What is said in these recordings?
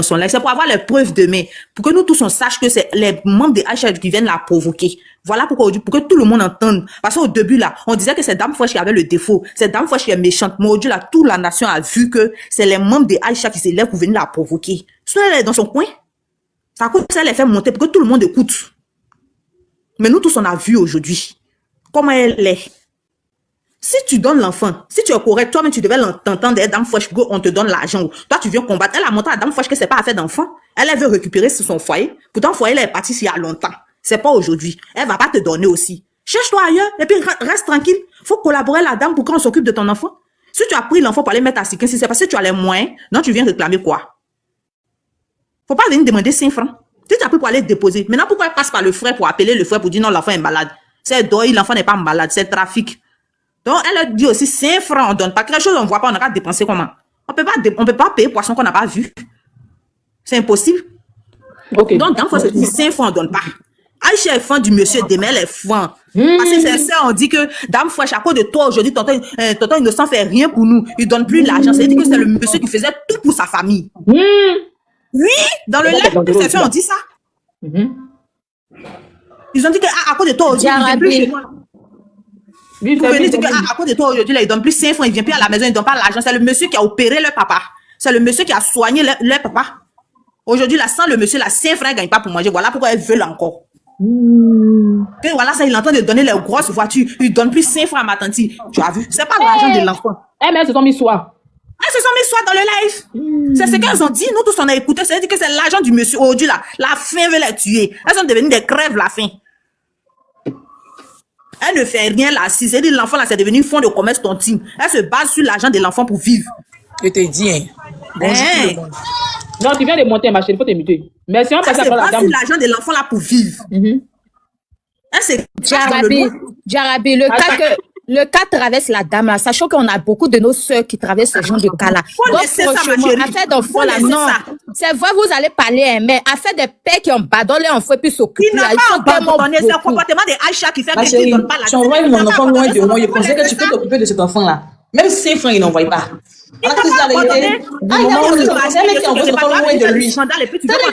son live, c'est pour avoir les preuves demain, pour que nous tous on sache que c'est les membres de Aïcha qui viennent la provoquer. Voilà pourquoi aujourd'hui, pour que tout le monde entende. Parce qu'au début là, on disait que c'est Dame Fresh qui avait le défaut, c'est Dame Fresh qui est méchante. Mais aujourd'hui là, toute la nation a vu que c'est les membres de Aïcha qui s'élèvent pour venir la provoquer. Soit elle est dans son coin, ça coûte ça les fait monter pour que tout le monde écoute. Mais nous tous on a vu aujourd'hui comment elle est. Si tu donnes l'enfant, si tu es correct, toi-même tu devais t'entendre des Dame Fresh, on te donne l'argent. Toi tu viens combattre. Elle a montré à Dame Fresh que c'est pas affaire d'enfant. Elle veut récupérer son foyer. Pourtant, le foyer elle est parti il y a longtemps. C'est pas aujourd'hui. Elle va pas te donner aussi. Cherche-toi ailleurs et puis reste tranquille. Faut collaborer la dame pour qu'on s'occupe de ton enfant. Si tu as pris l'enfant pour aller mettre à Sikin, si c'est parce que tu as les moyens, non, tu viens réclamer quoi? Faut pas venir demander 5 francs. Si tu as pris pour aller déposer. Maintenant, pourquoi elle passe par le frère pour appeler le frère pour dire non, l'enfant est malade? C'est deuil, l'enfant n'est pas malade, c'est trafic. Donc, elle dit aussi 5 francs, on donne pas quelque chose, on voit pas, on n'a qu'à dépenser comment? On peut pas payer poisson qu'on n'a pas vu. C'est impossible. Ok. Donc, dans fois, c'est 5 francs, on donne pas. Aïcha est fan du monsieur Demel, elle est fan. Parce que c'est ça, on dit que Dame Fresh, à cause de toi aujourd'hui, tonton Innocent fait rien pour nous. Il donne plus l'argent. C'est-à-dire que c'est le monsieur qui faisait tout pour sa famille. Oui, dans le live, c'est ça, on dit ça. Ils ont dit que à cause de toi aujourd'hui, il vient plus chez moi. Vous venez dire que à cause de toi aujourd'hui, il donne plus 5 francs, il vient plus à la maison, il donne pas l'argent. C'est le monsieur qui a opéré leur papa. C'est le monsieur qui a soigné leur papa. Aujourd'hui, là, sans le monsieur, là, 5 francs, il ne gagne pas pour manger. Voilà pourquoi elle veut encore. Et voilà, ça, il est en train de donner les grosses voitures. Il donne plus 5 francs à ma tante. Tu as vu? C'est pas l'argent de l'enfant. Mais elles se sont mis soi. Elles se sont mis soi dans le live. C'est ce qu'elles ont dit. Nous tous, on a écouté. C'est-à-dire que c'est l'argent du monsieur. Aujourd'hui, là, la faim veut les tuer. Elles sont devenues des crèves, la faim. Elle ne fait rien là. Si c'est-à-dire l'enfant, là, c'est devenu fonds de commerce tontine. Elle se base sur l'argent de l'enfant pour vivre. Je te dis, hein. Bonjour tout le monde. Non, tu viens de monter, ma chérie, il faut te muter. Mais si on passe à la dame. C'est l'argent de l'enfant là pour vivre. Djarabi, le cas traverse la dame là, sachant qu'on a beaucoup de nos sœurs qui traversent ce genre de cas là. Donc franchement, affaire d'enfants là, non. C'est vrai, vous allez parler, mais affaire des pères qui ont badonné les enfants et puis s'occuper. Il n'a pas abandonné, c'est le comportement de Aïcha qui fait que tu ne donnes pas la. Tu envoies mon enfant loin de moi, je pensais que tu peux t'occuper de cet enfant là. Même 5 francs, il n'envoie pas. Il n'a pas abandonné. Ah, il a un mec qui envoie son enfant loin de lui. Ça ne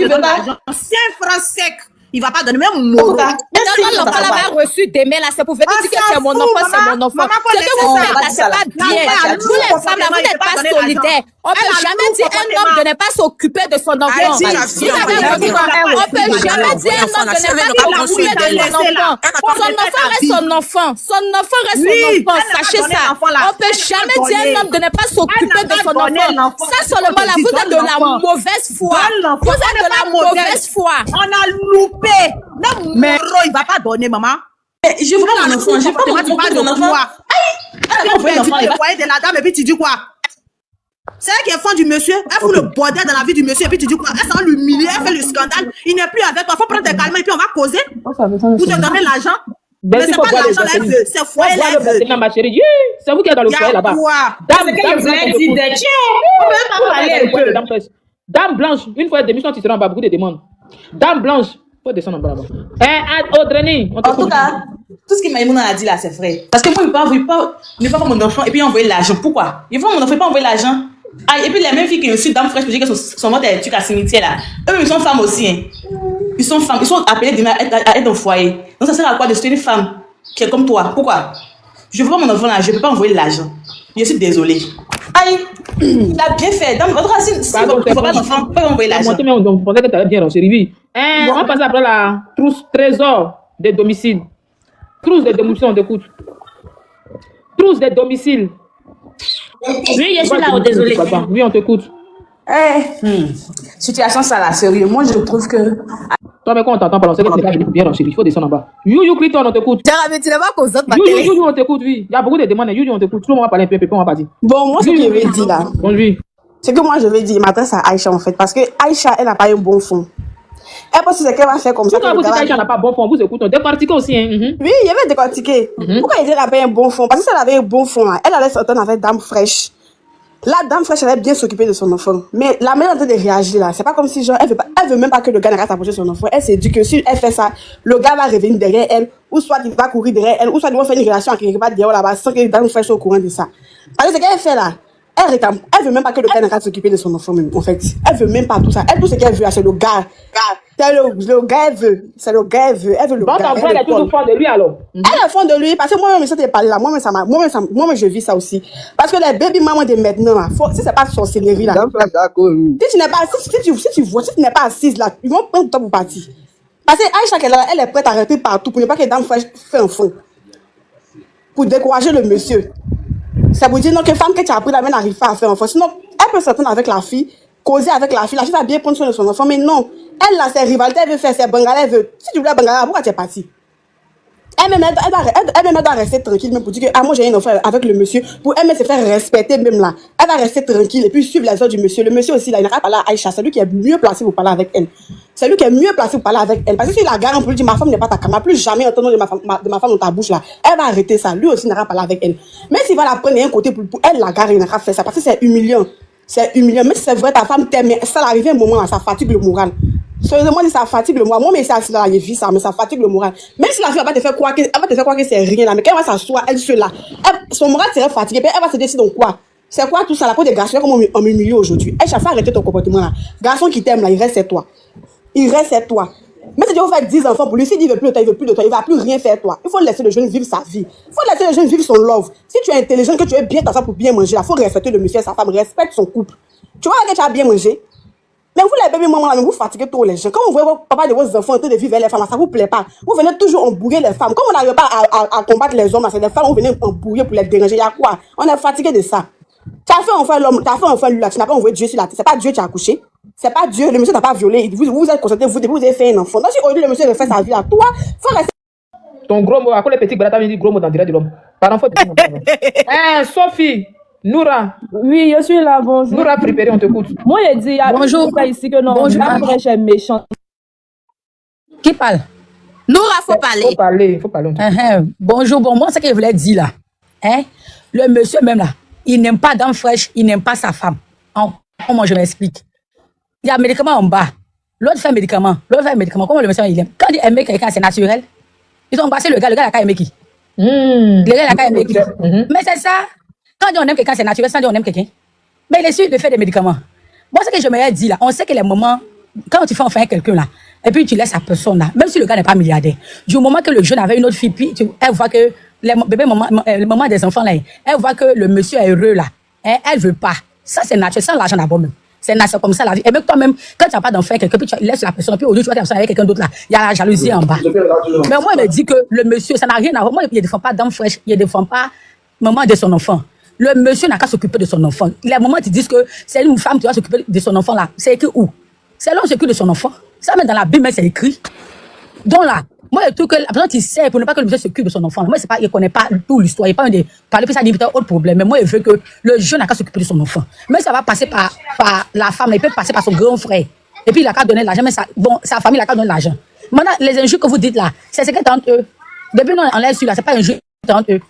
veut pas. 5 francs secs. Il va pas donner même mon. L'enfant l'avait reçu demain là, c'est pour venir dire que c'est mon enfant, c'est mon enfant. Ce que vous faites là, c'est pas bien. Vous les femmes là, vous n'êtes pas solidaires. On peut jamais dire un homme de ne pas s'occuper de son enfant. On peut jamais dire un homme de ne pas s'occuper de son enfant. Son enfant reste son enfant. Son enfant reste son enfant. Sachez ça. On peut jamais dire un homme de ne pas s'occuper de son enfant. Ça seulement là, vous êtes de la mauvaise foi. Vous êtes de la mauvaise foi. On a loupé. Mais il va pas donner, maman. Je veux pas mon enfant. J'ai pas mon enfant. Tu vas le foyer de la dame et puis tu dis quoi? C'est elle qui est fan du monsieur. Elle fout le bordel dans la vie du monsieur et puis tu dis quoi? Elle s'en l'humilier, elle fait le scandale. Il n'est plus avec toi. Faut prendre des calmes et puis on va causer. Pour te donner l'argent. Mais c'est pas l'argent là, elle veut. C'est foyer là, elle veut. Ma chérie, c'est vous qui êtes dans le foyer là-bas. Dame Blanche, une fois d'émission, tu seras en bas, beaucoup de demandes. Dame Blanche, faut descendre en bas là-bas. Audrey, en tout cas, tout ce que Maïmouna a dit là, c'est vrai. Parce que moi, il ne veut pas voir mon enfant et puis envoyer l'argent. Pourquoi? Il veut mon enfant et pas envoyer l'argent. Ah, et puis les mêmes filles qui ont su Dame Fresh pour dire que son mot est truc à cimetière là. Eux, ils sont femmes aussi. Hein. Ils sont femmes. Ils sont appelés demain à être au foyer. Donc ça sert à quoi de soutenir une femme qui est comme toi? Pourquoi? Je veux pas mon enfant là, je ne peux pas envoyer l'argent. Je suis désolée. Aïe, il a bien fait. Dans votre racine, si vous ne pas d'enfant, vous pouvez envoyer l'argent. On pensait que tu avais bien renseigné. On va passer après la trousse trésor des domiciles. Trousse des domiciles, on t'écoute. Trousse des domiciles. Oui, je suis là, désolé. Oui, on t'écoute. Situation ça là, sérieux. Moi, je trouve que. Toi, mais quand on t'entend parler, on sait que c'est pas bien renseigné. Il faut descendre en bas. You, Cliton, on t'écoute. Djarabi, tu n'as pas qu'aux autres. You, on t'écoute, oui. Il y a beaucoup de demandes. You, on t'écoute. Tout le monde va parler un peu, on va pas dire. Bon, moi, ce que je vais dire là. Bon, oui. Ce que moi, je vais dire, je m'adresse à Aïcha en fait. Parce que Aïcha, elle n'a pas un bon fond. Elle pense que c'est qu'elle va faire comme ça. Pourquoi vous dites qu'Aïcha n'a pas bon fond? Vous écoutez, on décortique aussi. Hein. Oui, il y avait décortiqué. Pourquoi elle dit qu'elle n'a pas un bon fond? Parce que si elle avait un bon fond là, elle allait s'entendre avec Dame Fresh. La Dame Fresh allait bien s'occuper de son enfant. Mais la manière dont elle réagit là, c'est pas comme si genre, elle veut même pas que le gars n'arrête d'approcher son enfant. Elle s'est dit que si elle fait ça, le gars va revenir derrière elle, ou soit il va courir derrière elle, ou soit ils vont faire une relation avec quelqu'un derrière là-bas sans que Dame Fresh soit au courant de ça. Parce que ce qu'elle fait là, Elle veut même pas que le gars n'arrête de s'occuper de son enfant même, en fait. Elle veut même pas tout ça. Elle, tout ce qu'elle veut, c'est le gars. C'est le gars, elle veut. C'est le gars, elle veut. Elle veut le Donc, gars. elle est toujours fond de lui alors. Elle est fond de lui, parce que moi-même, ça t'est parlé là. Moi-même, je vis ça aussi. Parce que les baby maman de maintenant, là, si c'est pas sorcellerie là. Si tu n'es pas, si tu n'es pas assise là, ils vont prendre le temps pour partir. Parce que Aïcha, elle est prête à arrêter partout pour ne pas que dame fait un fond. Pour décourager le monsieur. Ça veut dire non, que femme que tu as appris la main n'arrive pas à faire un enfant. Sinon, elle peut s'entendre avec la fille, causer avec la fille va bien prendre soin de son enfant, mais non. Elle, là, ses rivalités, elle veut faire ses bangalas, elle veut. Si tu voulais bangala, pourquoi tu es parti? Elle-même, elle doit rester tranquille, même pour dire que, ah, moi, j'ai un enfant avec le monsieur, pour elle-même se faire respecter, même là. Elle va rester tranquille et puis suivre les ordres du monsieur. Le monsieur aussi, là, il n'ira pas là à Aïcha, c'est lui qui est mieux placé pour parler avec elle. C'est lui qui est mieux placé pour parler avec elle. Parce que si la garde, on peut lui dire, ma femme n'est pas ta camarade, plus jamais entendre de ma femme dans ta bouche, là. Elle va arrêter ça. Lui aussi n'ira pas là avec elle. Mais s'il va la prendre d'un côté pour elle, la garde, il n'ira pas faire ça. Parce que c'est humiliant. C'est humiliant. Mais si c'est vrai, ta femme t'aime, mais ça arrive un moment, là, ça fatigue le moral. Sérieusement, ça fatigue le moral. Moi, mais ça, là, il vit ça, mais ça fatigue le moral. Même si la fille va te faire croire que c'est rien, là, mais quand elle va s'asseoir, elle se là, son moral serait fatigué, puis elle va se décider donc quoi? C'est quoi tout ça, la cause des garçons, comme on m'humilie aujourd'hui? Elle chaque fois arrêter ton comportement, là. Garçon qui t'aime, là, il reste à toi. Il reste à toi. Mais si tu veux faire 10 enfants pour lui, s'il veut plus de toi, il veut plus de toi, il va plus rien faire toi. Il faut laisser le jeune vivre sa vie. Il faut laisser le jeune vivre son love. Si tu es intelligent, que tu es bien ta femme pour bien manger, il faut respecter le monsieur et sa femme, respecte son couple. Tu vois que tu as bien mangé? Mais vous, les bébés mamans, là, vous fatiguez trop les gens. Quand vous voyez votre papa de vos enfants en train de vivre avec les femmes, ça vous plaît pas. Vous venez toujours embrouiller les femmes. Comme on n'arrive pas à combattre les hommes, c'est les femmes, vous venez embrouiller pour les déranger. Il y a quoi? On est fatigué de ça. Tu as fait enfin l'homme, tu as fait enfin lui là, tu n'as pas envoyé Dieu sur la terre. C'est pas Dieu qui a accouché. C'est pas Dieu, le monsieur n'a pas violé. Vous êtes concentré, vous avez fait un enfant. Donc si aujourd'hui le monsieur refait sa vie à toi, faut rester. Ton gros mot, à quoi les petits bras, dit gros mot dans le direct de l'homme. Pardon, faut dire. Sophie. Noura. Oui, je suis là, bonjour. Noura préparé, on t'écoute. Moi, il dit bonjour. Ici que non, bonjour. Après, j'ai méchant. Qui parle? Noura, faut parler. Faut parler. Bonjour, bon, moi, ce que je voulais dire là. Hein? Le monsieur même là, il n'aime pas dame fraîche, il n'aime pas sa femme. Comment je m'explique? Il y a un médicament en bas. L'autre fait un médicament. Comment le monsieur il aime? Quand il aime quelqu'un, c'est naturel. Ils ont embrassé le gars a qu'à aimer qui? Le gars a qu'à aimer qui? Mais c'est ça. Quand on aime quelqu'un, c'est naturel, sans dire on aime quelqu'un. Mais il est sûr de faire des médicaments. Moi, ce que je me dis là, on sait que les moments, quand tu fais enfin quelqu'un là, et puis tu laisses la personne là, même si le gars n'est pas milliardaire, du moment que le jeune avait une autre fille, puis elle voit que les bébés, le moment des enfants là, elle voit que le monsieur est heureux là, hein, elle veut pas. Ça, c'est naturel, sans l'argent d'abord même. C'est naturel comme ça la vie. Et même toi-même, quand tu n'as pas d'enfant, quelqu'un, puis tu laisses la personne, puis au lieu tu vas avec quelqu'un d'autre là, il y a la jalousie en bas. Mais moi, je me dis que le monsieur, ça n'a rien à voir. Moi, il ne défend pas d'homme fraîche, il ne défend pas maman de son enfant. Le monsieur n'a qu'à s'occuper de son enfant. Les moments où ils disent que c'est une femme qui va s'occuper de son enfant là, c'est écrit où? C'est l'homme qui s'occupe de son enfant. Ça, même dans la Bible, c'est écrit. Donc là, moi, le truc que la personne qui sait pour ne pas que le monsieur s'occupe de son enfant, moi, c'est pas, il connaît pas tout l'histoire, il pas de parler, puis ça dit peut-être autre problème. Mais moi, il veut que le jeune n'a qu'à s'occuper de son enfant. Mais ça va passer par la femme, il peut passer par son grand frère. Et puis, il a qu'à donner l'argent, mais sa famille, il a qu'à donner l'argent. Maintenant, les injures que vous dites là, c'est ce qui est entre eux. Depuis, on laisse sur là, c'est pas un injure entre eux.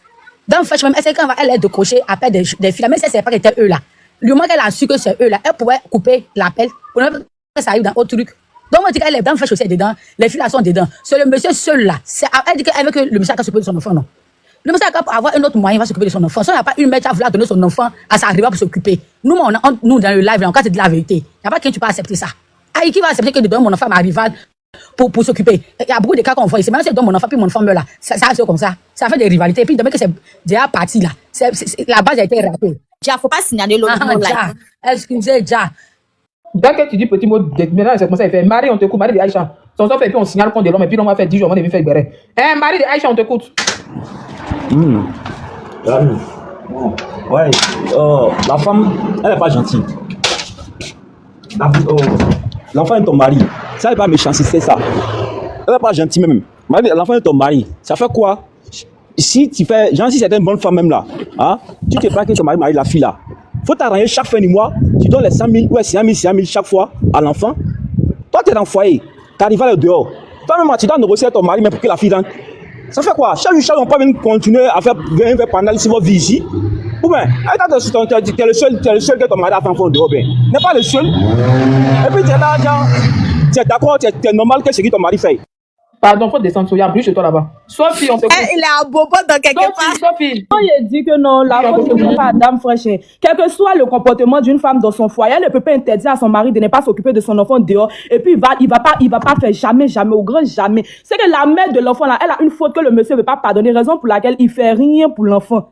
Dans le fait, même, est-ce qu'elle est décrochée après des filles, même si c'est pas que c'était eux là. Le moment qu'elle a su que c'est eux là, elle pouvait couper l'appel pour ne pas que ça arrive dans autre truc. Donc, moi, je dis qu'elle est dans le fait aussi dedans, les filles là sont dedans. C'est le monsieur seul là. Elle dit qu'elle veut que le monsieur a s'occuper de son enfant, non. Le monsieur a avoir un autre moyen, il va s'occuper de son enfant. Si on n'a pas une mère qui a voulu donner son enfant à sa rival pour s'occuper. Nous, nous, dans le live, là, on va te dire la vérité. Il n'y a pas quelqu'un qui peut accepter ça. Ah, qui va accepter que je donne mon enfant à ma rivale pour s'occuper. Il y a beaucoup de cas qu'on voit ici. Même si je donne mon enfant, puis mon enfant meurt là. Ça c'est comme ça. Ça fait des rivalités. Et puis, demain que c'est déjà parti là. La base a été ratée. Déjà, faut pas signaler l'autre monde là. Excusez, déjà. Dès que tu dis petit mot, maintenant, c'est comme ça, il fait Marie, on te coupe, Marie de Aïcha. Son fait, puis on signale contre l'homme, et puis on va faire 10 jours, on va faire béret. Marie de Aïcha, on te coûte. Ouais, la femme, elle n'est pas gentille. L'enfant est ton mari. Ça n'est pas méchant, c'est ça. Elle n'est pas gentille même. L'enfant est ton mari. Ça fait quoi? Si tu fais, genre si c'est une bonne femme même là, hein, tu te prends que ton mari marie la fille là. Faut t'arranger chaque fin du mois, tu donnes les 100 000, ouais, 5 000 chaque fois à l'enfant. Toi, tu es dans le foyer, tu arrives à dehors. Toi-même, tu dois négocier avec ton mari, mais pour que la fille rentre. Ça fait quoi? Chaque jour, on peut même continuer à faire pendant si votre vie ici. Ou bien, tu es le seul que ton mari a fait enfant dehors. N'est pas le seul. Et puis, tu es là, genre, tu es d'accord, tu es normal que ce que ton mari fait. Pardon, faut descendre. Il y a un bruit chez toi là-bas. Sophie, on te Eh, il est un bobo dans quelque part. Sophie. Quand il dit que non, la faute ne vient pas à Dame Fraîche. Quel que soit le comportement d'une femme dans son foyer, elle ne peut pas interdire à son mari de ne pas s'occuper de son enfant dehors. Et puis il va pas faire jamais, au grand jamais. C'est que la mère de l'enfant là, elle a une faute que le monsieur ne veut pas pardonner, raison pour laquelle il fait rien pour l'enfant.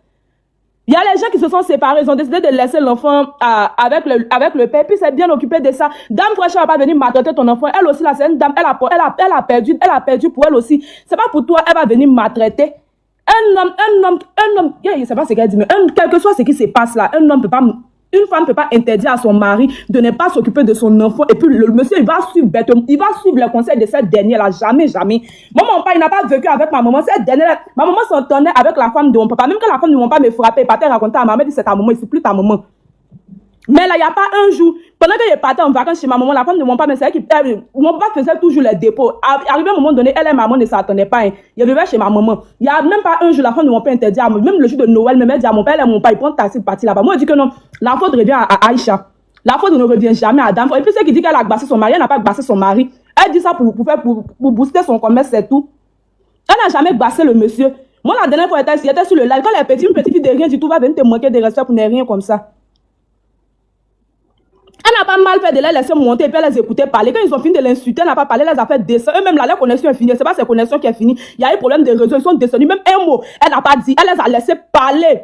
Il y a les gens qui se sont séparés, ils ont décidé de laisser l'enfant avec le père, puis c'est bien occupé de ça. Dame Fraîche va pas venir maltraiter ton enfant. Elle aussi là, c'est une dame, elle a perdu pour elle aussi. C'est pas pour toi, elle va venir maltraiter. Un homme, je sais pas ce qu'elle dit, mais quel que soit ce qui se passe là, une femme peut pas interdire à son mari de ne pas s'occuper de son enfant. Et puis le monsieur, il va suivre le conseil de cette dernière là. Jamais. Moi, mon père, il n'a pas vécu avec ma maman. Cette dernière, ma maman s'entendait avec la femme de mon papa. Même quand la femme de mon papa me frappait, il partait raconter à ma mère, dit c'est ta maman, c'est plus ta maman. Mais là, il n'y a pas un jour, pendant que je partais en vacances chez ma maman, la femme de mon papa, mon papa faisait toujours les dépôts. Arrivé à un moment donné, elle et maman ne s'attendaient pas. Hein. Il vivait chez ma maman. Il n'y a même pas un jour, la femme de mon père interdit à moi. Même le jour de Noël, elle dit à mon père, elle et mon père, ils prennent taxi de partir là-bas. Moi, je dis que non, la faute revient à Aïcha. La faute ne revient jamais à Dame. Et puis, celle qui dit qu'elle a glacé son mari, elle n'a pas glacé son mari. Elle dit ça pour booster son commerce, c'est tout. Elle n'a jamais glacé le monsieur. Moi, la dernière fois, elle était sur le live. Quand elle est une petite fille de rien du tout va venir te manquer de respect pour ne rien comme ça. Elle n'a pas mal fait de les laisser monter et puis elle les écouter parler. Quand ils ont fini de l'insulter, elle n'a pas parlé, elle les a fait descendre. Eux-mêmes, là, leur connexion est finie. C'est pas ses connexions qui est finie. Il y a eu problème de réseau. Ils sont descendus. Même un mot, elle n'a pas dit. Elle les a laissés parler.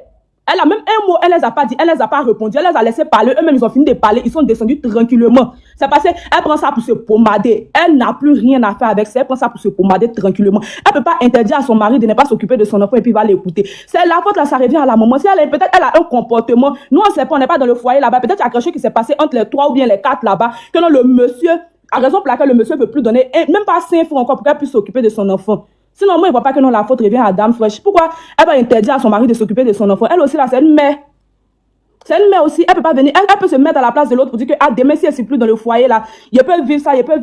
Elle a même un mot, elle les a pas dit, elle les a pas répondu, elle les a laissé parler. Eux-mêmes, ils ont fini de parler. Ils sont descendus tranquillement. C'est parce qu'elle prend ça pour se pommader. Elle n'a plus rien à faire avec ça. Elle prend ça pour se pommader tranquillement. Elle peut pas interdire à son mari de ne pas s'occuper de son enfant et puis il va l'écouter. C'est la faute là, ça revient à la maman. Si peut-être elle a un comportement. Nous, on sait pas, on n'est pas dans le foyer là-bas. Peut-être il y a quelque chose qui s'est passé entre les 3 ou bien les 4 là-bas. Que non, le monsieur, à raison pour laquelle le monsieur ne peut plus donner, même pas 5 francs encore pour qu'elle puisse s'occuper de son enfant. Sinon, moi, il ne voit pas que non, la faute revient à Dame Fraîche. Pourquoi elle va interdire à son mari de s'occuper de son enfant? Elle aussi, là, c'est une mère. C'est une mère aussi. Elle peut pas venir. Elle peut se mettre à la place de l'autre pour dire que, demain, si elle ne plus dans le foyer, là, il peut vivre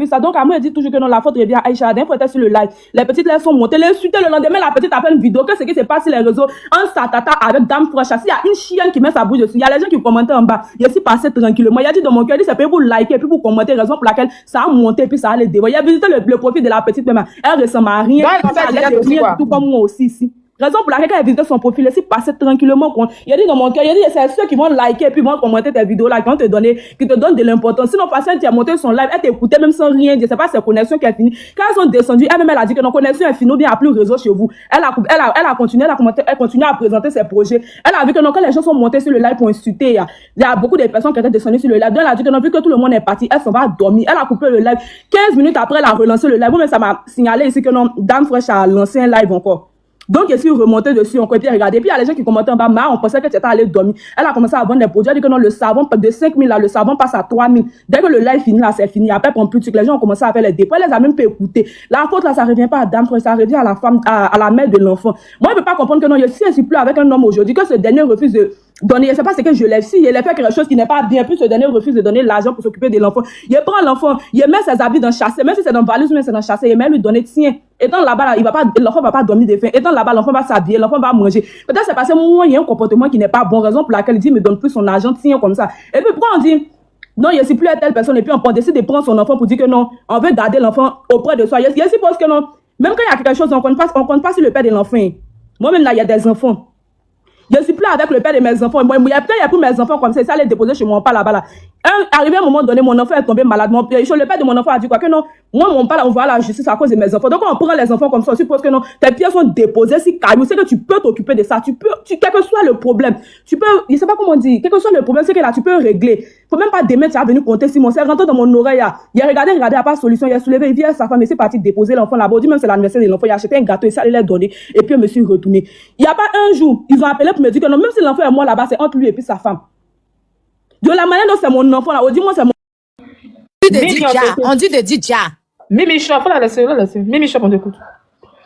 ça. Donc, à moi, elle dit toujours que non, la faute revient à Aïcha. D'un fois, elle était sur le live. Les petites, elles sont montées. L'insulter le lendemain, la petite a fait une vidéo. Qu'est-ce qui se passe sur les réseaux? Un satata avec Dame Fraîche. S'il y a une chienne qui met sa bouche dessus, il y a les gens qui commentent en bas. Il suis passé tranquillement. Il a dit dans mon cœur, c'est pas pour liker, puis pour commenter, raison pour laquelle ça a monté, puis ça a les dévoiler. Il a visité le profil de la petite, même. Elle ressemble à rien. Elle rien tout comme moi aussi, ici. Raison pour laquelle elle visitait son profil, elle s'est passée tranquillement. Il a dit dans mon cœur, il a dit, c'est ceux qui vont liker et puis vont commenter tes vidéos là, qui te donnent de l'importance. Sinon, patiente, tu as monté son live, elle t'écoutait même sans rien dire. C'est pas ses connexions qui est finie. Quand elles sont descendues, elle-même, elle a dit que nos connexions est finie, ou bien il n'y a plus de réseau chez vous. Elle a continué, elle continue à présenter ses projets. Elle a vu que non, quand les gens sont montés sur le live pour insulter, il y a beaucoup de personnes qui étaient descendues sur le live. Donc, elle a dit que non, vu que tout le monde est parti, elle s'en va dormir. Elle a coupé le live. 15 minutes après, elle a relancé le live. Mais ça m'a signalé ici que non, Dame Fraîche a lancé un live encore. Donc, je suis remontée dessus, on peut regarder. Puis, il y a les gens qui commentaient en bas, on pensait que tu étais allé dormir. Elle a commencé à vendre des produits. Elle dit que non, le savon, de 5 000 là, le savon passe à 3 000. Dès que le live finit là, c'est fini. Après, pour plus de trucs, les gens ont commencé à faire les dépôts. Elle les a même pas écoutés. La faute là, ça revient pas à Dame Fraîche, ça revient à la femme, à la mère de l'enfant. Moi, je peux pas comprendre que non, je suis plus avec un homme aujourd'hui, que ce dernier refuse de donner, je sais pas ce que je lève. Si il a fait quelque chose qui n'est pas bien, puis ce dernier refuse de donner l'argent pour s'occuper de l'enfant. Il prend l'enfant, il met ses habits dans le chassé, même si c'est dans valise ou même c'est dans le chassé, il met lui donner, tiens. Étant là-bas, là, l'enfant va pas dormir de faim. Étant là-bas, l'enfant va s'habiller, l'enfant va manger. Peut-être c'est parce que moi, il y a un comportement qui n'est pas bon, raison pour laquelle il dit, me donne plus son argent, tiens, comme ça. Et puis, pourquoi on dit, non, il n'y a plus à telle personne, et puis on décide de prendre son enfant pour dire que non, on veut garder l'enfant auprès de soi. Il y a suppose que non, même quand il y a quelque chose, on compte pas sur le père de l'enfant. Moi-même, là, il y a des enfants. Je suis plus avec le père de mes enfants. Moi, il y a plus mes enfants comme ça. Ça allait déposer chez mon père là-bas. Là. Arrivé à un moment donné, mon enfant est tombé malade. Le père de mon enfant a dit quoi? Que non, moi, mon père, on va à la justice à cause de mes enfants. Donc, on prend les enfants comme ça. On suppose que non, tes pièces sont déposées si caillou. C'est que tu peux t'occuper de ça. Quel que soit le problème, tu peux, je sais pas comment dire, quel que soit le problème, c'est que là, tu peux régler. Faut même pas demain, tu as venu compter Simon. C'est rentré dans mon oreille. Il a regardé, il a pas de solution. Il a soulevé, il vient sa femme, il s'est parti déposer l'enfant là-bas. Il dit même c'est l'anniversaire de l'enfant. Il a acheté un gâteau et ça, il l'a donné. Et puis, je me suis retourné. Il y a pas un jour, ils ont appelé pour me dire que non, même si l'enfant est moi là-bas, c'est entre lui et puis sa femme. De la manière dont c'est mon enfant là, dis-moi c'est mon. On dit de Didja. Mimi Shop, faut la laisser. Mimi Shop, on t'écoute.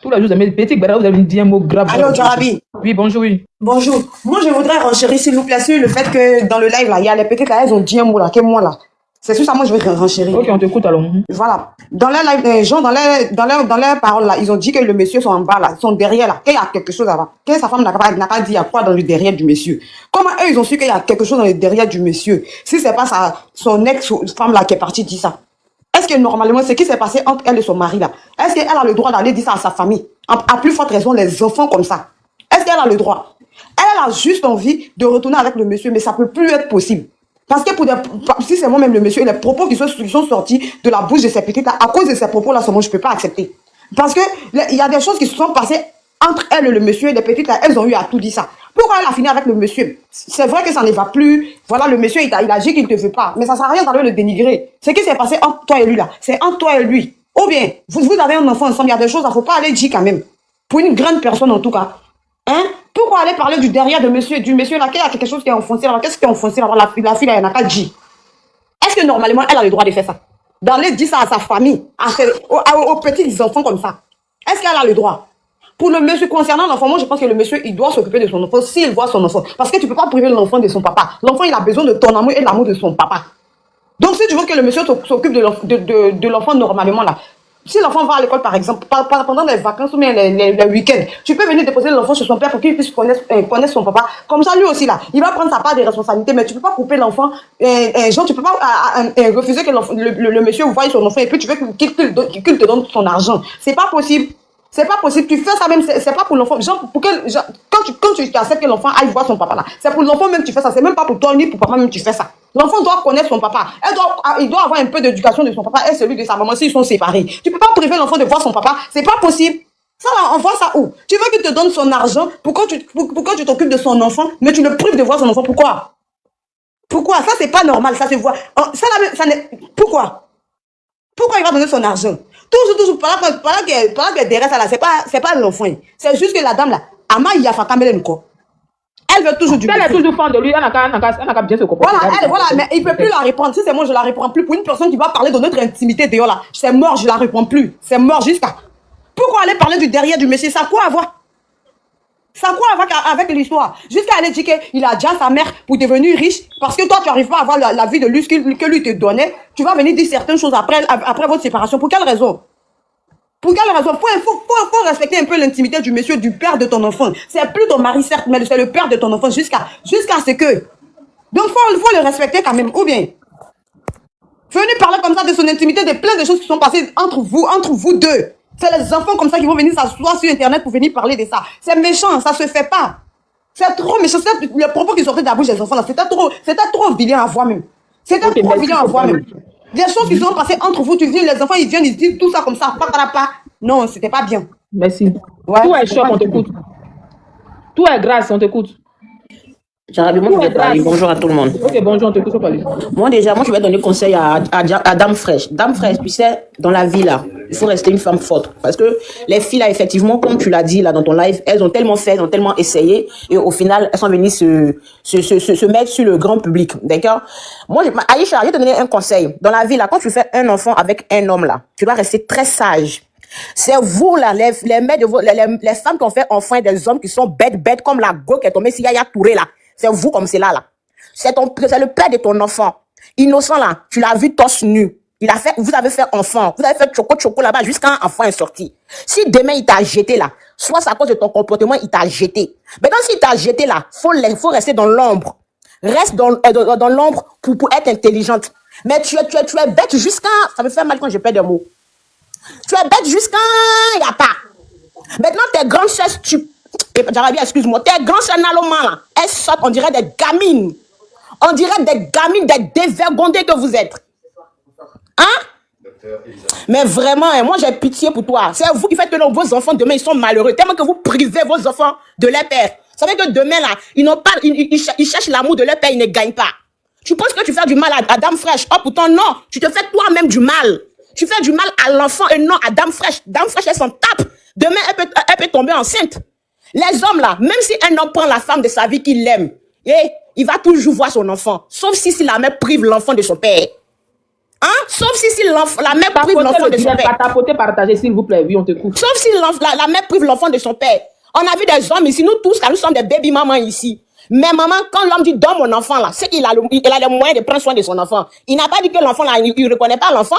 Tous les jours, mes petits barreaux, vous avez dit un mot grave. Allô, Jarabi. Oui, bonjour, oui. Bonjour. Moi, je voudrais renchérir, s'il vous plaît, sur le fait que dans le live, là, il y a les petites là, elles ont dit un mot là, que moi là. C'est sur ça, moi, je vais renchérir. Ok, on t'écoute alors. Voilà. Dans leur live, les gens, dans leurs paroles là, ils ont dit que le monsieur sont en bas là, ils sont derrière là, qu'il y a quelque chose là-bas. Que sa femme n'a pas dit il y a quoi dans le derrière du monsieur. Comment eux, ils ont su qu'il y a quelque chose dans le derrière du monsieur? Si c'est pas son ex-femme là qui est partie dire ça. Est-ce est-ce que normalement, ce qui s'est passé entre elle et son mari là, est-ce qu'elle a le droit d'aller dire ça à sa famille? À plus forte raison, les enfants comme ça. Est-ce qu'elle a le droit? Elle a juste envie de retourner avec le monsieur, mais ça peut plus être possible. Parce que si c'est moi-même le monsieur, les propos qui sont sortis de la bouche de ces petites là, à cause de ces propos-là, je ne peux pas accepter. Parce que il y a des choses qui se sont passées entre elle et le monsieur, les petites là, elles ont eu à tout dire ça. Pourquoi elle a fini avec le monsieur? C'est vrai que ça ne va plus. Voilà, le monsieur, il a dit qu'il ne te veut pas. Mais ça ne sert à rien d'aller le dénigrer. Ce qui s'est passé entre toi et lui là, c'est entre toi et lui. Ou bien, vous avez un enfant ensemble, il y a des choses, il ne faut pas aller dire quand même. Pour une grande personne en tout cas. Hein? Pourquoi aller parler du derrière du monsieur là, qu'il y a quelque chose qui est enfoncé là, qu'est-ce qui est enfoncé là, la fille là, elle n'a pas dit. Est-ce que normalement, elle a le droit de faire ça? D'aller dire ça à sa famille, aux petits enfants comme ça. Est-ce qu'elle a le droit? Pour le monsieur, concernant l'enfant, moi je pense que le monsieur, il doit s'occuper de son enfant s'il voit son enfant. Parce que tu ne peux pas priver l'enfant de son papa. L'enfant, il a besoin de ton amour et de l'amour de son papa. Donc si tu veux que le monsieur s'occupe de l'enfant normalement là, si l'enfant va à l'école par exemple, pendant les vacances ou bien les week-ends, tu peux venir déposer l'enfant chez son père pour qu'il puisse connaître son papa. Comme ça lui aussi là, il va prendre sa part des responsabilités, mais tu ne peux pas couper l'enfant. Genre tu ne peux pas refuser que le monsieur voie son enfant et puis tu veux qu'il te donne son argent. C'est pas possible. C'est pas possible. Tu fais ça même, c'est pas pour l'enfant. Genre, quand tu acceptes que l'enfant aille voir son papa là, c'est pour l'enfant même que tu fais ça. C'est même pas pour toi ni pour papa même que tu fais ça. L'enfant doit connaître son papa. Il doit avoir un peu d'éducation de son papa et celui de sa maman s'ils sont séparés. Tu peux pas priver l'enfant de voir son papa. C'est pas possible. Ça là, on voit ça où? Tu veux qu'il te donne son argent pour que tu t'occupes de son enfant, mais tu le prives de voir son enfant. Pourquoi? Pourquoi? Ça c'est pas normal. Ça se voit. Ça là, ça n'est. Pourquoi il va donner son argent? Toujours, pendant que derrière ça là, c'est pas l'enfant. C'est juste que la dame là, Ama Yafa Kamelen ko. Elle veut toujours du. Elle est toujours fan de lui, elle n'a qu'à bien se comporter. Voilà, mais il ne peut plus la reprendre. Si c'est moi, je la reprends plus. Pour une personne qui va parler de notre intimité dehors là, c'est mort, je la reprends plus. C'est mort jusqu'à. Pourquoi aller parler du derrière du monsieur? Ça a quoi à voir? Ça a quoi avec l'histoire? Jusqu'à aller dire qu'il a déjà sa mère pour devenir riche, parce que toi, tu n'arrives pas à avoir la vie de luxe que lui te donnait. Tu vas venir dire certaines choses après votre séparation. Pour quelle raison? Pour quelle raison? Faut respecter un peu l'intimité du monsieur, du père de ton enfant. C'est plus ton mari, certes, mais c'est le père de ton enfant jusqu'à ce que. Donc, faut le respecter quand même. Ou bien, venez parler comme ça de son intimité, de plein de choses qui sont passées entre vous deux. C'est les enfants comme ça qui vont venir s'asseoir sur Internet pour venir parler de ça. C'est méchant, ça se fait pas. C'est trop méchant. Les propos qui sortaient de la bouche des enfants là, c'était trop vilain à voir même. C'était trop vilain à voir même. Des choses qui sont passées entre vous, les enfants ils viennent, ils disent tout ça comme ça, pas. Non, c'était pas bien. Merci. Ouais, Tout est choc, on t'écoute. Tout est grâce, on t'écoute. Moi, je vais parler. Bonjour à tout le monde. Ok, bonjour, on t'écoute, on parle. Moi, je vais donner conseil à Dame Fraîche. Dame Fraîche, tu sais, dans la vie, là, il faut rester une femme forte. Parce que les filles, là, effectivement, comme tu l'as dit, là, dans ton live, elles ont tellement fait, elles ont tellement essayé. Et au final, elles sont venues se mettre sur le grand public. D'accord? Moi, Aïcha, je vais te donner un conseil. Dans la vie, là, quand tu fais un enfant avec un homme, là, tu dois rester très sage. C'est vous, là, les femmes qui ont fait enfant des hommes qui sont bêtes, comme la go qui est tombée, si Yaya Touré, là. C'est vous comme c'est là. C'est le père de ton enfant. Innocent, là, tu l'as vu torse nu. Vous avez fait enfant. Vous avez fait choco là-bas jusqu'à un enfant est sorti. Si demain il t'a jeté là, soit c'est à cause de ton comportement, il t'a jeté. Maintenant, s'il t'a jeté là, faut rester dans l'ombre. Reste dans l'ombre pour être intelligente. Mais tu es bête jusqu'à, ça me fait mal quand je perds des mots. Tu es bête jusqu'à, il n'y a pas. Maintenant, tes grandes sœurs, Jarabia, excuse-moi, tes grandes sœurs Naloma là, elles sortent, on dirait des gamines. On dirait des gamines, des dévergondées que vous êtes. Hein? Mais vraiment, moi j'ai pitié pour toi. C'est vous qui faites que vos enfants demain ils sont malheureux. Tellement que vous privez vos enfants de leur père. Ça veut dire que demain là, ils cherchent l'amour de leur père, ils ne gagnent pas. Tu penses que tu fais du mal à Dame Fraîche? Oh pourtant non, tu te fais toi-même du mal. Tu fais du mal à l'enfant et non à Dame Fraîche. Dame Fraîche, elle s'en tape. Demain, elle peut tomber enceinte. Les hommes là, même si un homme prend la femme de sa vie qu'il aime, il va toujours voir son enfant. Sauf si la mère prive l'enfant de son père. Hein? Sauf si la mère prive l'enfant de son père. Partagez, s'il vous plaît, oui, on t'écoute. Sauf si la mère prive l'enfant de son père. On a vu des hommes ici, nous tous, là, nous sommes des baby mamans ici. Mais maman, quand l'homme dit donne mon enfant là, c'est qu'il a les moyens de prendre soin de son enfant. Il n'a pas dit que l'enfant là, il ne reconnaît pas l'enfant.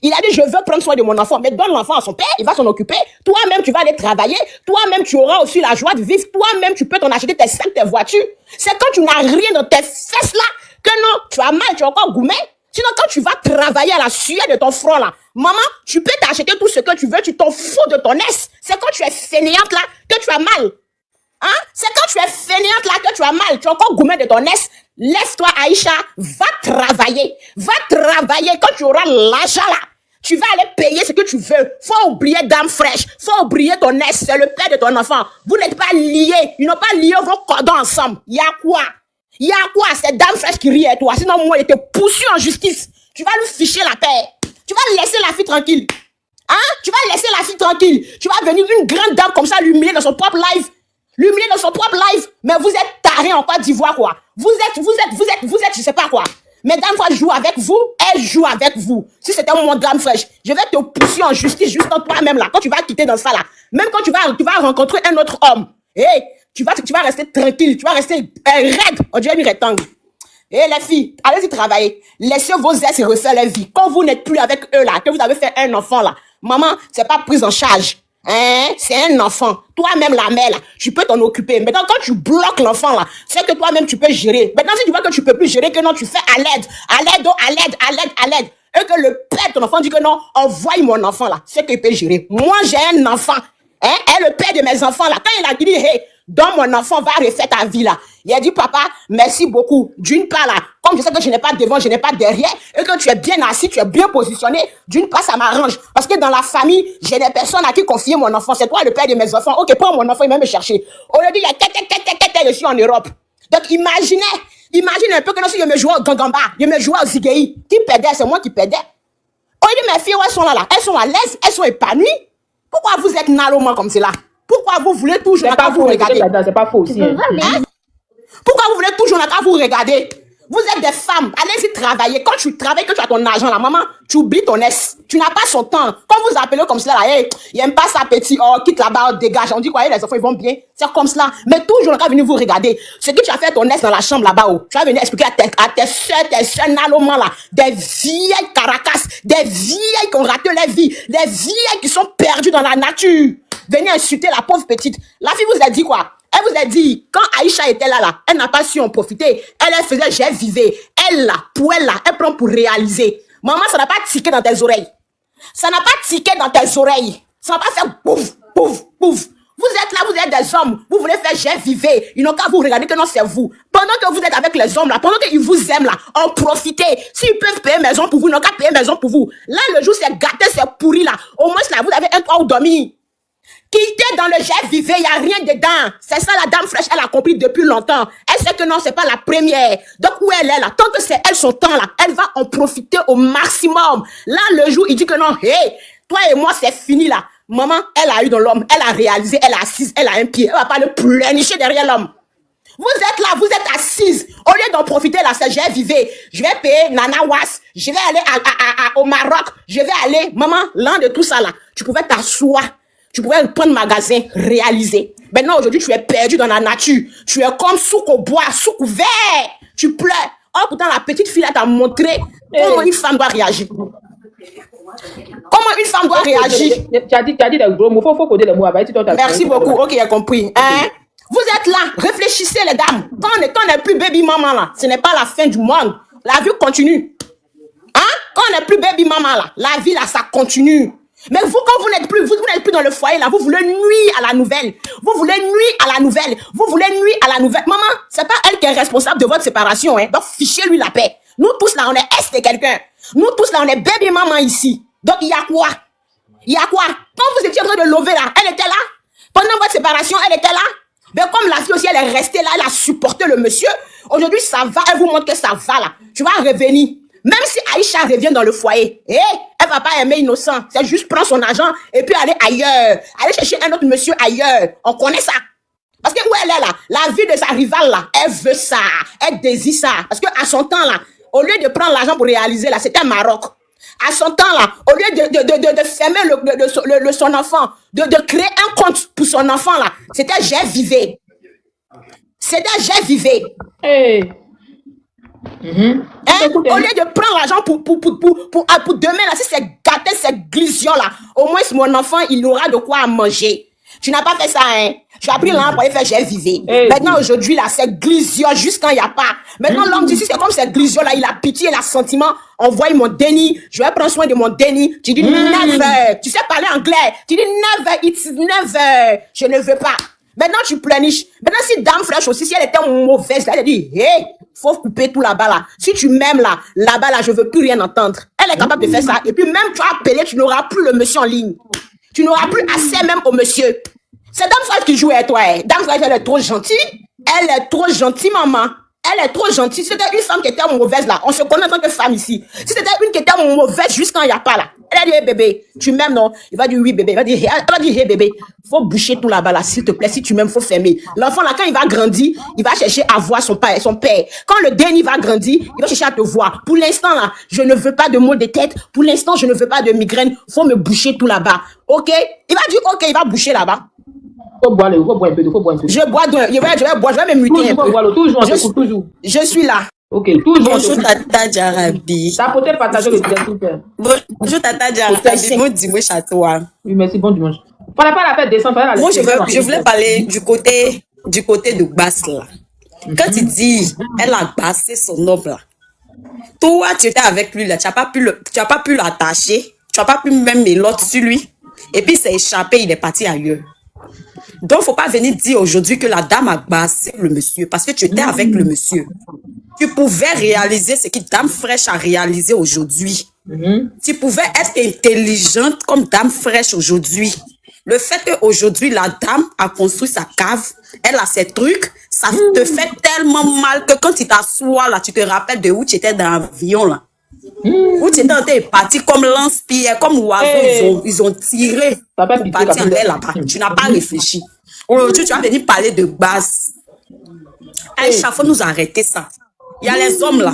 Il a dit, je veux prendre soin de mon enfant, mais donne l'enfant à son père, il va s'en occuper. Toi-même, tu vas aller travailler. Toi-même, tu auras aussi la joie de vivre. Toi-même, tu peux t'en acheter tes sacs, tes voitures. C'est quand tu n'as rien dans tes fesses là, que non, tu as mal, tu as encore gourmet. Sinon, quand tu vas travailler à la sueur de ton front, là, maman, tu peux t'acheter tout ce que tu veux, tu t'en fous de ton S. C'est quand tu es fainéante, là, que tu as mal. Hein? C'est quand tu es fainéante, là, que tu as mal. Tu as encore gourmet de ton S. Lève-toi, Aïcha, va travailler. Va travailler. Quand tu auras l'argent, là, tu vas aller payer ce que tu veux. Faut oublier Dame Fraîche. Faut oublier ton S. C'est le père de ton enfant. Vous n'êtes pas liés. Ils n'ont pas lié vos cordons ensemble. Il y a quoi? Il y a quoi? C'est Dame Fraîche qui rit à toi. Sinon, moi, il te pousse en justice. Tu vas lui ficher la paix. Tu vas laisser la fille tranquille. Hein? Tu vas laisser la fille tranquille. Tu vas venir une grande dame comme ça, l'humilier dans son propre live. L'humilier dans son propre live. Mais vous êtes tarés en Côte d'Ivoire, quoi. Vous êtes, je sais pas quoi. Mais Dame Fraîche joue avec vous, elle joue avec vous. Si c'était mon Dame Fraîche, je vais te pousser en justice juste en toi-même là. Quand tu vas quitter dans ça là, même quand tu vas rencontrer un autre homme, hey, tu vas rester tranquille, tu vas rester raide, on dirait une rectangle. Et les filles, allez-y travailler. Laissez vos ex refaire leur vie. Quand vous n'êtes plus avec eux là, que vous avez fait un enfant là, maman, c'est pas prise en charge. Hein? C'est un enfant. Toi-même, la mère, là, tu peux t'en occuper. Maintenant, quand tu bloques l'enfant, là, c'est que toi-même, tu peux gérer. Maintenant, si tu vois que tu peux plus gérer, que non, tu fais à l'aide, et que le père de ton enfant dit que non, envoie mon enfant, là, c'est qu'il peut gérer. Moi, j'ai un enfant, hein, et le père de mes enfants, là, quand il a dit, hey, donc mon enfant va refaire ta vie, là. Il a dit, papa, merci beaucoup. D'une part, là, comme je sais que je n'ai pas devant, je n'ai pas derrière, et que tu es bien assis, tu es bien positionné, d'une part, ça m'arrange. Parce que dans la famille, j'ai des personnes à qui confier mon enfant. C'est toi le père de mes enfants. Ok, prends mon enfant, il va me chercher. Aujourd'hui, il y a je suis en Europe. Donc, imagine un peu que non, si je me jouais au Gangamba, je me jouais au Zigei. Qui perdait? C'est moi qui perdais. Aujourd'hui, mes filles, elles sont là, elles sont à l'aise, elles sont épanouies. Pourquoi vous êtes naloma comme cela? Pourquoi vous voulez toujours C'est pas vous faux, regarder? c'est pas faux aussi. Hein. Pourquoi vous voulez toujours vous regarder? Vous êtes des femmes, allez-y travailler. Quand tu travailles, que tu as ton argent, la maman, tu oublies ton S. Tu n'as pas son temps. Quand vous appelez comme cela, là, hey, il n'aime pas ça petit, oh, quitte là-bas, oh, dégage. On dit quoi, les enfants, ils vont bien. C'est comme cela. Mais toujours, on va venir vous regarder. Ce que tu as fait ton S dans la chambre là-bas, oh, tu vas venir expliquer à tes soeurs nalomans là, des vieilles caracas, des vieilles qui ont raté leur vie, des vieilles qui sont perdues dans la nature. Venez insulter la pauvre petite. La fille vous a dit quoi? Elle vous a dit, quand Aïcha était là, elle n'a pas su en profiter. Elle faisait, j'ai vivé. Elle là, elle prend pour réaliser. Maman, ça n'a pas tiqué dans tes oreilles. Ça n'a pas tiqué dans tes oreilles. Ça n'a pas fait pouf, pouf, pouf. Vous êtes là, vous êtes des hommes. Vous voulez faire, j'ai vivé. Ils n'ont qu'à vous regarder que non, c'est vous. Pendant que vous êtes avec les hommes là, pendant qu'ils vous aiment là, en profitez. S'ils peuvent payer maison pour vous, ils n'ont qu'à payer maison pour vous. Là, le jour, c'est gâté, c'est pourri là. Au moins, là, vous avez un toit où dormir. Quittez dans le jet vivant, il n'y a rien dedans. C'est ça la Dame Fraîche, elle a compris depuis longtemps. Elle sait que non, c'est pas la première. Donc où elle est là, tant que c'est elle son temps là, elle va en profiter au maximum. Là, le jour, il dit que non, hey, toi et moi, c'est fini là. Maman, elle a eu dans l'homme, elle a réalisé, elle est assise, elle a un pied. Elle va pas le pleurnicher derrière l'homme. Vous êtes là, vous êtes assise. Au lieu d'en profiter là, c'est j'ai vivé. Je vais payer Nana Was. Je vais aller au Maroc. Je vais aller, maman, l'un de tout ça là. Tu pouvais t'asseoir. Tu pouvais prendre magasin, réaliser. Maintenant, aujourd'hui, tu es perdu dans la nature. Tu es comme sous au bois, sous couvert. Tu pleures. Oh, pourtant, la petite fille, elle t'a montré comment une femme doit réagir. Comment une femme doit réagir. Tu as dit des gros mots. Faut coder les mots. Merci beaucoup. Ok, j'ai compris. Hein? Vous êtes là. Réfléchissez, les dames. Quand on n'est plus baby maman, là, ce n'est pas la fin du monde. La vie continue. Hein? Quand on n'est plus baby maman, là, la vie, là, ça continue. Mais vous, quand vous n'êtes plus dans le foyer, là, vous voulez nuire à la nouvelle. Vous voulez nuire à la nouvelle. Vous voulez nuire à la nouvelle. Maman, c'est pas elle qui est responsable de votre séparation, hein. Donc, fichez-lui la paix. Nous tous, là, on est S de quelqu'un. Nous tous, là, on est baby maman ici. Donc, il y a quoi? Il y a quoi? Quand vous étiez en train de lever, là, elle était là. Pendant votre séparation, elle était là. Mais comme la fille aussi, elle est restée là, elle a supporté le monsieur. Aujourd'hui, ça va. Elle vous montre que ça va, là. Tu vas revenir. Même si Aïcha revient dans le foyer, elle va pas aimer innocent. C'est juste prendre son argent et puis aller ailleurs. Aller chercher un autre monsieur ailleurs. On connaît ça. Parce que où elle est là, la vie de sa rivale là, elle veut ça. Elle désire ça. Parce que à son temps là, au lieu de prendre l'argent pour réaliser là, c'était Maroc. À son temps là, au lieu de fermer son enfant, de créer un compte pour son enfant là, c'était j'ai vivé. C'était j'ai vivé. Hey. Au lieu de prendre l'argent pour demain là, si c'est gâté, c'est glission là, au moins mon enfant il aura de quoi manger. Tu n'as pas fait ça, hein. Tu as pris l'an pour aller faire j'ai vivé. Eh, Maintenant, aujourd'hui, là, c'est glisio juste quand il n'y a pas. Maintenant, l'homme dit, si c'est comme c'est glisio, là, il a pitié, il a sentiment. Envoie mon déni. Je vais prendre soin de mon déni. Tu dis never. Tu sais parler anglais. Tu dis never, it's never. Je ne veux pas. Maintenant, tu pleurniches. Maintenant, si Dame Fraîche aussi, si elle était mauvaise, là, elle dit, hey, faut couper tout là-bas, là. Si tu m'aimes, là-bas, là, je veux plus rien entendre. Elle est capable de faire ça. Et puis, même, tu vas appeler, tu n'auras plus le monsieur en ligne. Tu n'auras plus accès même au monsieur. C'est Dame Fraîche qui joue avec toi. Hein. Dame Fraîche, elle est trop gentille. Elle est trop gentille, maman. Elle est trop gentille. Si c'était une femme qui était mauvaise, là, on se connaît en tant que femme ici. Si c'était une qui était mauvaise juste quand il n'y a pas, là. Elle a dit, hey, bébé, tu m'aimes, non? Il va dire, oui, bébé. Elle va dire, hey, bébé, faut boucher tout là-bas, là, s'il te plaît. Si tu m'aimes, faut fermer. L'enfant, là, quand il va grandir, il va chercher à voir son père. Quand le déni va grandir, il va chercher à te voir. Pour l'instant, là, je ne veux pas de maux de tête. Pour l'instant, je ne veux pas de migraine. Faut me boucher tout là-bas. OK? Il va dire, OK, il va boucher là-bas. Faut boire un peu, faut boire un peu. Je vais me muter un peu. Toujours. Je suis là. Ok, toujours. Bonjour Tata Jarabi. T'as peut-être partagé le bien, s'il te plaît. Bonjour Tata Jarabi. Bon dimanche à toi. Oui, merci, bon dimanche. Fallait pas la faire descendre, fallait la Moi, laisser je voulais parler du côté de Basse là. Quand tu dis, elle a bassé son homme là. Toi, tu étais avec lui là, tu n'as pas pu l'attacher, tu n'as pas pu même mettre l'autre sur lui. Et puis, c'est échappé, il est parti ailleurs. Donc, faut pas venir dire aujourd'hui que la dame a bassé le monsieur parce que tu étais avec le monsieur. Tu pouvais réaliser ce que Dame Fraîche a réalisé aujourd'hui. Tu pouvais être intelligente comme Dame Fraîche aujourd'hui. Le fait qu'aujourd'hui, la dame a construit sa cave, elle a ses trucs, ça te fait tellement mal que quand tu t'assois là, tu te rappelles de où tu étais dans l'avion là. Où tu étais parti comme lance-pierre, comme oiseau, ils ont tiré pour partir en l'air là-bas. Tu n'as pas réfléchi. Aujourd'hui, tu vas venir parler de base. Aïcha, faut nous arrêter ça. Il y a les hommes là.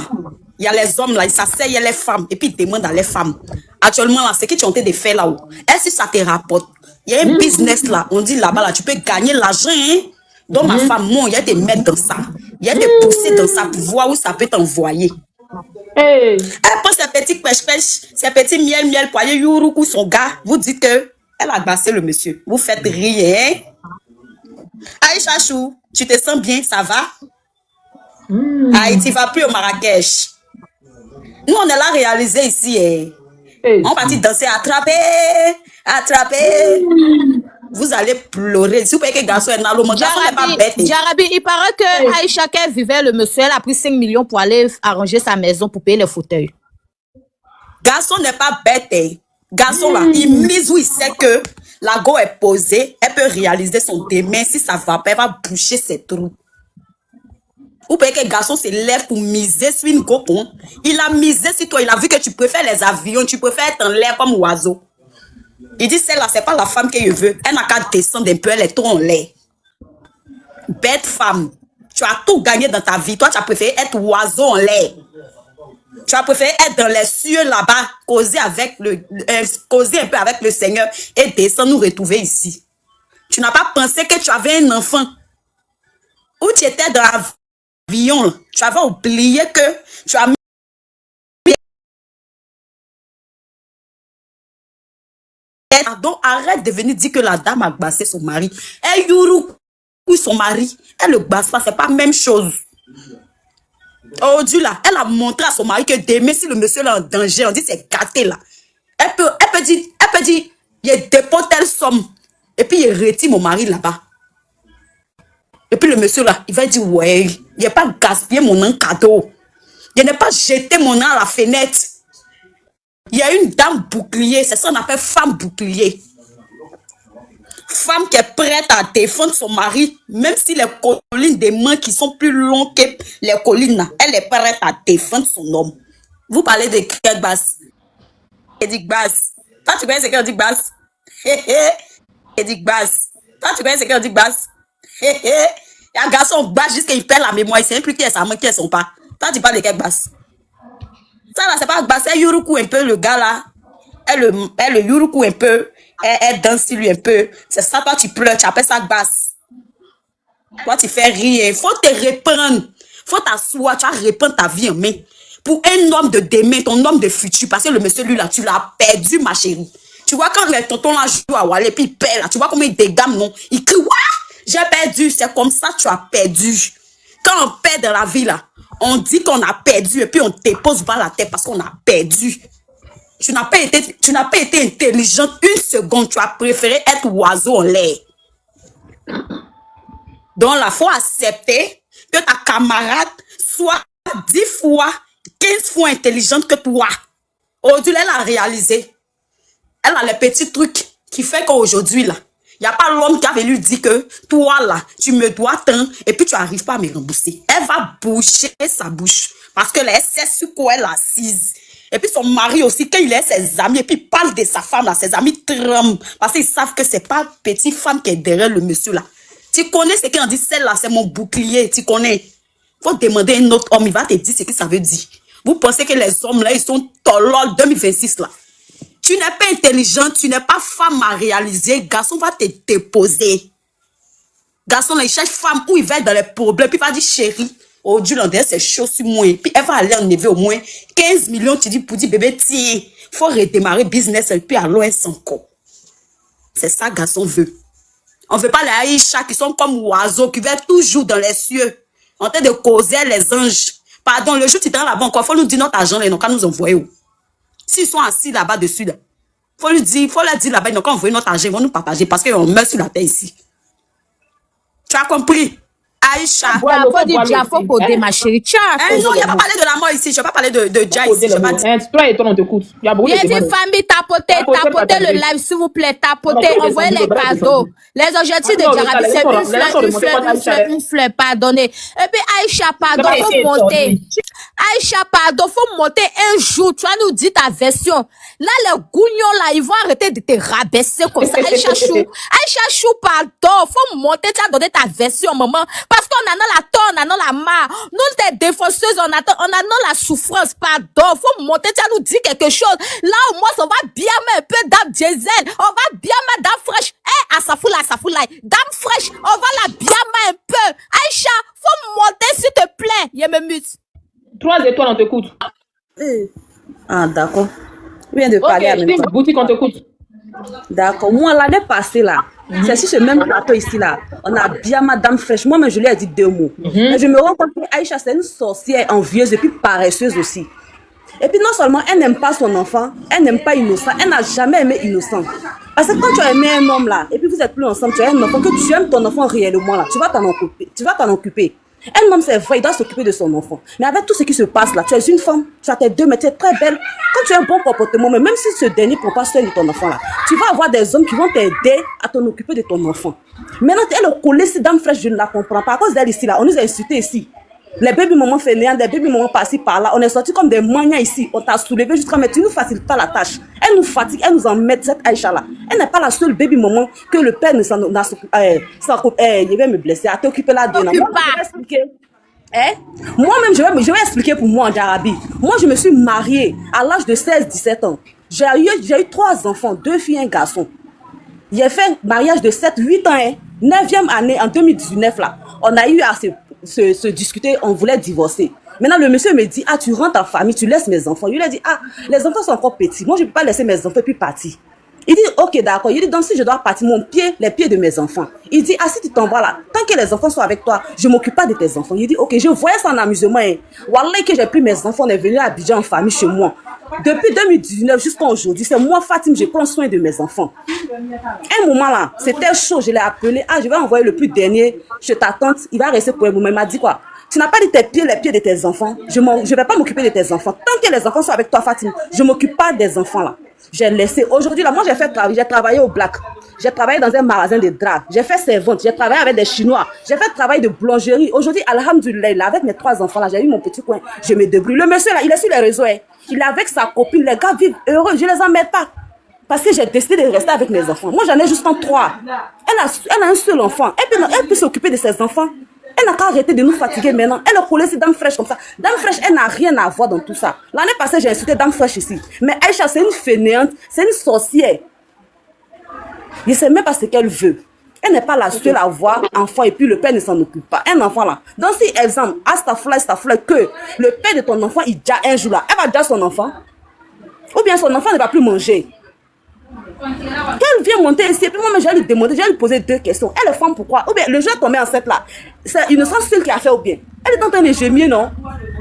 Il y a les hommes là, ils s'asseyent, il y a les femmes, et puis ils demandent à les femmes. Actuellement là, c'est que tu as de faire là-haut. Est-ce que ça te rapporte? Il y a un business là, on dit là-bas là, tu peux gagner l'argent, hein? Donc ma femme, moi, il y a des mettre dans ça. Il y a des pousser dans ça pour voir où ça peut t'envoyer. Elle prend ses petits pêche-pêche, ses petits miel, poirier, youroukou, son gars. Vous dites que elle a bassé le monsieur. Vous faites rire, hein? Aïcha Chou, tu te sens bien, ça va? Aïe, tu vas plus au Marrakech. Nous, on est là réalisé ici. On va danser, attraper. Vous allez pleurer. Si vous voyez que garçon est dans l'eau, Jarabi, il paraît que Aïcha qui vivait le monsieur, elle a pris 5 millions pour aller arranger sa maison pour payer les fauteuils. Garçon n'est pas bête. Garçon là, il mise où il sait que la go est posée, elle peut réaliser son demain. Si ça va pas, elle va boucher ses trous. Ou peut-être que le garçon se lève pour miser sur une copine. Il a misé sur toi. Il a vu que tu préfères les avions. Tu préfères être en l'air comme oiseau. Il dit, celle-là, c'est pas la femme que je veux. Elle n'a qu'à descendre un peu. Elle est trop en l'air. Bête femme. Tu as tout gagné dans ta vie. Toi, tu as préféré être oiseau en l'air. Tu as préféré être dans les cieux là-bas, causer un peu avec le Seigneur et descendre nous retrouver ici. Tu n'as pas pensé que tu avais un enfant. Où tu étais dans la avion, tu avais oublié que tu as mis. Donc arrête de venir dire que la dame a bassé son mari. Elle yourou son mari, elle le basse pas, c'est pas la même chose. Aujourd'hui là, elle a montré à son mari que demain si le monsieur est en danger, on dit c'est gâté là. Elle peut dire, il dépose telle somme et puis il retire mon mari là-bas. Et puis le monsieur là, il va dire ouais, il n'a pas gaspillé mon an cadeau. Il n'a pas jeté mon an à la fenêtre. Il y a une dame bouclier, c'est ça qu'on appelle femme bouclier. Femme qui est prête à défendre son mari, même si les collines des mains qui sont plus longues que les collines là, elle est prête à défendre son homme. Vous parlez de quelle basse? Elle dit basse. Toi tu connais ce qu'elle dit basse? Elle dit basse. Toi tu connais ce qu'elle dit basse? Il y a un garçon basse jusqu'à il perd la mémoire, il sait même plus qui est sa main, qui est son pas. Toi tu parles de quelle basse? Ça là c'est pas basse, elle yuruku un peu le gars là. Elle le yuruku un peu. Elle danse sur lui un peu. C'est ça, toi tu pleures, tu appelles ça basse. Toi tu fais rire. Faut te reprendre. Faut t'asseoir, tu vas reprendre ta vie en main. Pour un homme de demain, ton homme de futur, parce que le monsieur lui là, tu l'as perdu ma chérie. Tu vois, quand les tontons là jouent à Wale, puis ils perdent, là, tu vois comment ils dégament, non? Ils crient, ouais, j'ai perdu. C'est comme ça que tu as perdu. Quand on perd dans la vie, là, on dit qu'on a perdu et puis on te pose pas la tête parce qu'on a perdu. Tu n'as pas été intelligente une seconde. Tu as préféré être oiseau en l'air. Donc, il faut accepter que ta camarade soit 10 fois, 15 fois intelligente que toi. Aujourd'hui, elle a réalisé. Elle a les petits trucs qui fait qu'aujourd'hui, là, il n'y a pas l'homme qui avait lui dit que toi, là, tu me dois tant et puis tu n'arrives pas à me rembourser. Elle va boucher sa bouche parce que là, elle sait sur quoi elle est assise. Et puis son mari aussi, quand il est ses amis et puis il parle de sa femme, là, ses amis tremblent parce qu'ils savent que c'est pas petite femme qui est derrière le monsieur, là. Tu connais ce qu'on dit, celle-là, c'est mon bouclier, tu connais. Faut demander à un autre homme, il va te dire ce que ça veut dire. Vous pensez que les hommes, là, ils sont tolol 2026, là. Tu n'es pas intelligent, tu n'es pas femme à réaliser. Garçon va te déposer. Garçon, là, il cherche femme où il va être dans les problèmes. Puis il va dire, chérie, oh Dieu, l'endroit, c'est chaud sur moi. Puis elle va aller enlever au moins 15 millions. Tu dis, pour dire, bébé, tiens, faut redémarrer business et puis à loin sans co. C'est ça, garçon veut. On ne veut pas les Aïcha qui sont comme oiseaux, qui veulent toujours dans les cieux, en train de causer les anges. Pardon, le jour où tu es là-bas encore, il faut nous dire notre argent, ils n'ont qu'à nous envoyer où. S'ils sont assis là-bas dessus, là, faut leur dire là-bas, ils n'ont qu'à envoyer notre argent, ils vont nous partager parce qu'on meurt sur la terre ici. Tu as compris? Aïcha. Ma chérie. Non, il n'y a pas parlé de la mort ici. Je ne vais pas parler de Dja ici. Toi et toi, on t'écoute. Il y a beaucoup de Bien dit, famille, tapotez le live, s'il vous plaît. Tapotez, envoyez les cadeaux. Les objectifs de Jarabi, c'est une fleur, pardonnez. Et puis, Aïcha, pardon, faut monter. Aïcha, pardon, faut monter un jour. Tu vas nous dire ta version. Là, les gougnons, là, ils vont arrêter de te rabaisser comme ça. Aïcha Chou, pardon, faut monter, tu as donné ta version, maman. Parce qu'on a dans la tort, on a dans la marre. Nous, les défenseuses, on a dans la souffrance, pardon. Faut monter, tu as nous dire quelque chose. Là, au moins, on va bien mettre un peu d'âme diesel. On va bien mettre d'âme fraîche. Eh, Asafoula. Dame fraîche, on va la bien mettre un peu. Aïcha, faut monter, s'il te plaît. Il me mute. 3 étoiles, on t'écoute. Ah, d'accord. Je viens de parler à même temps. Boutique, on t'écoute. D'accord. Moi, l'année passée, là, c'est sur ce même plateau ici, là, on a bien Madame Fraîche. Moi-même, je lui ai dit 2 mots. Mais je me rends compte qu'Aïcha, c'est une sorcière envieuse et puis paresseuse aussi. Et puis, non seulement, elle n'aime pas son enfant, elle n'aime pas Innocent, elle n'a jamais aimé Innocent. Parce que quand tu as aimé un homme, là, et puis vous êtes plus ensemble, tu as un enfant, que tu aimes ton enfant réellement, là, tu vas t'en occuper. Un homme, c'est vrai, il doit s'occuper de son enfant. Mais avec tout ce qui se passe là, tu es une femme, tu as tes 2 mètres, tu es très belle. Quand tu as un bon comportement, mais même si ce dernier ne prend pas soin de ton enfant là, tu vas avoir des hommes qui vont t'aider à t'en occuper de ton enfant. Maintenant, elle est collée, cette dame fraîche, je ne la comprends pas. À cause d'elle ici là, on nous a insultés ici. Les bébés moments fainéants, des bébés moments par-ci par-là, on est sortis comme des manias ici. On t'a soulevé jusqu'à mettre, tu nous facilites pas la tâche. Elle nous fatigue, elle nous emmène cette Aïcha là. Elle n'est pas la seule bébé moment que le père ne s'en il va me blesser, à t'occuper là-dedans. Moi, je vais expliquer. Moi-même, je vais expliquer pour moi en Jarabi. Moi, je me suis mariée à l'âge de 16-17 ans. J'ai eu 3 enfants, 2 filles et un garçon. J'ai fait un mariage de 7-8 ans. 9e année, en 2019, là, on a eu à se discuter, on voulait divorcer. Maintenant, le monsieur me dit, tu rentres en famille, tu laisses mes enfants. Je lui ai dit, les enfants sont encore petits. Moi, je ne peux pas laisser mes enfants puis partir. Il dit, ok, d'accord. Il dit, donc si je dois partir, les pieds de mes enfants. Il dit, si tu t'en vas là, tant que les enfants sont avec toi, je ne m'occupe pas de tes enfants. Il dit, ok, je voyais ça en amusement. Wallah, que j'ai pris mes enfants, on est venu à Abidjan en famille chez moi. Depuis 2019 jusqu'à aujourd'hui, c'est moi, Fatim, je prends soin de mes enfants. Un moment là, c'était chaud, je l'ai appelé, je vais envoyer le plus dernier chez ta tante, il va rester pour un moment. Il m'a dit quoi? Tu n'as pas dit les pieds de tes enfants. Je ne vais pas m'occuper de tes enfants. Tant que les enfants sont avec toi, Fatim, je ne m'occupe pas des enfants là. J'ai laissé. Aujourd'hui, là, moi, j'ai travaillé au Black. J'ai travaillé dans un magasin de draps. J'ai fait servante. J'ai travaillé avec des Chinois. J'ai fait travail de boulangerie. Aujourd'hui, alhamdoulilah, là, avec mes 3 enfants, là, j'ai eu mon petit coin. Je me débrouille. Le monsieur, là, il est sur les réseaux. Il est avec sa copine. Les gars vivent heureux. Je les emmène pas. Parce que j'ai décidé de rester avec mes enfants. Moi, j'en ai juste 3. Elle a un seul enfant. Elle peut s'occuper de ses enfants. Elle n'a qu'à arrêter de nous fatiguer maintenant. Elle a collé ces Dame Fraîche comme ça. Dame Fraîche, elle n'a rien à voir dans tout ça. L'année passée, j'ai insulté Dame Fraîche ici. Mais Aïcha, c'est une fainéante, c'est une sorcière. Je ne sais même pas ce qu'elle veut. Elle n'est pas la seule à avoir enfant et puis le père ne s'en occupe pas. Un enfant là. Donc si, exemple, Astafla, que le père de ton enfant, il déjà un jour là, elle va déjà son enfant. Ou bien son enfant ne va plus manger. Qu'elle vient monter ici, et puis moi, je vais lui demander, je vais lui poser 2 questions. Elle est femme pourquoi? Ou bien le jeune tombé enceinte là, c'est Innocence seule qui a fait ou bien? Elle est en train de gémir, non?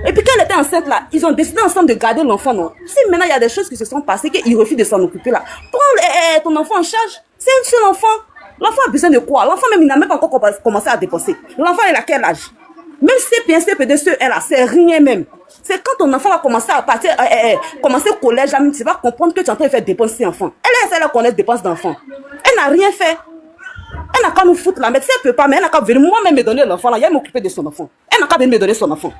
Et puis quand elle était enceinte là, ils ont décidé ensemble de garder l'enfant, non? Si maintenant il y a des choses qui se sont passées, qu'ils refusent de s'en occuper là, prends ton enfant en charge. C'est un seul enfant. L'enfant a besoin de quoi? L'enfant même, il n'a même pas encore commencé à dépenser. L'enfant, il a quel âge? Même CP1, CP2, CE1 là, c'est rien même. C'est quand ton enfant va commencer à partir, commencer au collège, là, tu vas comprendre que tu es en train de faire dépenser enfant. Elle connaît dépenses d'enfant. Elle n'a rien fait. Elle n'a qu'à nous foutre la mettre. Si elle ne peut pas, mais elle n'a qu'à venir moi-même me donner l'enfant là. Elle m'occuper de son enfant. Elle n'a qu'à venir me donner son enfant.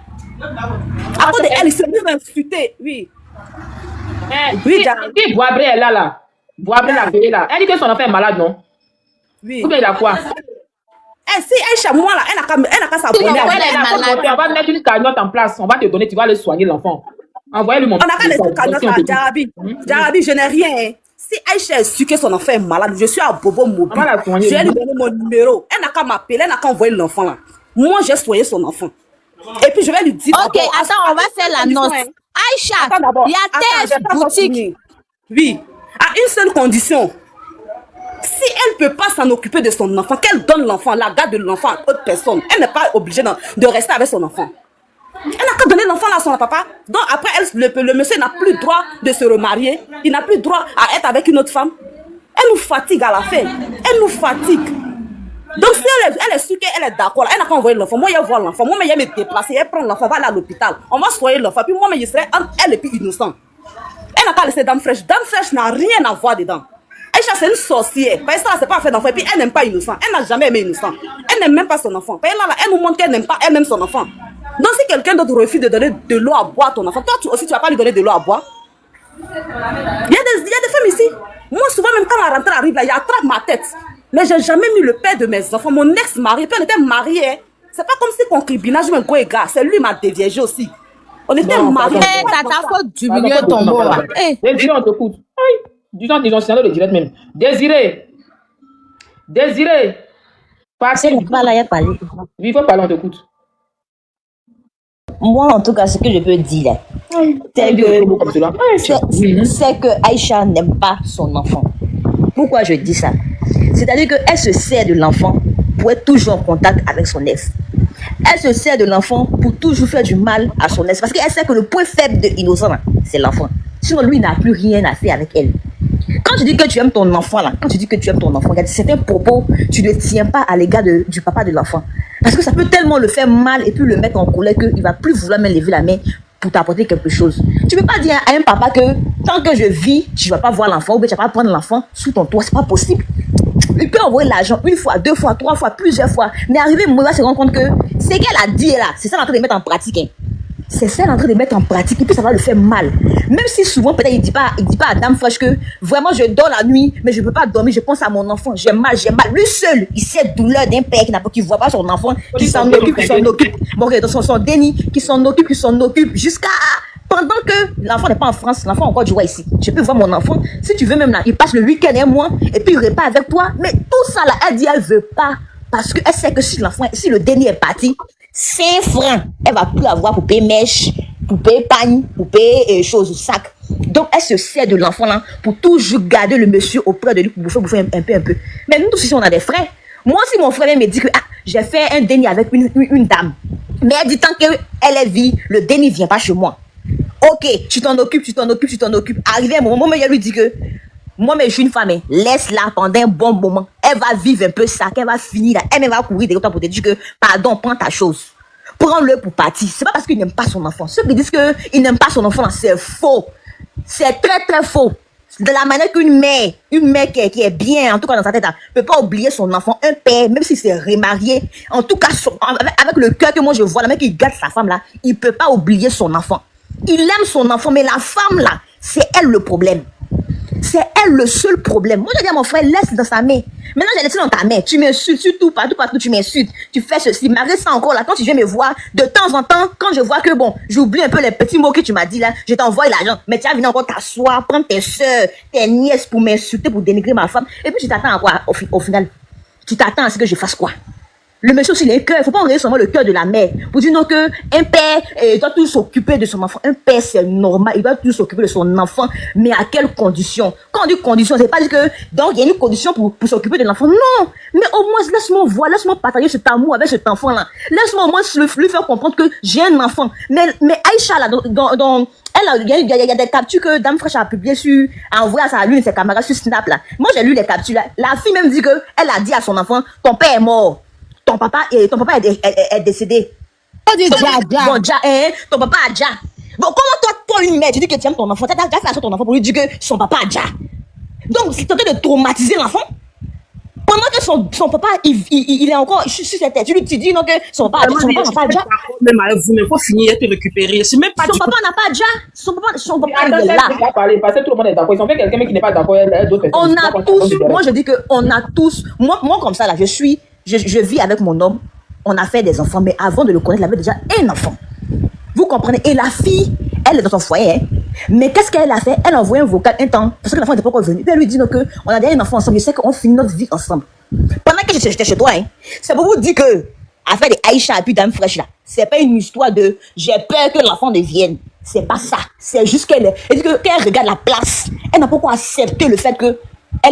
À cause de elle, il se met à insulter. Oui. Oui, qui Boabré est là. Boabré la vérité là. Elle dit que son enfant est malade, non? Oui. Ou bien il a quoi? Si Aïcha, moi là, elle n'a qu'à s'abonner. On va mettre une cagnotte en place. On va te donner, tu vas aller soigner l'enfant. Envoyez-lui mon. On n'a qu'à laisser cagnotte à Jarabi. Jarabi, je n'ai rien. Hein. Si Aïcha est sûre que son enfant est malade, je suis à Bobo Mobile. Je vais lui donner mon numéro. Elle n'a qu'à m'appeler, elle n'a qu'à envoyer l'enfant là. Moi, j'ai soigné son enfant. Et puis je vais lui dire. Ok, attends, on va faire l'annonce. Aïcha, il y a TF boutique. Oui, à une seule condition. Si elle ne peut pas s'en occuper de son enfant, qu'elle donne l'enfant, la garde de l'enfant à autre personne. Elle n'est pas obligée de rester avec son enfant. Elle n'a qu'à donner l'enfant à son papa. Donc après, le monsieur n'a plus droit de se remarier. Il n'a plus droit à être avec une autre femme. Elle nous fatigue à la fin. Elle nous fatigue. Donc si elle est sûre qu'elle est d'accord, elle n'a qu'à envoyer l'enfant. Moi, je vais voir l'enfant. Moi, je vais me déplacer. Elle prend l'enfant, va aller à l'hôpital. On va soigner l'enfant. Puis moi, je serai entre elle et puis innocent. Elle n'a qu'à laisser Dame Fraîche. Dame Fraîche n'a rien à voir dedans. Aïcha, c'est une sorcière. Parce que ça, c'est pas fait d'enfant. Et puis, elle n'aime pas Innocent. Elle n'a jamais aimé Innocent. Elle n'aime même pas son enfant. Parce que là, elle nous montre qu'elle n'aime pas elle-même son enfant. Donc, si quelqu'un d'autre refuse de donner de l'eau à boire à ton enfant, toi aussi, tu vas pas lui donner de l'eau à boire. Il y a des femmes ici. Moi, souvent, même quand la rentrée arrive, là, il attrape ma tête. Mais j'ai jamais mis le père de mes enfants. Mon ex-mari, puis on était mariés. C'est pas comme si concubinage, même quoi, gars. C'est lui qui m'a déviégé aussi. On était mariés. Tata, faut diminuer ton mot là. Désiré, on t'écoute. Disons, sinon le direct même. Désiré. C'est pas là, il y a parlé. Il faut parler, on t'écoute. Moi, en tout cas, ce que je peux dire, c'est que Aïcha n'aime pas son enfant. Pourquoi je dis ça? C'est-à-dire qu'elle se sert de l'enfant pour être toujours en contact avec son ex. Elle se sert de l'enfant pour toujours faire du mal à son ex. Parce qu'elle sait que le point faible de Innocent, c'est l'enfant. Sinon, lui, il n'a plus rien à faire avec elle. Quand tu dis que tu aimes ton enfant, là, il y a certains propos, tu ne tiens pas à l'égard du papa de l'enfant. Parce que ça peut tellement le faire mal et puis le mettre en colère qu'il ne va plus vouloir même lever la main pour t'apporter quelque chose. Tu ne peux pas dire à un papa que tant que je vis, tu ne vas pas voir l'enfant ou bien tu ne vas pas prendre l'enfant sous ton toit. Ce n'est pas possible. Il peut envoyer l'argent 1 fois, 2 fois, 3 fois, plusieurs fois. Mais arrivé, il va se rendre compte que ce qu'elle a dit là, c'est ça en train de mettre en pratique. Hein. C'est ça en train de mettre en pratique et puis ça va le faire mal. Même si souvent peut-être il dit pas à Dame Fraîche que vraiment je dors la nuit mais je peux pas dormir, je pense à mon enfant, j'ai mal. Lui seul, il sait la douleur d'un père qui voit pas son enfant, qui s'en occupe. Bon, dans son déni, qui s'en occupe jusqu'à pendant que l'enfant n'est pas en France, l'enfant est encore du roi ici. Je peux voir mon enfant, si tu veux même là, il passe le week-end un mois et puis il repart avec toi. Mais tout ça là, elle dit elle veut pas parce qu'elle sait que si le déni est parti, 5 francs, elle va plus avoir pour payer mèche, pour payer pagne, pour payer choses, sac. Donc, elle se sert de l'enfant là pour toujours garder le monsieur auprès de lui pour bouffer un peu. Mais nous tous ici, on a des frères. Moi aussi, mon frère me dit que j'ai fait un déni avec une dame. Mais elle dit tant qu'elle est vie, le déni vient pas chez moi. Ok, tu t'en occupes. Arrivé un moment, elle lui dit que moi, mais je suis une femme, laisse-la pendant un bon moment. Elle va vivre un peu ça, qu'elle va finir là. Elle va courir derrière toi pour te dire que, pardon, prends ta chose. Prends-le pour partir. C'est pas parce qu'il n'aime pas son enfant. Ceux qui disent qu'il n'aime pas son enfant, c'est faux. C'est très, très faux. De la manière qu'une mère qui est bien, en tout cas dans sa tête, ne peut pas oublier son enfant. Un père, même si c'est remarié, en tout cas, avec le cœur que moi je vois, la mec qui garde sa femme là, il ne peut pas oublier son enfant. Il aime son enfant, mais la femme là, c'est elle le problème. C'est elle le seul problème. Moi, je dis à mon frère, laisse dans sa main. Maintenant, j'ai laissé dans ta main. Tu m'insultes, surtout, partout, tu m'insultes. Tu fais ceci. Malgré ça encore, là, quand tu viens me voir, de temps en temps, quand je vois que, bon, j'oublie un peu les petits mots que tu m'as dit, là, je t'envoie l'argent. Mais tu vas venir encore t'asseoir, prendre tes soeurs, tes nièces pour m'insulter, pour dénigrer ma femme. Et puis, tu t'attends à quoi, au final? Tu t'attends à ce que je fasse quoi? Le monsieur aussi, il a un cœur. Il ne faut pas enlever seulement le cœur de la mère. Pour dire non que un père doit toujours s'occuper de son enfant. Un père, c'est normal. Il doit toujours s'occuper de son enfant. Mais à quelles conditions? Quand on dit conditions, c'est pas dire que donc il y a une condition pour s'occuper de l'enfant. Non. Mais au moins, laisse-moi voir, laisse-moi partager cet amour avec cet enfant-là. Laisse-moi au moins lui faire comprendre que j'ai un enfant. Mais Aïcha, là, il y a des captures que Dame Fraîche a publiées a envoyé à l'une de ses camarades sur Snap, là. Moi, j'ai lu les captures, là. La fille même dit que elle a dit à son enfant, ton père est mort. Ton papa est décédé. On dit Dja. Bon, Dja, ton papa a Dja. Bon, comment toi, une mère, tu dis que tu aimes ton enfant, tu as déjà fait à ton enfant pour lui dire que son papa a Dja. Donc, c'est en train de traumatiser l'enfant. Pendant que son papa, il est encore sur cette tête. Tu lui dis non que son papa n'a pas Dja. Même avec vous, mais il faut finir et te récupérer. C'est même pas son papa n'a pas Dja. Son papa il est Attends, là. parler, parce que tout le monde est d'accord. Ils ont fait quelqu'un qui n'est pas d'accord. D'autres On a tous, moi je dis que on a tous, moi comme ça là, je vis avec mon homme, on a fait des enfants, mais avant de le connaître, il avait déjà un enfant. Vous comprenez? Et la fille, elle est dans son foyer, hein. Mais qu'est-ce qu'elle a fait? Elle a envoyé un vocal un temps, parce que l'enfant n'était pas encore venu. Puis elle lui dit donc on a déjà un enfant ensemble, je sais qu'on finit notre vie ensemble. Pendant que j'étais chez toi, hein, c'est pour vous dire que, affaire de Aïcha et puis Dame Fraîche là, c'est pas une histoire de j'ai peur que l'enfant ne vienne. C'est pas ça. C'est juste qu'elle regarde la place. Elle n'a pas encore accepté le fait qu'elle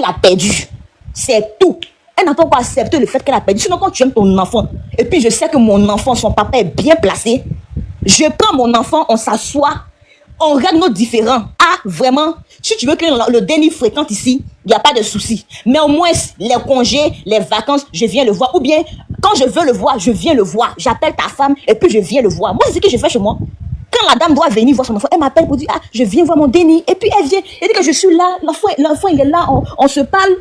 a perdu. C'est tout. Elle n'a pas encore accepté le fait qu'elle a perdu. Sinon, quand tu aimes ton enfant, et puis je sais que mon enfant, son papa est bien placé, je prends mon enfant, on s'assoit, on regarde nos différents. Ah, vraiment, si tu veux que le déni fréquente ici, il n'y a pas de souci. Mais au moins, les congés, les vacances, je viens le voir. Ou bien, quand je veux le voir, je viens le voir. J'appelle ta femme et puis je viens le voir. Moi, c'est ce que je fais chez moi. Quand la dame doit venir voir son enfant, elle m'appelle pour dire, ah, je viens voir mon déni. Et puis elle vient, elle dit que je suis là, l'enfant il est là, on se parle.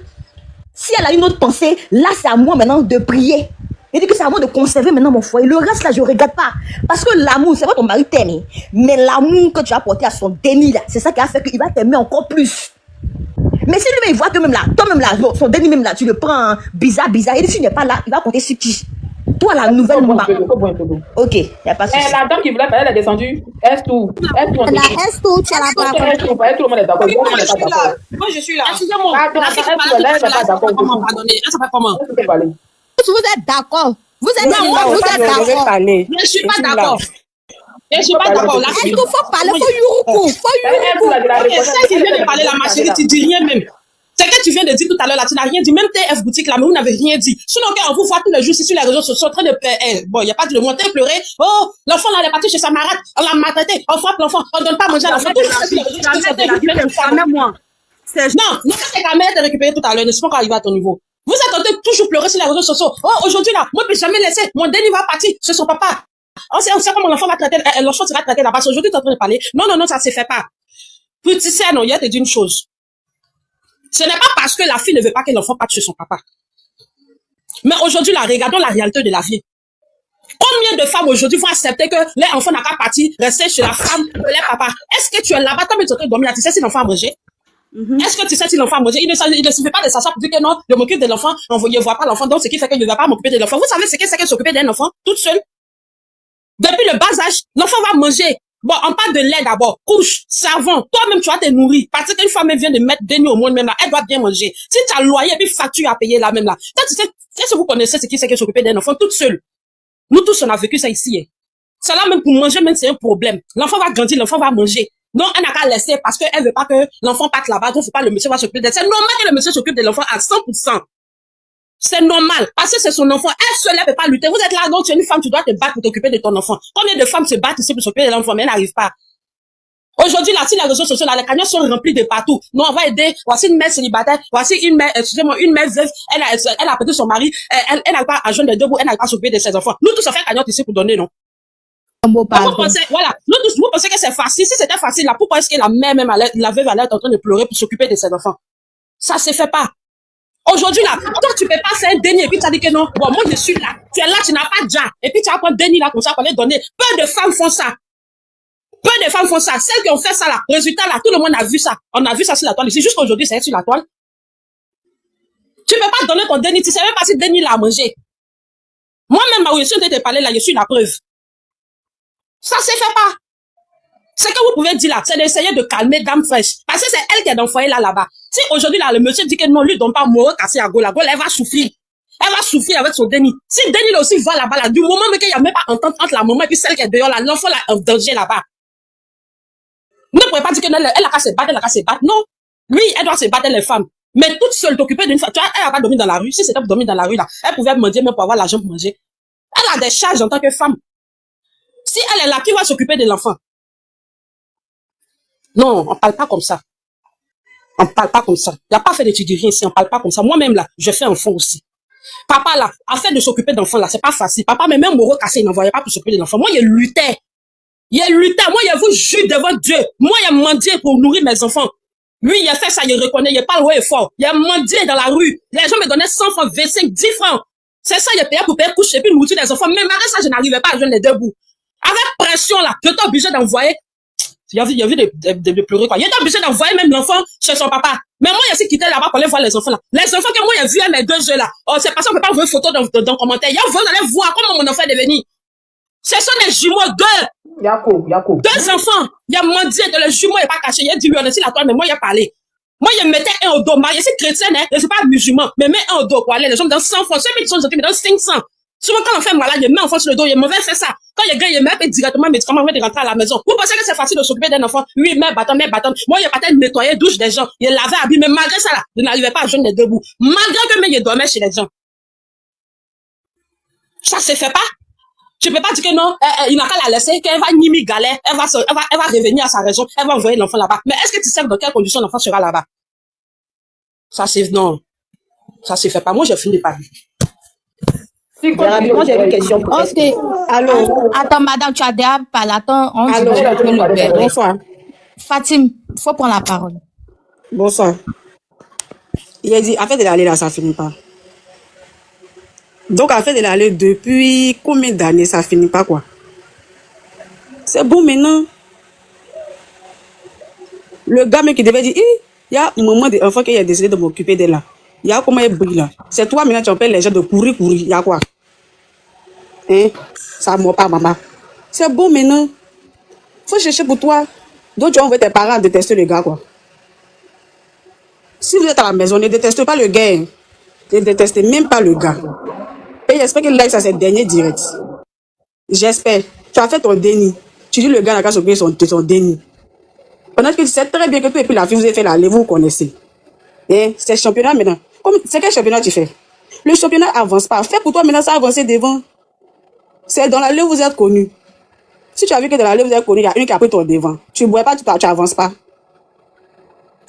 Si elle a une autre pensée, là c'est à moi maintenant de prier. Elle dit que c'est à moi de conserver maintenant mon foyer. Le reste là, je ne regarde pas. Parce que l'amour, c'est pas ton mari t'aime. Mais l'amour que tu as apporté à son déni là, c'est ça qui a fait qu'il va t'aimer encore plus. Mais si lui il voit que même là, toi-même là, son déni même là, tu le prends bizarre. Et s'il n'est pas là, il va compter sur qui? Toi, la nouvelle maman. Ok, il n'y a pas de souci. La dame qui voulait faire, elle est descendue. Est tout. La S2, tu as la parole. Tout le monde est d'accord. Moi, je suis là. Excusez-moi. Comment? Vous êtes d'accord. Vous êtes d'accord. Je suis pas d'accord. Je suis pas d'accord. Il faut parler. Faut yuruku. Ça qui vient de parler, la chérie, tu dis rien même. C'est que tu viens de dire tout à l'heure là, tu n'as rien dit. Même TF boutique là, mais vous n'avez rien dit. Sinon, on vous voit tous les jours sur les réseaux sociaux en train de pleurer. Bon, il n'y a pas de monter pleurer. Oh, l'enfant là, il est parti chez sa marade. On l'a maltraité. On frappe l'enfant. On ne donne pas à manger à l'enfant. moi. Non, c'est ta mère de récupérer tout à l'heure. Ne suis pas encore arrivé à ton niveau. Vous êtes en train de toujours pleurer sur les réseaux sociaux. Oh, aujourd'hui là, moi, je ne peux jamais laisser. Mon déni va partir chez son papa. On sait comment l'enfant va traiter, l'enfant sera traité là-bas. Aujourd'hui, tu es en train de parler. Non, ça ne se fait pas. Petit sais, non, il y a te dit une chose. Ce n'est pas parce que la fille ne veut pas que l'enfant parte chez son papa. Mais aujourd'hui, là, regardons la réalité de la vie. Combien de femmes aujourd'hui vont accepter que leur enfant n'a qu'à partir, rester chez la femme de leur papa? Est-ce que tu es là-bas, toi, mais tu es en train de dormir là, tu sais si l'enfant a mangé? Est-ce que tu sais si l'enfant a mangé? Il ne suffit pas de s'asseoir pour dire que non, je m'occupe de l'enfant, on ne voit pas l'enfant, donc ce qui fait que je ne vais pas m'occuper de l'enfant. Vous savez ce que c'est que s'occuper d'un enfant toute seule? Depuis le bas âge, l'enfant va manger. Bon, on parle de lait d'abord, couche, savon, toi-même tu vas te nourrir. Parce qu'une femme vient de mettre des nuits au monde même là, elle doit bien manger. Si tu as loyer et puis facture à payer là même là, tu sais, est-ce que vous connaissez ce qui c'est que s'occuper d'un enfant toute seule? Nous tous on a vécu ça ici. Hein. Ça là même pour manger même c'est un problème. L'enfant va grandir, l'enfant va manger. Donc elle n'a qu'à laisser parce qu'elle veut pas que l'enfant parte là-bas, donc faut pas le monsieur va s'occuper de. C'est normal que le monsieur s'occupe de l'enfant à 100%. C'est normal, parce que c'est son enfant. Elle seule, elle peut pas lutter. Vous êtes là, donc tu es une femme, tu dois te battre pour t'occuper de ton enfant. Combien de femmes se battent ici pour s'occuper de l'enfant, mais elles n'arrivent pas. Aujourd'hui, là, si les réseaux sociaux, là, les cagnottes sont remplis de partout. Non, on va aider. Voici une mère célibataire. Voici une mère, excusez-moi, une mère veuve. Elle a perdu son mari. Elle n'a pas à joindre les deux bouts. Elle n'a pas à s'occuper de ses enfants. Nous tous, on fait cagnotte ici pour donner, non? Vous pensez, voilà. Nous tous, vous pensez que c'est facile. Si c'était facile, là, pourquoi est-ce que la mère même, la veuve, elle est en train de pleurer pour s'occuper de ses enfants? Ça se fait pas. Aujourd'hui, là, toi, tu peux pas faire un déni et puis tu as dit que non. Bon, moi, je suis là. Tu es là, tu n'as pas déjà. Et puis tu vas prendre déni là, comme ça, pour les donner. Peu de femmes font ça. Peu de femmes font ça. Celles qui ont fait ça là, résultat là, tout le monde a vu ça. On a vu ça sur la toile ici. Jusqu'aujourd'hui, c'est sur la toile. Tu peux pas donner ton déni. Tu sais même pas si déni là à manger. Moi-même, où je suis en train de te parler là, je suis la preuve. Ça se fait pas. Ce que vous pouvez dire là, c'est d'essayer de calmer Dame Fraîche. Parce que c'est elle qui est dans le foyer là-bas. Si aujourd'hui là, le monsieur dit que non, lui donne pas mourir cassé à Gola, elle va souffrir. Elle va souffrir avec son déni. Si déni là aussi va là-bas, là, du moment qu'il n'y a même pas entente entre la maman et puis celle qui est dehors, là, l'enfant là, en danger là-bas. Vous ne pouvez pas dire qu'elle a qu'à se battre, elle a qu'à se battre. Non. Oui, elle doit se battre, les femmes. Mais toute seule, t'occuper d'une femme. Tu vois, elle n'a pas dormi dans la rue. Si c'était pour dormir dans la rue, là, elle pouvait manger même pour avoir l'argent pour manger. Elle a des charges en tant que femme. Si elle est là, qui va s'occuper de l'enfant? Non, on parle pas comme ça. On parle pas comme ça. Il n'y a pas fait d'études ici, on parle pas comme ça. Moi-même, là, je fais enfant aussi. Papa, là, afin de s'occuper d'enfant, là, c'est pas facile. Papa, mais même Moro cassé, il n'envoyait pas pour s'occuper de l'enfant. Moi, il luttait. Il luttait. Moi, il vous jure devant Dieu. Moi, il a mendié pour nourrir mes enfants. Lui, il a fait ça, il reconnaît, il parle haut et fort. Il a mendié dans la rue. Les gens me donnaient 100 francs, 25, 10 francs. C'est ça, il payé pour payer couche et puis nourrir les enfants. Mais malgré ça, je n'arrivais pas à joindre les deux bouts. Avec pression, là, j'étais obligé d'envoyer. Il y a vu de pleurer, quoi. Il était obligé d'envoyer même l'enfant chez son papa. Mais moi, il y a aussi quitté là-bas pour aller voir les enfants, là. Les enfants que moi, j'ai vu mes 2 yeux, là. Oh, c'est parce qu'on peut pas voir une photo dans le commentaire. Il y a vous allez voir comment mon enfant est devenu. Ce sont des jumeaux, 2. Yako. 2 enfants. Il y a mendié de les jumeaux, il n'est pas caché. Il a dit, lui, on est sur la toile, mais moi, il a parlé. Moi, il mettait un au dos. Je suis chrétien, hein. Je suis pas musulman. Mais mets un au dos, quoi. Les gens me donnent 100 francs. Ceux qui sont gentils, me donnent 500. Souvent, quand on fait malade, il met un enfant sur le dos, il est mauvais, fait ça. Quand il est grand, il met directement médicament avant de rentrer à la maison. Vous pensez que c'est facile de s'occuper d'un enfant? Oui, mais bâton. Moi, il a pas nettoyer douche des gens. Il lavait, habillé, mais malgré ça, là, je n'arrivais pas à joindre les deux bouts. Malgré que mais il dormait chez les gens. Ça se fait pas. Tu peux pas dire que non, il n'a qu'à la laisser, qu'elle va nimi galère, elle va revenir à sa raison, elle va envoyer l'enfant là-bas. Mais est-ce que tu sais dans quelles conditions l'enfant sera là-bas? Non. Ça se fait pas. Moi, j'ai fini par lui. Moi, j'ai une question pour Ok. Allô? Attends, madame, tu as déjà parlé. Attends, on dit Allô? que je peux le perdre. Bonsoir. Fatim, faut prendre la parole. Bonsoir. Il a dit, afin de l'aller là, ça finit pas. Donc, afin de l'aller depuis combien d'années, ça finit pas, quoi? C'est bon maintenant. Le gars même qui devait dire, il y a un moment d'enfant qui a décidé de m'occuper de là. Il y a comment il brille là. C'est toi maintenant, tu appelles les gens de courir. Il y a quoi? Hein? Ça ne pas, maman. C'est bon maintenant. Faut chercher pour toi. Donc, tu envoies tes parents à détester le gars, quoi. Si vous êtes à la maison, ne détestez pas le gars. Hein. Ne détestez même pas le gars. Et j'espère que là, ça c'est le dernier direct. J'espère. Tu as fait ton déni. Tu dis le gars n'a qu'à s'occuper de son déni. Pendant que tu sais très bien que toi et puis la fille, vous avez fait l'aller, vous connaissez. Hein? C'est championnat maintenant. C'est quel championnat tu fais? Le championnat avance pas. Fais pour toi maintenant, ça avance devant. C'est dans l'allée où vous êtes connu. Si tu as vu que dans l'allée où vous êtes connu, il y a une qui a pris ton devant. Tu ne bois pas, tu avances pas.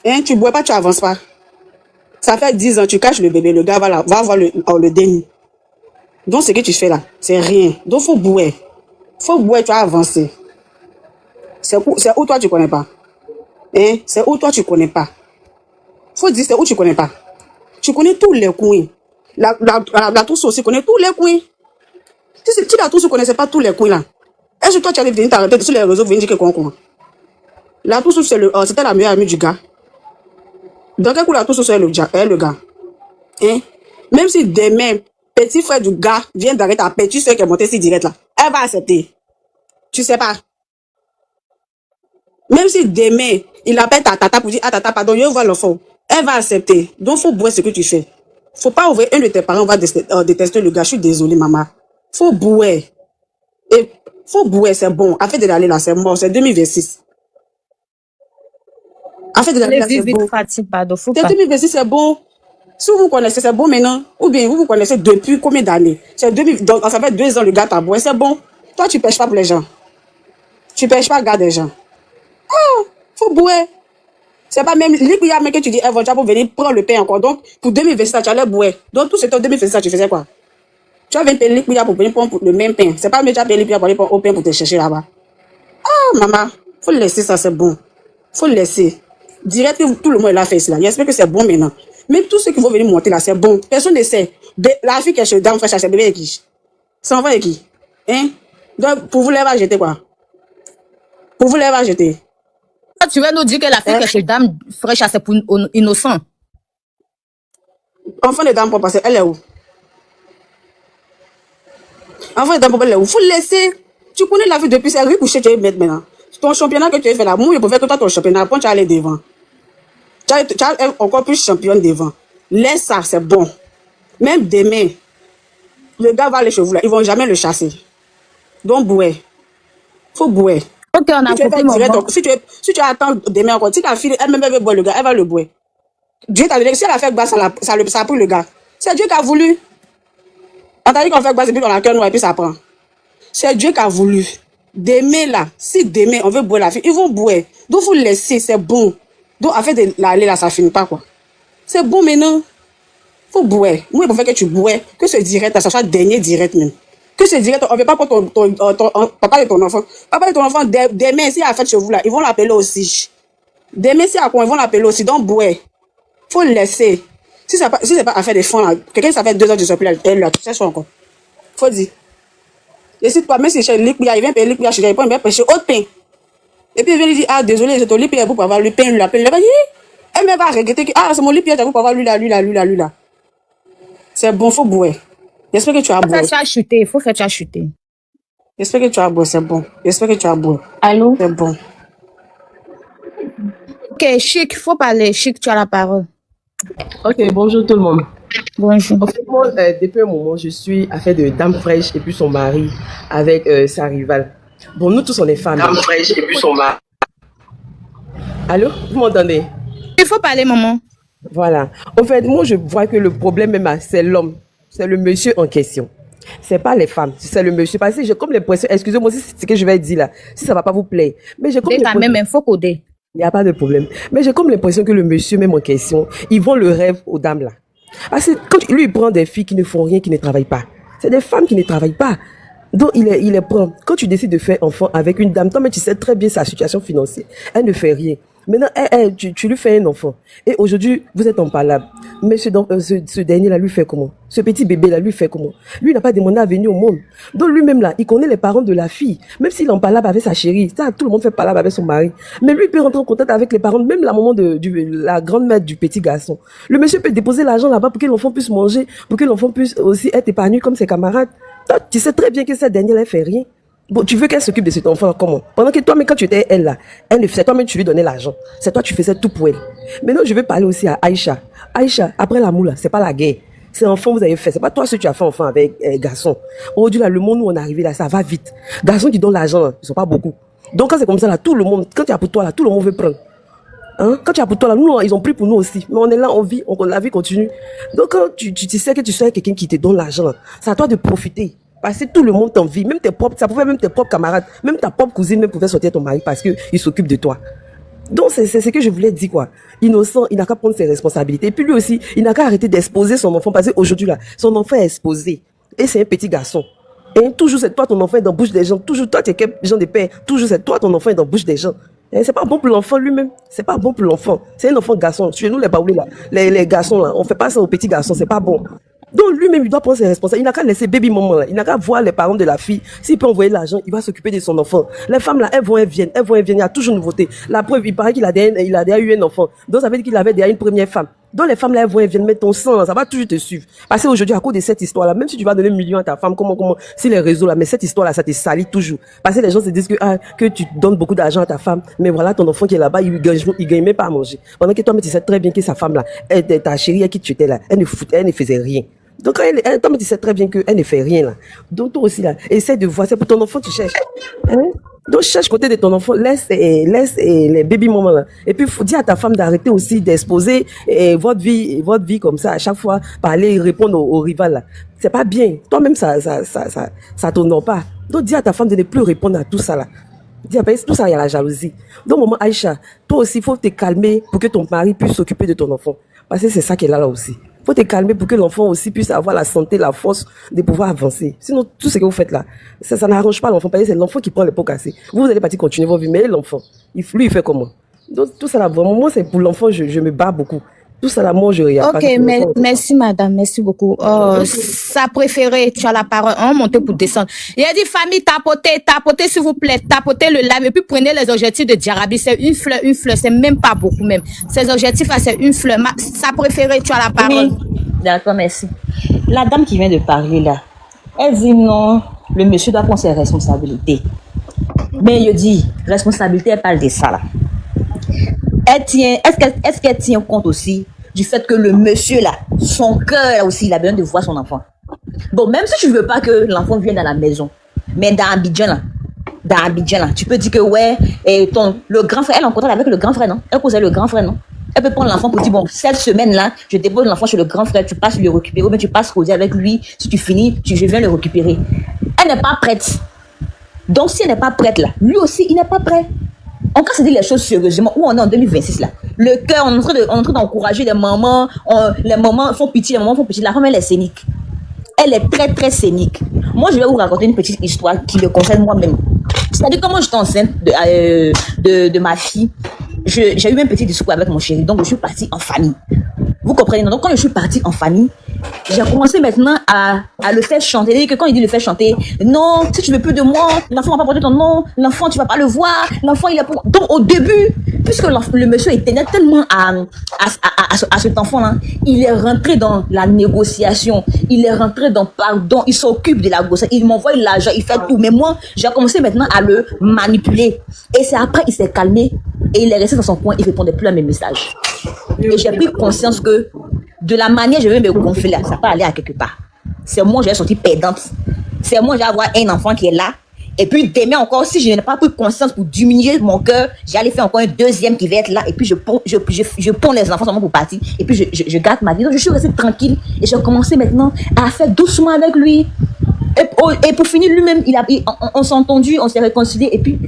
Hein? Tu ne bois pas, tu avances pas. Ça fait 10 ans, tu caches le bébé, le gars va avoir le déni. Donc, ce que tu fais là, c'est rien. Donc, faut bouer. Faut bouer, tu as avancé. C'est où toi, tu connais pas. Hein? C'est où toi, tu connais pas. Faut dire, c'est où tu connais pas. Tu connais tous les coins. La Tousse aussi connaît tous les coins. Si la Tousse ne connaissait pas tous les coins là, est-ce que toi, tu allais venir t'arrêter sur les réseaux, venir dire que quoi? La Tousse, c'était la meilleure amie du gars. Dans quel coup la Tousse est le gars? Hein? Même si demain, petit frère du gars vient d'arrêter ta petite soeur qui est montée si direct là, elle va accepter. Tu sais pas. Même si demain, il appelle ta tata pour dire, ah tata, pardon, je vois l'enfant. Elle va accepter. Donc, faut bouer ce que tu fais. Faut pas ouvrir un de tes parents, va détester le gars. Je suis désolée, maman. Faut bouer. Et faut bouer, c'est bon. Afin de l'aller là, c'est mort. C'est 2026. Afin de l'aller là, c'est bon. C'est 2026, c'est bon. Si vous connaissez, c'est bon maintenant. Ou bien, vous connaissez depuis combien d'années? C'est 2000, donc, ça fait 2 ans, le gars t'a boué, c'est bon. Toi, tu pêches pas pour les gens. Tu pêches pas, garde des gens. Ah, faut bouer. C'est pas même l'IPIA, mais que tu dis, tu vas venir prendre le pain encore. Donc, pour 2027, tu allais bouer. Donc, tout ce temps 2027, tu faisais quoi? Tu vas venir payer l'IPIA pour venir prendre le même pain. C'est pas même tu as payé l'IPIA pour aller prendre au pain pour te chercher là-bas. Ah, maman, faut le laisser, ça, c'est bon. Faut le laisser. Direct que tout le monde l'a fait cela. J'espère que c'est bon maintenant. Même tous ceux qui vont venir monter là, c'est bon. Personne ne sait. La fille qui est chez Dame Fraîche, c'est bébé avec qui? C'est enfant avec qui? Hein? Donc, pour vous, elle va jeter quoi? Pour vous, elle va jeter. Tu vas nous dire que la fille qui est chez Dame Fraîche, c'est pour innocent. Enfant de Dame Papa, elle est où? Enfant de Dame Papa, elle est où? Faut le laisser. Tu connais la vie depuis, c'est lui couché, tu es mettre maintenant. Ton championnat que tu as fait là, moi, je peux faire que toi, ton championnat, après, tu vas aller devant. Tu as encore plus championne devant. Laisse ça, c'est bon. Même demain, le gars va aller chez vous là, ils vont jamais le chasser. Donc, bouer. Faut bouer. Ok, on a Si tu, compris, maman. si tu attends demain encore, si ta fille elle-même veut boire le gars, elle va le boire. Dieu t'a dit que si elle a fait basse, ça a pris le gars. C'est Dieu qui a voulu. On t'a dit qu'on fait basse et puis qu'on a cœur noir et puis ça prend. C'est Dieu qui a voulu. Demain là, si demain on veut boire la fille, ils vont boire. Donc vous laissez, c'est bon. Donc en fait, l'aller là, ça finit pas quoi. C'est bon maintenant. Faut boire. Moi, il faut faire que tu bois, que ce direct, ça soit dernier direct même. Que ce direct, on ne veut pas prendre papa de ton enfant. Papa de ton enfant, demain, si elle a fait chez vous là, ils vont l'appeler aussi. Demain, si elle a quoi, ils vont l'appeler aussi. Donc, boire. Faut le laisser. Si c'est pas à faire des fonds là, quelqu'un ça fait 2 heures de sortie, elle là, tu sais quoi encore. Faut dire. Et si toi, même si il vient payer l'IPIA, il vient pêcher autre pain. Et puis il vient lui dire, ah désolé, c'est ton l'IPIA pour avoir le pain, lui la pain. Elle va dire, elle va regretter que, ah c'est mon l'IPIA pour avoir lui là. C'est bon, faut boire. J'espère que tu as boire. Faut faire ça chuter. J'espère que tu as boire, c'est bon. J'espère que tu as boire. Allô? C'est bon. Ok, Chic, faut parler. Chic, tu as la parole. Ok, bonjour tout le monde. Bonjour. En fait, moi, depuis un moment, je suis affaire de Dame Fraîche et puis son mari avec sa rivale. Bon, nous tous, on est fans. Dame Fraîche et puis son mari. Allô? Vous m'entendez? Il faut parler, maman. Voilà. En fait, moi, je vois que le problème même, c'est l'homme. C'est le monsieur en question. C'est pas les femmes, c'est le monsieur. Parce que j'ai comme l'impression, excusez-moi si c'est ce que je vais dire là, si ça va pas vous plaire. Mais j'ai comme quand même, il faut coder. Il n'y a pas de problème. Mais j'ai comme l'impression que le monsieur même en question, il vend le rêve aux dames là. Parce que quand lui, il prend des filles qui ne font rien, qui ne travaillent pas. C'est des femmes qui ne travaillent pas. Donc, il les prend. Quand tu décides de faire enfant avec une dame, toi, mais tu sais très bien sa situation financière. Elle ne fait rien. Maintenant, tu lui fais un enfant. Et aujourd'hui, vous êtes en palabre. Mais ce dernier-là, lui fait comment? Ce petit bébé-là, lui fait comment? Lui, il n'a pas demandé à venir au monde. Donc, lui-même, là, il connaît les parents de la fille. Même s'il est en palabre avec sa chérie. Ça, tout le monde fait palabre avec son mari. Mais lui, il peut rentrer en contact avec les parents, même la maman la grand-mère du petit garçon. Le monsieur peut déposer l'argent là-bas pour que l'enfant puisse manger, pour que l'enfant puisse aussi être épanoui comme ses camarades. Toi, tu sais très bien que cette dernière-là, elle fait rien. Bon, tu veux qu'elle s'occupe de cet enfant comment? Pendant que toi, mais quand tu étais elle là, c'est toi-même tu lui donnais l'argent. C'est toi tu faisais tout pour elle. Maintenant, je vais parler aussi à Aïcha. Aïcha, après l'amour là, c'est pas la guerre. C'est enfant vous avez fait. C'est pas toi ce que tu as fait enfant avec garçon. Aujourd'hui là, le monde où on est arrivé là, ça va vite. Garçons qui donnent l'argent là, ils sont pas beaucoup. Donc quand c'est comme ça là, tout le monde, quand tu as pour toi là, tout le monde veut prendre. Hein? Quand tu as pour toi là, nous ils ont pris pour nous aussi. Mais on est là, on vit, la vie continue. Donc quand tu sais que tu sais quelqu'un qui te donne l'argent là, c'est à toi de profiter. Parce que tout le monde t'envie, même tes propres, ça pouvait même tes propres camarades, même ta propre cousine même pouvait sortir ton mari parce que il s'occupe de toi. Donc c'est ce que je voulais dire quoi. Innocent, il n'a qu'à prendre ses responsabilités. Et puis lui aussi, il n'a qu'à arrêter d'exposer son enfant parce qu'aujourd'hui là, son enfant est exposé. Et c'est un petit garçon. Et toujours c'est toi ton enfant est dans la bouche des gens. Toujours toi tu es quel genre de père. Toujours c'est toi ton enfant est dans la bouche des gens. Et c'est pas bon pour l'enfant lui-même. C'est pas bon pour l'enfant. C'est un enfant garçon. Chez nous les baoulés là, les garçons là, on fait pas ça aux petits garçons. C'est pas bon. Donc lui-même, il doit prendre ses responsabilités. Il n'a qu'à laisser baby maman là. Il n'a qu'à voir les parents de la fille. S'il peut envoyer l'argent, il va s'occuper de son enfant. Les femmes là, elles vont, elles viennent. Il y a toujours une nouveauté. La preuve, il paraît qu'il a déjà eu un enfant. Donc ça veut dire qu'il avait déjà une première femme. Donc les femmes là, elles vont, elles viennent mettre ton sang, ça va toujours te suivre. Parce qu'aujourd'hui, à cause de cette histoire là, même si tu vas donner 1 million à ta femme, comment, si les réseaux là, mais cette histoire là, ça te salit toujours. Parce que les gens se disent que tu donnes beaucoup d'argent à ta femme, mais voilà, ton enfant qui est là-bas, il gagne même pas à manger. Pendant que toi, mais tu sais très bien que sa femme là, ta chérie à qui tu étais là, elle ne faisait rien. Donc, toi, tu sais très bien qu'elle ne fait rien là. Donc, toi aussi là, essaie de voir, c'est pour ton enfant tu cherches. Hein? Donc, cherche côté de ton enfant, laisse les baby moments là. Et puis, faut dire à ta femme d'arrêter aussi d'exposer votre vie comme ça, à chaque fois, parler, répondre aux rivales là. C'est pas bien. Toi-même, ça t'honore pas. Donc, dis à ta femme de ne plus répondre à tout ça là. Dis, tout ça, il y a la jalousie. Donc, maman Aïcha, toi aussi, il faut te calmer pour que ton mari puisse s'occuper de ton enfant. Parce que c'est ça qui est là aussi. Faut te calmer pour que l'enfant aussi puisse avoir la santé, la force de pouvoir avancer. Sinon, tout ce que vous faites là, ça n'arrange pas l'enfant. Parce que c'est l'enfant qui prend les pots cassés. Vous allez partir continuer votre vie, mais l'enfant, lui, il fait comment? Donc, tout ça là, vraiment, moi, c'est pour l'enfant, je me bats beaucoup. Tout ça là, moi, je regarde. Ok, merci madame, merci beaucoup. Ça préféré, tu as la parole. On monte pour descendre. Il a dit famille, tapotez s'il vous plaît, tapotez le lame et puis prenez les objectifs de Djarabi. C'est une fleur, c'est même pas beaucoup même. Ces objectifs là, c'est une fleur. Ça préféré, tu as la parole. Oui, d'accord, merci. La dame qui vient de parler là, elle dit non, le monsieur doit prendre ses responsabilités. Mais je dis, responsabilité, elle parle de ça là. Est-ce qu'elle tient compte aussi du fait que le monsieur là, son cœur là aussi, il a besoin de voir son enfant. Bon, même si tu veux pas que l'enfant vienne à la maison, mais dans Abidjan là, tu peux dire que ouais, et le grand frère, elle est en contact avec le grand frère, non? Elle causait le grand frère, non? Elle peut prendre l'enfant pour dire, bon, cette semaine-là, je dépose l'enfant chez le grand frère, tu passes le récupérer, ou bien tu passes causer avec lui, si tu finis, je viens le récupérer. Elle n'est pas prête. Donc, si elle n'est pas prête là, lui aussi, il n'est pas prêt. On peut se dire les choses sérieusement, où on est en 2026 là. Le cœur, on est en train d'encourager les mamans, les mamans font pitié, la femme, elle est scénique. Elle est très, très scénique. Moi, je vais vous raconter une petite histoire qui me concerne moi-même. C'est-à-dire, comment j'étais enceinte de ma fille, j'ai eu un petit discours avec mon chéri, donc je suis partie en famille. Vous comprenez? Donc, quand je suis partie en famille, j'ai commencé maintenant à le faire chanter. C'est-à-dire que quand il dit le faire chanter, non, si tu veux plus de moi, l'enfant va pas porter ton nom, l'enfant, tu vas pas le voir, l'enfant, il est pour... Donc, au début, puisque le monsieur il tenait tellement à cet enfant-là, il est rentré dans la négociation, il est rentré dans pardon, il s'occupe de la grossesse, il m'envoie l'argent, il fait tout. Mais moi, j'ai commencé maintenant à le manipuler. Et c'est après, il s'est calmé et il est resté dans son coin, il répondait plus à mes messages. Et j'ai pris conscience que de la manière je vais me gonfler là, ça peut aller à quelque part. C'est moi, je vais sortir perdante. C'est moi, je vais avoir un enfant qui est là. Et puis demain encore, si je n'ai pas pris conscience pour diminuer mon cœur, j'allais faire encore un deuxième qui va être là. Et puis je ponds les enfants seulement pour partir. Et puis je garde ma vie. Donc je suis restée tranquille. Et j'ai commencé maintenant à faire doucement avec lui. Et pour finir, lui-même, on s'est entendu, on s'est réconcilié. Et puis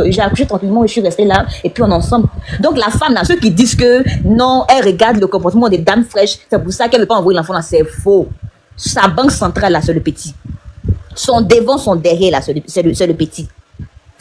j'ai accouché tranquillement et je suis restée là. Et puis on est ensemble. Donc la femme, là, ceux qui disent que non, elle regarde le comportement des dames fraîches, c'est pour ça qu'elle ne veut pas envoyer l'enfant là, c'est faux. Sa banque centrale là, c'est le petit. Son devant, son derrière là, c'est le petit.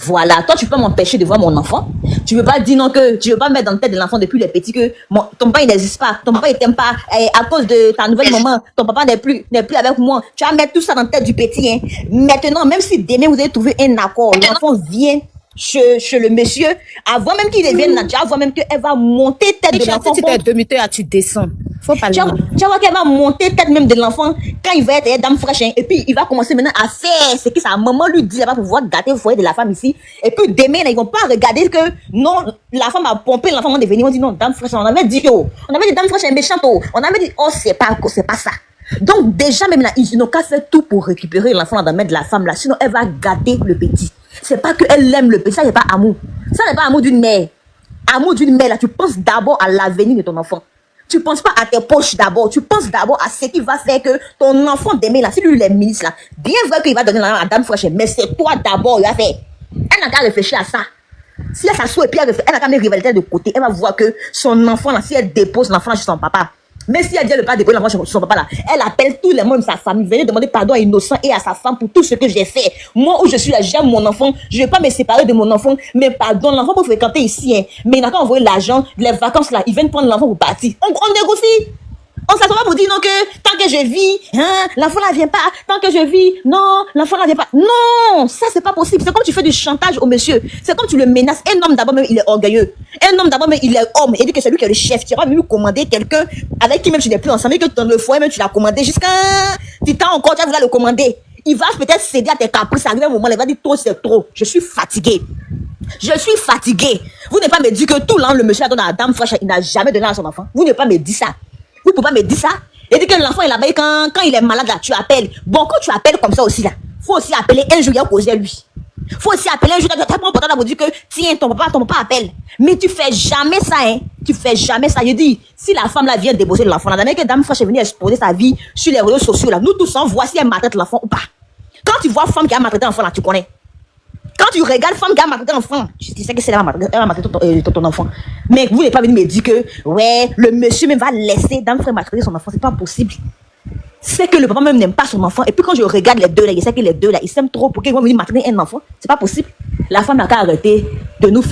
Voilà, toi tu peux m'empêcher de voir mon enfant. Tu veux pas dire non que tu veux pas mettre dans la tête de l'enfant depuis le petit que ton papa il n'existe pas, ton papa il t'aime pas, à cause de ta nouvelle maman, ton papa n'est plus avec moi. Tu vas mettre tout ça dans la tête du petit. Hein. Maintenant, même si demain vous avez trouvé un accord, l'enfant vient chez le monsieur, avant même qu'il vienne là, tu vas voir même qu'elle va monter tête de l'enfant. Si tu es demi tu descends. Faut pas tu vas voir qu'elle va monter tête même de l'enfant quand il va être dame fraîche. Hein, et puis il va commencer maintenant à faire ce que sa maman lui dit, elle va pouvoir gâter le foyer de la femme ici. Et puis demain, là, ils vont pas regarder que non, la femme a pompé l'enfant avant de venir. On dit non, dame fraîche, on avait dit dame fraîche est méchante. On avait dit oh c'est pas ça. Donc déjà même là, ils n'ont qu'à faire tout pour récupérer l'enfant dans la main de la femme là, sinon elle va gâter le petit. C'est pas qu'elle aime le petit, ça n'est pas amour. Ça n'est pas amour d'une mère. Amour d'une mère là, tu penses d'abord à l'avenir de ton enfant. Tu penses pas à tes poches d'abord, tu penses d'abord à ce qui va faire que ton enfant demain là, si lui il est ministre là, bien vrai qu'il va donner la main à dame fraîche, mais c'est toi d'abord, il va faire. Elle n'a qu'à réfléchir à ça. Si elle s'assoit et puis elle n'a qu'à mettre rivalité de côté, elle va voir que son enfant là, si elle dépose l'enfant chez son papa, mais si elle dit elle ne veut pas déposer l'enfant chez son papa là, elle appelle tous les membres de sa famille, venez demander pardon à Innocent et à sa femme pour tout ce que j'ai fait. Moi où je suis là, j'aime mon enfant, je ne vais pas me séparer de mon enfant, mais pardon, l'enfant peut fréquenter ici, hein, mais il n'a qu'à envoyer l'argent, les vacances là, ils viennent prendre l'enfant pour partir. On négocie. On s'assoit pas pour dire non que tant que je vis, hein, l'enfant là vient pas. Tant que je vis, non, l'enfant là vient pas. Non, ça c'est pas possible. C'est comme tu fais du chantage au monsieur. C'est comme tu le menaces. Un homme d'abord même il est orgueilleux. Un homme d'abord même il est homme. Il dit que c'est lui qui est le chef. Tu vas même commander quelqu'un avec qui même tu n'es plus ensemble, que dans le foyer même tu l'as commandé jusqu'à tu t'as encore tu vas vouloir le commander. Il va peut-être céder à tes caprices. À un moment il va dire trop c'est trop. Je suis fatigué. Je suis fatigué. Vous n'avez pas me dire que tout l'an le monsieur a donné à la dame fraîche, il n'a jamais donné à son enfant. Vous n'avez pas me dire ça. Vous ne pouvez pas me dire ça. Et dire que l'enfant est là-bas quand il est malade là, tu appelles. Bon, quand tu appelles comme ça aussi là, faut aussi appeler un jour, il y a causé lui. Faut aussi appeler un jour, tu as pas important pour dire que tiens, ton papa appelle. Mais tu fais jamais ça, hein. Tu fais jamais ça. Je dis, si la femme là vient déposer l'enfant, la dame fraîche est venue exposer sa vie sur les réseaux sociaux là, nous tous on voit si elle maltraite l'enfant ou pas. Quand tu vois femme qui a maltraité l'enfant là, tu connais. Quand tu regardes femme qui a maltraité l'enfant, tu sais que c'est elle a maltraité ton enfant. Mais vous n'êtes pas venu me dire que, ouais, le monsieur même va laisser dame frère maltraiter son enfant. C'est pas possible. C'est que le papa même n'aime pas son enfant. Et puis quand je regarde les deux là, je sais que les deux là, ils s'aiment trop pour qu'ils vont venir maltraiter un enfant. C'est pas possible. La femme n'a qu'à arrêter de nous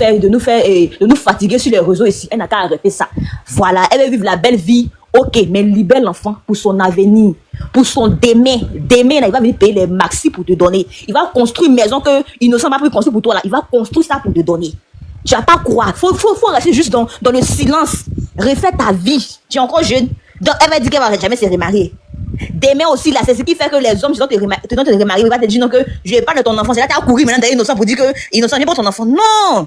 fatiguer sur les réseaux ici. Elle n'a qu'à arrêter ça. Voilà, elle veut vivre la belle vie. Ok, mais libère l'enfant pour son avenir, pour son demain. Demain, là, il va venir payer les maxi pour te donner. Il va construire une maison que Innocent n'a pas pu construire pour toi. Là. Il va construire ça pour te donner. Tu vas pas croire. Faut rester juste dans le silence. Refais ta vie. Tu es encore jeune. Donc, elle va dire qu'elle va jamais se remarier. Demain aussi, là, c'est ce qui fait que les hommes, ils doivent te remarier. Il va te dire non, que je vais pas de ton enfant. C'est là que tu as couru maintenant derrière Innocent pour dire que Innocent n'est pas ton enfant. Non!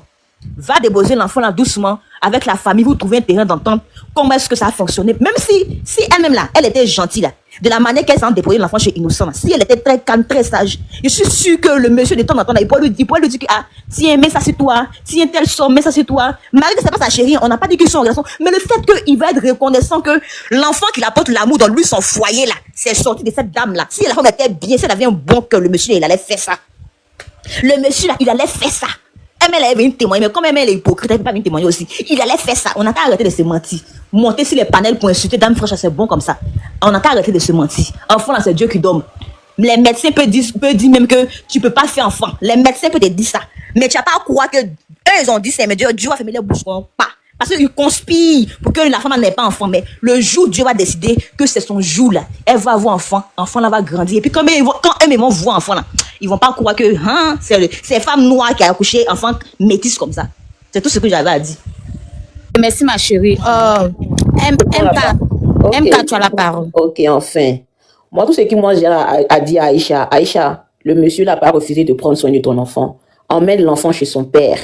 Va déposer l'enfant là doucement avec la famille, vous trouvez un terrain d'entente. Comment est-ce que ça a fonctionné? Même si elle-même là, elle était gentille là, de la manière qu'elle s'en déposé l'enfant chez Innocent là, si elle était très calme, très sage, je suis sûre que le monsieur de temps en temps là, il pourrait lui dire que ah, tiens, mets ça sur toi, tiens, tel sort, mets ça sur toi. Malgré que c'est pas sa chérie, on n'a pas dit qu'ils sont en relation, mais le fait qu'il va être reconnaissant que l'enfant qui apporte l'amour dans lui, son foyer là, c'est sorti de cette dame là. Si la femme était bien, si elle avait un bon cœur, le monsieur, il allait faire ça. Le monsieur là, il allait faire ça. Elle avait une témoigne, mais comme elle est hypocrite, elle ne peut pas venir témoigner aussi. Il allait faire ça. On n'a qu'à arrêter de se mentir. Monter sur les panels pour insulter Dame Fraîche, c'est bon comme ça. On n'a qu'à arrêter de se mentir. Enfant, là, c'est Dieu qui donne. Les médecins peuvent dire même que tu ne peux pas faire enfant. Les médecins peuvent te dire ça. Mais tu n'as pas à croire que eux, ils ont dit ça, mais Dieu va fermer les bouches. Pas. Parce qu'ils conspirent pour que la femme n'ait pas enfant. Mais le jour, Dieu va décider que c'est son jour là. Elle va avoir enfant. Enfant là va grandir. Et puis quand eux vont voir enfant là, ils vont pas croire que c'est femme noire qui a accouché enfant métisse comme ça. C'est tout ce que j'avais à dire. Merci ma chérie. MK, tu as la parole. Ok, enfin. Moi, tout ce que moi j'ai à dire à Aïcha, le monsieur n'a pas refusé de prendre soin de ton enfant. Emmène l'enfant chez son père.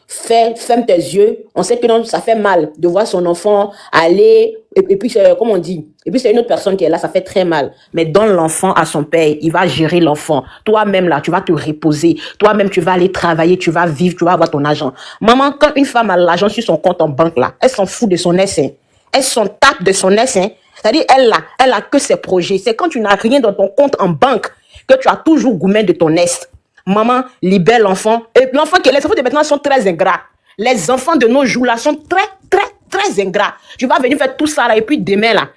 Ferme tes yeux. On sait que non, ça fait mal de voir son enfant aller, et puis comme on dit, et puis c'est une autre personne qui est là, ça fait très mal. Mais donne l'enfant à son père, il va gérer l'enfant. Toi-même là, tu vas te reposer. Toi-même, tu vas aller travailler, tu vas vivre, tu vas avoir ton argent. Maman, quand une femme a l'argent sur son compte en banque là, elle s'en fout de son essaim. Elle s'en tape de son essaim. C'est-à-dire, elle a que ses projets. C'est quand tu n'as rien dans ton compte en banque que tu as toujours gourmet de ton est. Maman, libère l'enfant. Et l'enfant les enfants de maintenant sont très ingrats. Les enfants de nos jours là sont très ingrats. Tu vas venir faire tout ça là et puis demain là,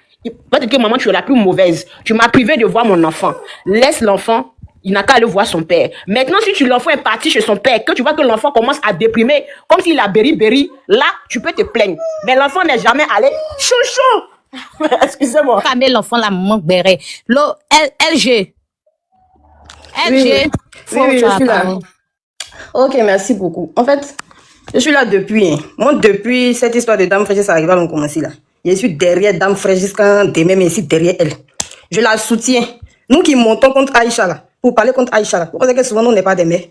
va te dire que maman tu es la plus mauvaise. Tu m'as privé de voir mon enfant. Laisse l'enfant, il n'a qu'à aller voir son père. Maintenant si l'enfant est parti chez son père, que tu vois que l'enfant commence à déprimer, comme s'il a béri, là tu peux te plaindre. Mais l'enfant n'est jamais allé chouchou. Excusez-moi. Camille, l'enfant la maman béret. LG. Oui, je suis là. Ok, merci beaucoup. En fait, je suis là depuis. Moi, depuis cette histoire de Dame Fraîche, ça arrive à me commencer là. Je suis derrière Dame Fraîche jusqu'à demain, mais ici derrière elle. Je la soutiens. Nous qui montons contre Aïcha là, pour parler contre Aïcha là. Vous pensez que souvent nous n'est pas des mères.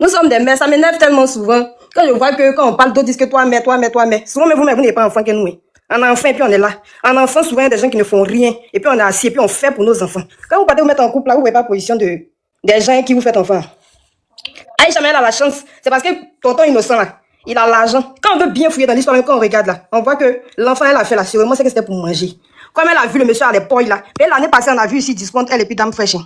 Nous sommes des mères, ça m'énerve tellement souvent. Quand je vois que quand on parle d'autres, disent que toi, mère. Souvent, mais vous n'êtes pas enfant que nous. Un enfant, et puis on est là. Un enfant, souvent, il y a des gens qui ne font rien. Et puis on est assis, et puis on fait pour nos enfants. Quand vous partez vous mettre en couple là, vous ne voyez pas position des gens qui vous font enfant. Aïcha, mais elle a la chance. C'est parce que tonton innocent là, il a l'argent. Quand on veut bien fouiller dans l'histoire, même quand on regarde là, on voit que l'enfant, elle a fait la sûrement, c'est que c'était pour manger. Comme elle a vu le monsieur à l'époque là, mais l'année passée, on a vu ici Discount, elle et puis Dame Fraîche.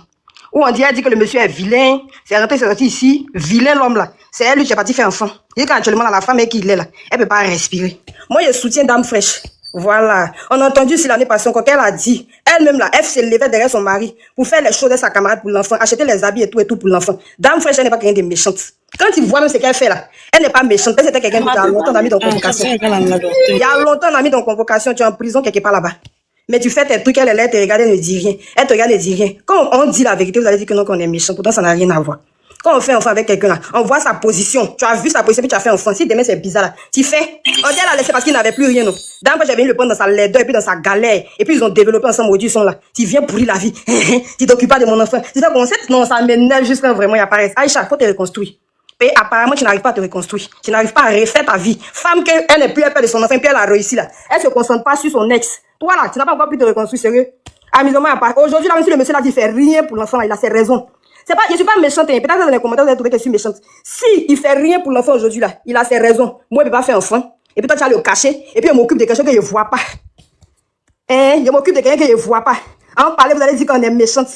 Où on dit, elle dit que le monsieur est vilain. C'est sorti ici. Vilain l'homme là. C'est elle qui est partie faire enfant. Il dit qu'actuellement, la femme est qui est là. Elle peut pas respirer. Moi, je soutiens Dame Fraîche. Voilà. On a entendu si l'année passée, quand elle a dit, elle-même là, elle se levait derrière son mari pour faire les choses de sa camarade pour l'enfant, acheter les habits et tout pour l'enfant. Dame Fraîche, elle n'est pas quelqu'un de méchante. Quand il voit même ce qu'elle fait là, elle n'est pas méchante. Elle c'était quelqu'un qui a longtemps mis dans convocation. Il y a longtemps, on a mis dans convocation, tu es en prison quelque part là-bas. Mais tu fais tes trucs, elle est là, elle te regarde, elle ne dit rien. Elle te regarde, elle ne dit rien. Quand on dit la vérité, vous allez dire que non, qu'on est méchant. Pourtant, ça n'a rien à voir. Quand on fait enfant avec quelqu'un là, on voit sa position. Tu as vu sa position, puis tu as fait enfant. Si demain c'est bizarre là, tu fais. On dit elle a laissé parce qu'il n'avait plus rien, non. D'un coup, j'avais le prendre dans sa laideur et puis dans sa galère. Et puis ils ont développé ensemble, maudit, ils sont là. Tu viens pourrir la vie. Tu t'occupes pas de mon enfant. Tu fais qu'on sait, non, ça m'énerve jusqu'à vraiment il apparaît. Aïcha, faut te reconstruire. Et apparemment, tu n'arrives pas à te reconstruire. Tu n'arrives pas à refaire ta vie. Femme, elle n'est plus peur de son enfant, puis elle a réussi là. Elle se concentre pas sur son ex. Toi là, tu n'as pas encore pu te reconstruire, sérieux. Amusement à part. Aujourd'hui, là, même si le monsieur là, il fait rien pour l'enfant, il a ses raisons. C'est pas, je suis pas méchante, peut-être dans les commentaires, vous allez trouver que je suis méchante. Si il fait rien pour l'enfant aujourd'hui là, il a ses raisons. Moi, je peux pas faire enfant. Et puis toi, tu vas le cacher. Et puis, je m'occupe de quelque chose que je vois pas. Je m'occupe de quelqu'un que je vois pas. En parler, vous allez dire qu'on est méchante.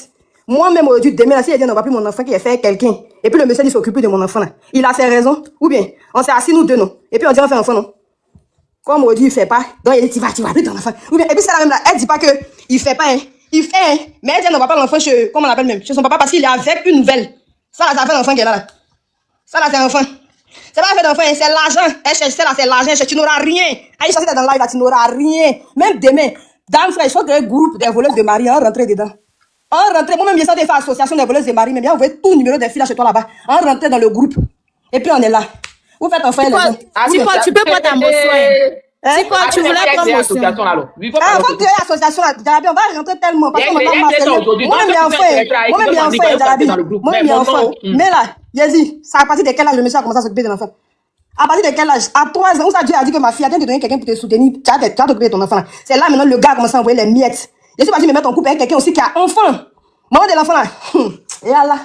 Moi-même, aujourd'hui, demain, là, si il dit, on va plus mon enfant qui a fait quelqu'un. Et puis, le monsieur, il s'occupe de mon enfant, là. Il a ses raisons. Ou bien, on s'est assis, nous deux, non. Et puis, on dit, on fait enfant, non. Comme aujourd'hui, il fait pas. Donc, il dit, tu vas plus ton enfant. Ou bien, et puis, c'est la même, là. Elle dit pas que, il fait pas, hein. Il fait, hein. Mais elle dit, on va pas l'enfant chez, comment on l'appelle même, chez son papa parce qu'il est avec une nouvelle. Ça, là, ça fait l'enfant qui est là. Ça, là, c'est un enfant. C'est pas un fait d'enfant, hein. C'est l'argent. Elle cherche, ça, là, c'est l'argent. Tu n'auras rien. Aïcha, si t'es dans le live, là, tu n'auras rien. Même demain, Dame Fraîche, il faut créer un groupe des voleuses de mari, on rentre dedans. On rentrait, moi-même, j'ai fait association des voleuses de mari, mais bien, on voit tout le numéro des filles là chez toi là-bas. On rentrait dans le groupe. Et puis, on est là. Vous faites enfin les gens. Tu peux prendre ta motion. C'est quoi, tu voulais prendre motion. Ah, faut créer association là. Jarabi, on va rentrer tellement. Parce qu'on m'a marcelé. Moi-même, j'ai enfant. Moi-même, j'ai enfant. Mais là, Yézi, ça a partir de quel âge le monsieur a commencé à s'occuper de l'enfant? À partir de quel âge? À 3 ans, où ça Dieu a dit que ma fille a de donner quelqu'un pour te soutenir, tu vas t'occuper de ton enfant là. C'est là maintenant le gars a commencé à envoyer les miettes. Je suis parti me mettre en couple avec quelqu'un aussi qui a enfant. Maman de l'enfant là. Et là.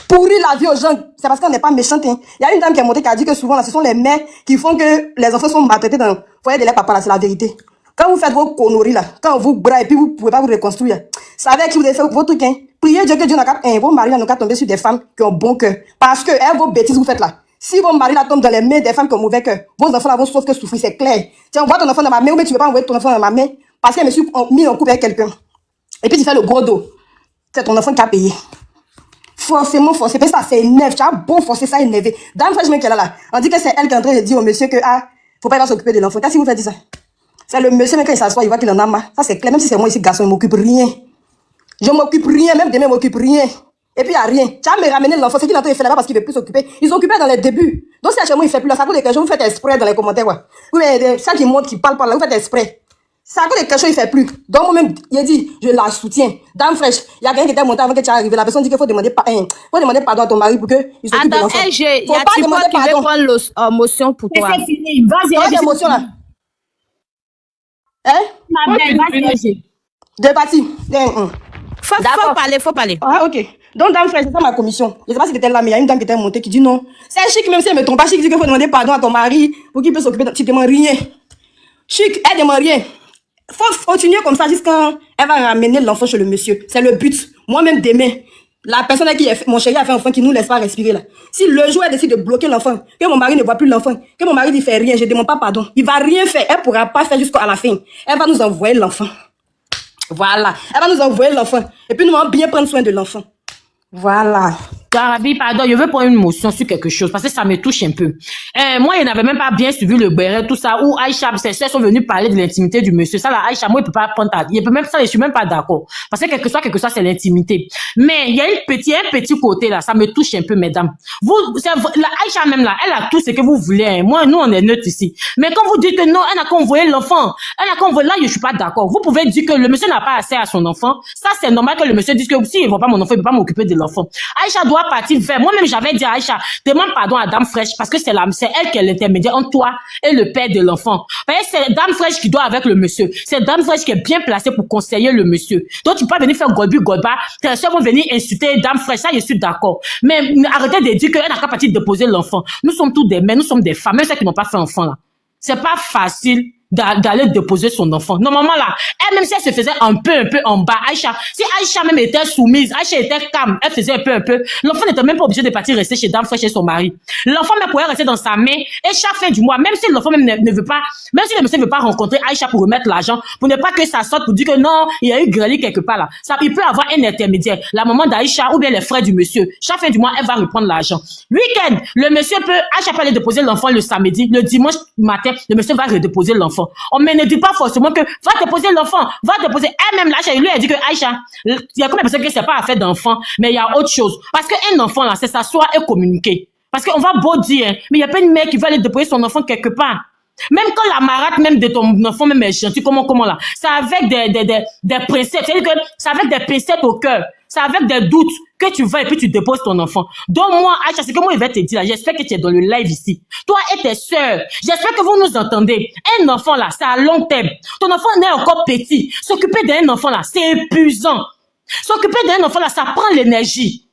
Pourrir la vie aux gens, c'est parce qu'on n'est pas méchante. Hein. Il y a une dame qui est montée qui a dit que souvent là, ce sont les mères qui font que les enfants sont maltraités dans le foyer de leur papa là, c'est la vérité. Quand vous faites vos conneries là, quand on vous braille et puis vous pouvez pas vous reconstruire, savez qui vous avez fait vos trucs, hein. Priez Dieu que Dieu n'a qu'à, vos maris n'ont qu'à tomber sur des femmes qui ont bon cœur. Parce que, vos bêtises que vous faites là, si vos maris là tombent dans les mains des femmes qui ont mauvais cœur, vos enfants là vont sauf que souffrir, c'est clair. Tiens, envoie ton enfant dans ma main, ou mais tu veux pas envoyer ton enfant dans ma main, parce qu'elle me suis mis en couple avec quelqu'un. Et puis tu fais le gros dos. C'est ton enfant qui a payé. Forcément, parce que ça c'est énervé. Tu as beau forcer ça énervé. Dame Fresh, qui est là, on dit que c'est elle qui est en train de dire au monsieur que, faut pas s'occuper de l'enfant. Qu'est-ce que vous faites ça? C'est le monsieur, même quand il s'assoit, il voit qu'il en a marre. Ça c'est clair, même si c'est moi ici, garçon, il m'occupe rien. Je m'occupe rien, même demain, il m'occupe rien. Et puis il n'y a rien. Tu as me ramené l'enfant, c'est qu'il est en train de faire là-bas parce qu'il ne veut plus s'occuper. Ils s'occupaient dans les débuts. Donc si actuellement il ne fait plus là, ça cause de quelque chose, vous faites exprès dans les commentaires, quoi. Vous ça qui montre, qui parle pas là, vous faites exprès. Ça cause de quelque chose, il ne fait plus. Donc moi-même, il a dit, je la soutiens. Dame Fresh, il y a quelqu'un qui était monté avant que tu arrives. La personne dit qu'il faut demander pardon à ton mari pour qu'il s'occupe de l'enfant. Attends, il y a Thibaut qui veut prendre l'émotion pour toi. C'est fini, vas-y. L'émotion là. Hein? Ma belle, vas-y. Deux parties. Faut parler. Ah, ok. Donc, Dame Fresh, c'est ça ma commission. Je sais pas si c'était là, mais il y a une dame qui était montée qui dit non. C'est Chic, même si elle me trompe pas, Chic dit qu'il faut demander pardon à ton mari pour qu'il puisse s'occuper de... Tu demandes rien. Chic, elle demande rien. Faut continuer comme ça jusqu'à elle va ramener l'enfant chez le monsieur. C'est le but. Moi-même, demain, la personne qui est mon chéri a fait un enfant qui nous laisse pas respirer là. Si le jour elle décide de bloquer l'enfant, que mon mari ne voit plus l'enfant, que mon mari ne fait rien, je demande pas pardon. Il va rien faire. Elle pourra pas faire jusqu'à la fin. Elle va nous envoyer l'enfant. Voilà. Elle va nous envoyer l'enfant. Et puis nous allons bien prendre soin de l'enfant. Voilà. Rabi, pardon, je veux prendre une motion sur quelque chose parce que ça me touche un peu. Moi, il n'avait même pas bien suivi le béret, tout ça, où Aïcha, ses soeurs sont venues parler de l'intimité du monsieur. Ça, là, Aïcha, moi, il peut pas prendre il peut même ça, je suis même pas d'accord. Parce que quelque soit, c'est l'intimité. Mais il y a un petit côté là, ça me touche un peu, mesdames. La Aïcha même là, elle a tout ce que vous voulez. Hein. Moi, nous, on est neutres ici. Mais quand vous dites que non, elle n'a qu'à envoyer l'enfant, là, je suis pas d'accord. Vous pouvez dire que le monsieur n'a pas accès à son enfant. Ça, c'est normal que le monsieur dise que si il voit pas mon enfant, il peut pas m'occuper de l'enfant. Aïcha doit partir vers. Moi-même, j'avais dit à Aïcha, demande pardon à Dame Fresh parce que c'est elle qui est l'intermédiaire entre toi et le père de l'enfant. C'est Dame Fresh qui doit avec le monsieur. C'est Dame Fresh qui est bien placée pour conseiller le monsieur. Donc, tu peux pas venir faire golba. Tes soeurs vont venir insulter Dame Fresh. Ça, je suis d'accord. Mais arrêtez de dire qu'elle n'a qu'à partir de déposer l'enfant. Nous sommes tous des mères, nous sommes des femmes, même celles qui n'ont pas fait enfant là. C'est pas facile d'aller déposer son enfant. Normalement là, elle même si elle se faisait un peu en bas, Aïcha, si Aïcha même était soumise, Aïcha était calme, elle faisait un peu, l'enfant n'était même pas obligé de partir rester chez Dame Fresh chez son mari. L'enfant même pourrait rester dans sa main et chaque fin du mois, même si l'enfant même ne veut pas, même si le monsieur ne veut pas rencontrer Aïcha pour remettre l'argent, pour ne pas que ça sorte pour dire que non, il y a eu grêlé quelque part là. Ça, il peut avoir un intermédiaire, la maman d'Aïcha ou bien les frères du monsieur. Chaque fin du mois, elle va reprendre l'argent. Week-end, le monsieur Aïcha peut aller déposer l'enfant le samedi, le dimanche matin, le monsieur va redéposer l'enfant. Mais ne dit pas forcément que va déposer l'enfant, va déposer. Elle-même, là, lui a dit que Aïcha, il y a combien de personnes que c'est pas affaire d'enfant, mais il y a autre chose. Parce qu'un enfant, là, c'est s'asseoir et communiquer. Parce qu'on va beau dire, hein, mais il n'y a pas une mère qui va aller déposer son enfant quelque part. Même quand la marate même de ton enfant même est gentille, comment là, c'est avec des pincettes, c'est-à-dire que c'est avec des pincettes au cœur. C'est avec des doutes que tu vas et puis tu déposes ton enfant. Donc moi, Aïcha, c'est que moi, il va te dire là, j'espère que tu es dans le live ici. Toi et tes sœurs, j'espère que vous nous entendez. Un enfant là, c'est à long terme. Ton enfant n'est encore petit. S'occuper d'un enfant là, c'est épuisant. S'occuper d'un enfant là, ça prend l'énergie.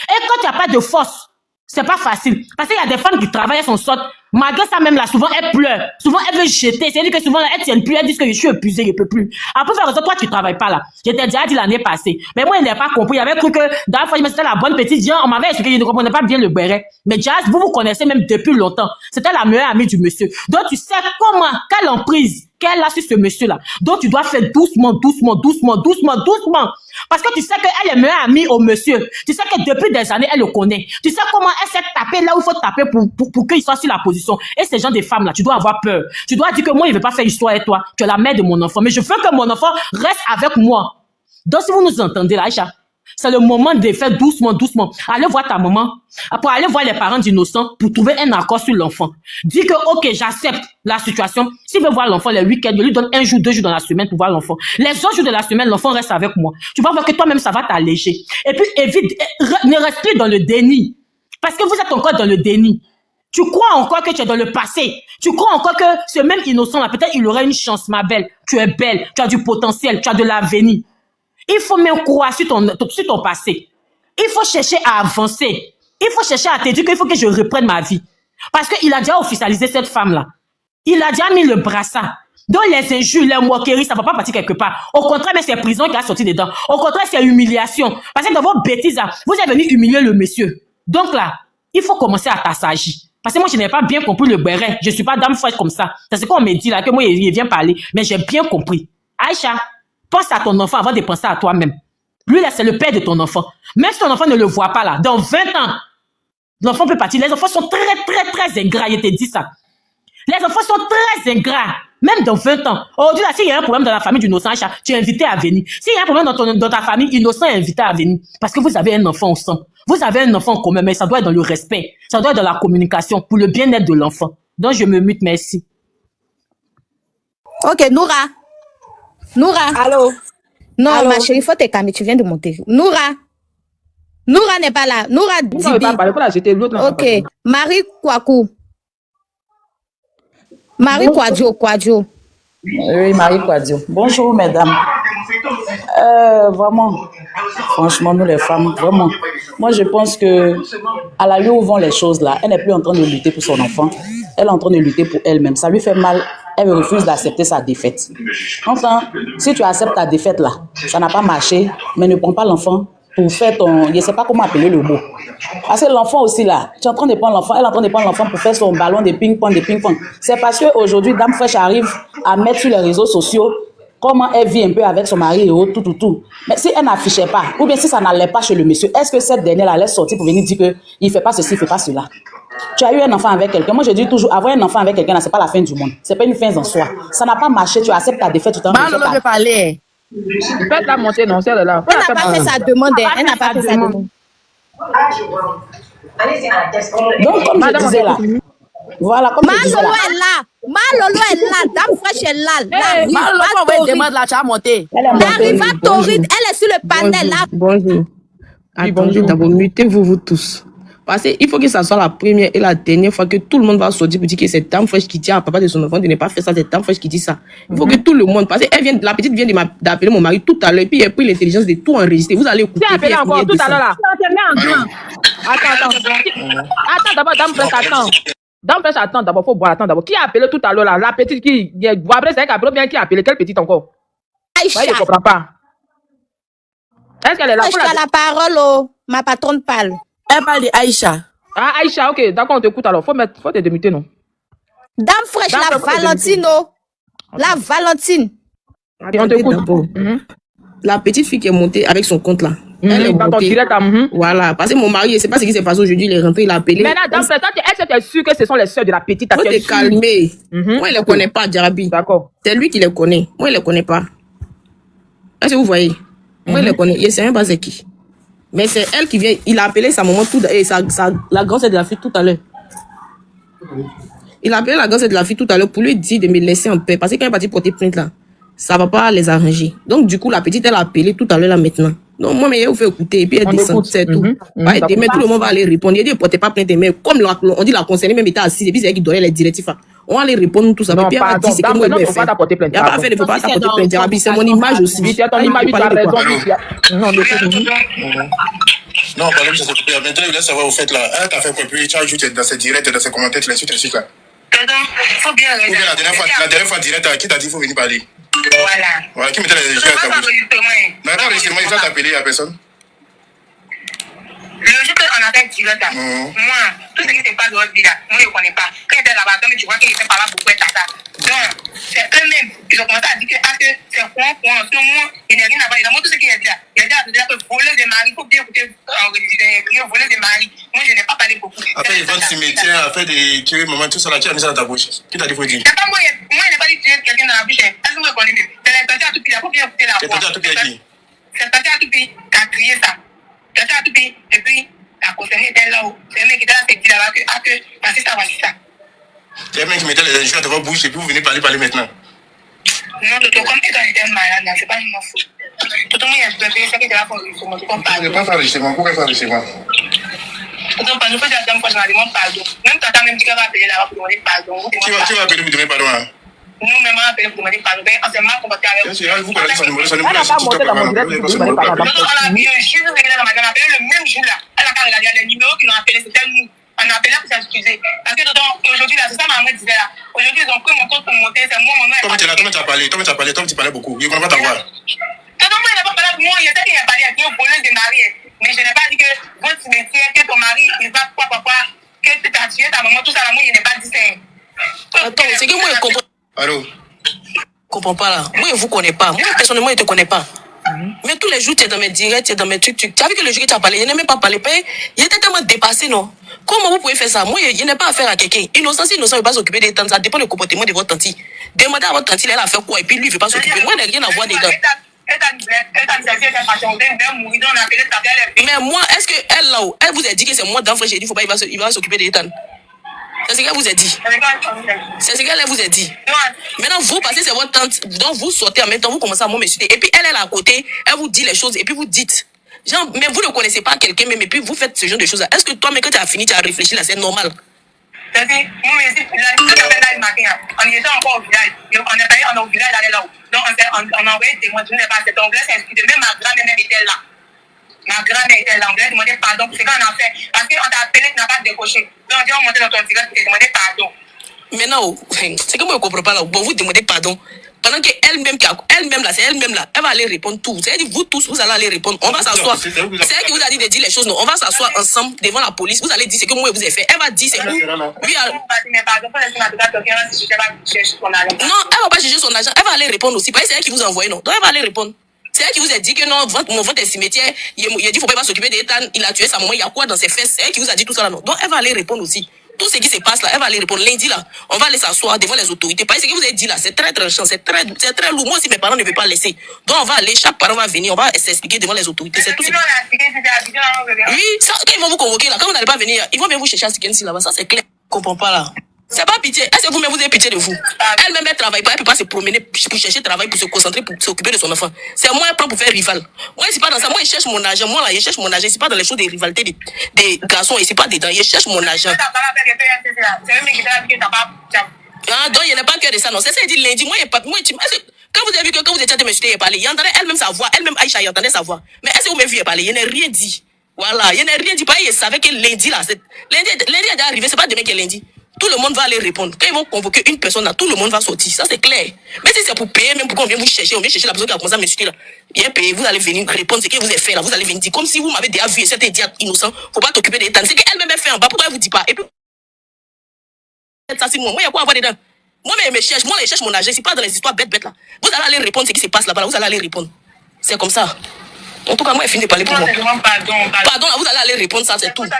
Et quand tu n'as pas de force, c'est pas facile. Parce qu'il y a des femmes qui travaillent, elles sont sortes. Malgré ça même là, souvent elle pleure. Souvent elle veut jeter. C'est-à-dire que souvent elle tient plus, elle dit que je suis épuisée, je peux plus. Après faire ça, toi tu travailles pas là. Je t'ai déjà dit l'année passée. Mais moi, il n'a pas compris. Il avait cru que dans la fois, c'était la bonne petite Jean. On m'avait expliqué, je ne comprenais pas bien le béret. Mais Jazz, vous connaissez même depuis longtemps. C'était la meilleure amie du monsieur. Donc tu sais comment, quelle emprise qu'elle a sur ce monsieur-là. Donc tu dois faire doucement. Parce que tu sais qu'elle est meilleure amie au monsieur. Tu sais que depuis des années, elle le connaît. Tu sais comment elle s'est tapée là où il faut taper pour qu'il soit sur la position. Et ces gens des femmes là, tu dois avoir peur. Tu dois dire que moi, il ne veut pas faire histoire avec toi. Tu es la mère de mon enfant. Mais je veux que mon enfant reste avec moi. Donc si vous nous entendez là, Aïcha, c'est le moment de faire doucement. Allez voir ta maman. Pour aller voir les parents d'innocents pour trouver un accord sur l'enfant. Dis que, ok, j'accepte la situation. S'il veut voir l'enfant les week-ends, je lui donne 1 jour, 2 jours dans la semaine pour voir l'enfant. Les autres jours de la semaine, l'enfant reste avec moi. Tu vas voir que toi-même, ça va t'alléger. Et puis, évite, ne reste plus dans le déni. Parce que vous êtes encore dans le déni. Tu crois encore que tu es dans le passé. Tu crois encore que ce même innocent-là, peut-être il aurait une chance, ma belle. Tu es belle, tu as du potentiel, tu as de l'avenir. Il faut même croire sur ton passé. Il faut chercher à avancer. Il faut chercher à te dire qu'il faut que je reprenne ma vie. Parce qu'il a déjà officialisé cette femme-là. Il a déjà mis le brassard. Donc les injures, les moqueries, ça ne va pas partir quelque part. Au contraire, mais c'est prison qui a sorti dedans. Au contraire, c'est humiliation. Parce que dans vos bêtises, là, vous êtes venu humilier le monsieur. Donc là, il faut commencer à t'assagir. Parce que moi, je n'ai pas bien compris le béret. Je ne suis pas dame fraîche comme ça. C'est ce qu'on me dit là, que moi, il vient parler. Mais j'ai bien compris. Aïcha, pense à ton enfant avant de penser à toi-même. Lui, là, c'est le père de ton enfant. Même si ton enfant ne le voit pas là, dans 20 ans, l'enfant peut partir. Les enfants sont très, très, très ingrats. Je te dis ça. Les enfants sont très ingrats. Même dans 20 ans. Aujourd'hui, là, s'il y a un problème dans la famille d'Innocent Aïcha, tu es invité à venir. S'il y a un problème dans ta famille, Innocent est invité à venir. Parce que vous avez un enfant au sang. Vous avez un enfant en commun, mais ça doit être dans le respect. Ça doit être dans la communication pour le bien-être de l'enfant. Donc, je me mute, merci. Ok, Noura. Allô? Non, Allô? ma chérie, faut te calmer, tu viens de monter. Noura n'est pas là. Noura Dibi. Ok, Marie Kwaku. Marie Kwadjo. Oui, Marie Kwadjo. Bonjour, mesdames. Vraiment, franchement, nous les femmes, vraiment. Moi, je pense que à la lieu où vont les choses là, elle n'est plus en train de lutter pour son enfant. Elle est en train de lutter pour elle-même. Ça lui fait mal. Elle refuse d'accepter sa défaite. Enfin, si tu acceptes ta défaite là, ça n'a pas marché, mais ne prends pas l'enfant pour faire ton... Je ne sais pas comment appeler le mot. Parce que l'enfant aussi là, tu es en train de prendre l'enfant, elle est en train de prendre l'enfant pour faire son ballon de ping-pong. C'est parce qu'aujourd'hui, Dame Fraîche arrive à mettre sur les réseaux sociaux comment elle vit un peu avec son mari et tout. Mais si elle n'affichait pas, ou bien si ça n'allait pas chez le monsieur, est-ce que cette dernière allait sortir pour venir dire qu'il ne fait pas ceci, il ne fait pas cela? Tu as eu un enfant avec quelqu'un. Moi, je dis toujours, avoir un enfant avec quelqu'un, ce n'est pas la fin du monde. Ce n'est pas une fin en soi. Ça n'a pas marché, tu acceptes ta défaite, tu t'en refais. Maman, parler. Tu peux la monter, non, c'est là. Elle n'a pas fait sa demande. Elle n'a pas fait sa demande. Donc, comme je disais là, voilà, comme je disais là. Malolo est là. Dame Fraîche est là. N'arrive Toride. Elle est sur le panel là. Bonjour. Attendez d'abord, mutez-vous tous. Parce qu'il faut que ça soit la première et la dernière fois que tout le monde va sortir pour dire que c'est Dame Fraîche qui dit à papa de son enfant de ne pas faire ça, c'est Dame Fraîche qui dit ça. Il faut que tout le monde, parce que la petite vient d'appeler mon mari tout à l'heure, et puis il a pris l'intelligence de tout enregistrer. Vous allez écouter. Tu as appelé encore tout à l'heure là. Attends d'abord, Dame Fraîche, attends. Dame Fraîche, attends d'abord, faut boire, attends d'abord. Qui a appelé tout à l'heure là? La petite qui, après c'est elle qui a appelé, bien qui a appelé, quelle petite encore? Aïcha. Je ne comprends pas. Est-ce qu'elle est là? Je as la parole, oh. Ma patronne parle. Elle parle d'Aïcha. Ah, Aïcha, ok, d'accord, on t'écoute alors. Faut te démuter, non? Dame Fraîche, la Valentine, oh. La Valentine. On t'écoute. La petite fille qui est montée avec son compte là. Elle est montée. Voilà, parce que mon mari, je ne sais pas ce qui s'est passé aujourd'hui, il est rentré, il a appelé. Maintenant, Dame Fraîche, est-ce que tu es sûr que ce sont les soeurs de la petite? Faut te calmer. Moi, je ne les connais pas, Djarabi. D'accord. C'est lui qui les connaît. Moi, je ne les connais pas. Est-ce que vous voyez? Moi, je les connais. Je ne sais même pas c'est qui. Mais c'est elle qui vient, il a appelé sa maman et la grande sœur de la fille tout à l'heure. Il a appelé la grande sœur de la fille tout à l'heure pour lui dire de me laisser en paix. Parce que quand il est parti porter plainte là, ça va pas les arranger. Donc du coup, la petite, elle a appelé tout à l'heure là maintenant. Donc moi, mais elle vous fait écouter et puis elle descend, c'est tout. Mais tout le monde va aller répondre. Il dit, portez pas plainte, mais comme on dit la concernée même était assise et puis c'est elle qui donnait les directives. On va aller répondre tout ça. Non, puis elle va dire c'est que moi, il faut pas t'apporter plainte. Il n'y a pas fait, il ne faut pas t'apporter plainte. C'est mon image aussi. C'est ton image, tu as raison. Non, non, pardon, ça s'est coupé. Maintenant, je voulais savoir, vous faites là. Elle t'a fait quoi? Puis tu as ajouté dans ses directs, dans ses commentaires, tu les suites là. Pardon, faut bien la dernière fois direct, qui t'a dit qu'il faut venir parler? Voilà, qui mettait les jeux à ta bouche? Non, non, enregistrement, il faut t'appeler à personne. Le jour qu'on appelle direct, moi, tout ce qui se passe dans votre vie là, moi je ne connais pas. Quand elle est là-bas, tu vois qu'il était par là beaucoup et tata. Donc, c'est eux-mêmes qui ont commencé à dire que c'est quoi. Sinon, moi, il n'y a rien à voir. Moi, tout ce qu'il a dit là, il a dit que voler des maris, il faut bien écouter voler des maris. Moi, je n'ai pas parlé beaucoup. Après, ils vendent cimetière, après des tuer maman, tout ça là, tu as mis ça dans ta bouche. Qui t'a dit faut dire? C'est pas moi, je n'ai pas dit tuer quelqu'un dans la bouche. Est-ce que vous me connaissez? C'est l'intention à tout pays, il faut bien écouter la voix. C'est l'intention à tout pays. C'est l'intention à tout pays qui a crié ça. L'intention à tout pays, et puis, la concernée était là-haut. C'est un mec qui était là, c'est dit là-bas que, voici ça, voici ça. C'est un mec qui mettait les injures devant votre bouche et puis vous venez parler maintenant. Non, Toto, comme tu es malade, là, c'est pas une faute. Toto, moi, il y a des gens qui étaient là pour enregistrer, tu comprends? Je ne vais pas faire enregistrer, pourquoi faire enregistrer? Donc, quand nous faisons la dame fraîche, on demande pardon. Même tata même dit qu'elle va appeler là-bas pour demander pardon. Qui va appeler pour demander pardon? Nous-mêmes, on va appeler pour demander pardon. On s'est mal comporté avec vous. Vous connaissez son numéro, Elle n'a pas monté dans mon direct pour demander pardon. On a appelé un juge, on a appelé le même jour là. Elle a qu'à regarder les numéros qu'ils ont appelés, c'était nous. On a appelé pour s'excuser. Parce que aujourd'hui, là, c'est ça, maman disait là. Aujourd'hui, ils ont pris mon compte pour monter. C'est moi, maman. Toi, tu as parlé, tu parlais beaucoup. Je ne comprends pas ta voix. Non, moi, il n'a pas parlé avec moi. Il y a ça qui a parlé avec moi, voleuse de mari. Mais je n'ai pas dit que votre cimetière, que ton mari, il va quoi, papa, que tu as tué ta maman, tout ça, là, moi, il n'est pas dit ça. Attends, c'est que moi, je comprends. Allô? Je comprends pas là. Moi, je vous connais pas. Moi, personnellement, je te connais pas. Mais tous les jours, tu es dans mes directs, tu es dans mes trucs. Tu as vu que le jour que tu as parlé, il n'a même pas parlé. Il était tellement dépassé, non? Comment vous pouvez faire ça? Moi, il n'est pas affaire à quelqu'un. Innocent, il ne va pas s'occuper des tantes. Ça dépend du comportement de votre tante. Demandez à votre tante, elle a fait quoi? Et puis lui, il ne veut pas s'occuper. Moi, il n'y a rien à voir dedans. Mais moi, est-ce que elle là-haut, elle vous a dit que c'est moi d'enfant, j'ai dit, faut pas, il va s'occuper des tantes. C'est ce qu'elle vous a dit. C'est ce qu'elle vous a dit. Maintenant, vous passez, c'est votre tante. Donc, vous sortez en même temps, vous commencez à m'insulter. Et puis, elle est là à côté, elle vous dit les choses, et puis vous dites. Genre, mais vous ne connaissez pas quelqu'un, mais puis vous faites ce genre de choses. Est-ce que toi, mais quand tu as fini, tu as réfléchi là, c'est normal? On était encore au village. On est allé au village, aller là-haut. Donc, on a envoyé des témoins. Je n'ai pas cet anglais, c'est excusé. Même ma grand-mère était là. Ma grand-mère était là. On voulait demander pardon pour ce qu'on a fait. Parce qu'on t'a appelé, tu n'as pas décoché. Donc, on dit, on montait dans ton direct pour te demander pardon. Maintenant, c'est que moi, je ne comprends pas là. Bon, vous demandez pardon. Pendant qu'elle-même, là, c'est elle-même là, elle va aller répondre tout. C'est-à-dire, vous tous, vous allez aller répondre. On va s'asseoir. C'est elle qui vous a dit de dire les choses, non. On va s'asseoir ensemble devant la police. Vous allez dire ce que moi, vous ai fait. Elle va dire c'est vous. Oui, non, elle va pas juger son agent. Elle va aller répondre aussi. Parce que c'est elle qui vous a envoyé, non. Donc, elle va aller répondre. C'est elle qui vous a dit que non, mon ventre est cimetière. Il a dit, faut pas s'occuper d'Ethan. Il a tué sa maman. Il y a quoi dans ses fesses? C'est elle qui vous a dit tout ça là, non. Donc, elle va aller répondre aussi. Tout ce qui se passe là, elle va aller répondre lundi là. On va aller s'asseoir devant les autorités. Parce que ce que vous avez dit là, c'est très tranchant, c'est très lourd. Moi aussi, mes parents ne veulent pas laisser. Donc, on va aller, chaque parent va venir, on va s'expliquer devant les autorités. C'est tout. Oui, ça, quand ils vont vous convoquer là, quand vous n'allez pas venir, ils vont venir vous chercher à Sikensi là-bas. Ça, c'est clair. Je comprends pas là. C'est pas pitié. Est-ce que vous-même vous avez pitié de vous? Elle-même, elle travaille pas, elle peut pas se promener pour chercher travail, pour se concentrer, pour s'occuper de son enfant. C'est moi, elle prend pour faire rival. Moi, c'est pas dans ça. Moi, je cherche mon argent. Moi, là, je cherche mon argent. C'est pas dans les choses de rivalité des garçons. Et c'est pas dedans. Je cherche mon argent. Ah, donc, il n'y a pas que de ça, non. C'est ça, il dit lundi. Moi, il n'y a pas. Moi, quand vous avez vu que quand vous étiez à me chuter, il parlait. Il entendait elle-même sa voix. Elle-même, Aïcha, il entendait sa voix. Mais est-ce que vous m'avez vu parler? Il n'a rien dit. Voilà. Il n'a rien dit. Pas, il savait que lundi, là, lundi est déjà arrivé. C'est pas demain que lundi. Tout le monde va aller répondre. Quand ils vont convoquer une personne là, tout le monde va sortir. Ça, c'est clair. Mais si c'est pour payer, même pour qu'on vienne vous chercher, on vient chercher la personne qui a commencé à m'insulter là. Bien payé, vous allez venir répondre ce que vous avez fait là. Vous allez venir dire, comme si vous m'avez déjà vu, c'était idiot innocent, faut pas t'occuper des temps. C'est qu'elle-même a fait en bas, pourquoi elle vous dit pas? Et puis, ça, c'est moi. Moi, il y a quoi à voir dedans? Moi, mais je cherche mon argent. C'est pas dans les histoires bêtes là. Vous allez aller répondre ce qui se passe là-bas, là. Vous allez aller répondre. C'est comme ça. En tout cas, moi, j'ai fini de parler pour moi. Pardon, là, vous allez aller répondre, ça, c'est tout. Non, moi,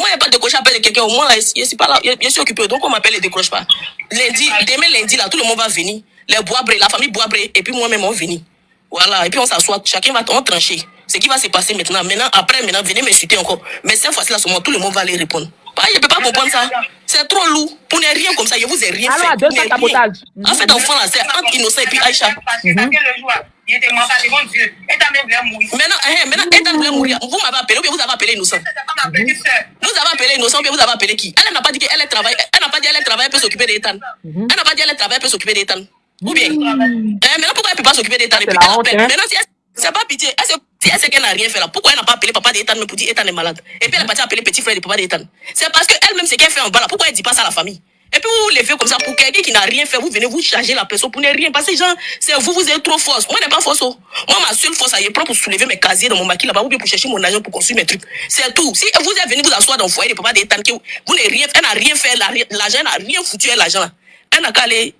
il n'y a pas de décrocher appel de quelqu'un. Au moins, là, je suis pas là, je suis occupé. Donc, on m'appelle et décroche pas. Demain lundi, là, tout le monde va venir. Les Boisbré, la famille Boisbré, et puis moi-même, on va venir. Voilà, et puis on s'assoit. Chacun va trancher. Ce qui va se passer maintenant. Après, venez m'insulter encore. Mais cette fois-ci, là, tout le monde va aller répondre. Je ne peux pas comprendre ça. C'est trop lourd. Pour ne rien comme ça, je vous ai rien fait. En fait, enfant, là, c'est entre Innocent et puis Aïcha. Maintenant, Ethan voulait mourir. Vous m'avez appelé ou bien vous avez appelé Innocent? Vous avez appelé Innocent ou bien vous avez appelé qui? Elle n'a pas dit qu'elle travaille. Elle n'a pas dit qu'elle travaille, elle peut s'occuper d'Ethan. Elle n'a pas dit qu'elle travaille, elle peut s'occuper d'Ethan. Ou bien? Maintenant, pourquoi elle ne peut pas s'occuper d'Ethan? Maintenant, c'est pas pitié. Si elle sait qu'elle n'a rien fait là, pourquoi elle n'a pas appelé papa d'Ethan pour dire Ethan est malade? Et puis elle est partie appeler petit frère de papa d'Ethan. C'est parce qu'elle-même, ce qu'elle fait en bas là, pourquoi elle ne dit pas ça à la famille? Et puis vous vous levez comme ça pour quelqu'un qui n'a rien fait, vous venez vous charger la personne pour ne rien. Parce que genre, c'est vous êtes trop force. Moi, je n'ai pas force. Moi, ma seule force, elle est prendre pour soulever mes casiers dans mon maquis là-bas ou bien pour chercher mon argent pour construire mes trucs. C'est tout. Si vous êtes venu vous asseoir dans le foyer de papa d'Ethan, vous n'avez rien fait, elle n'a rien fait, l'argent n'a rien foutu, l'argent là. Elle n'a qu'à aller,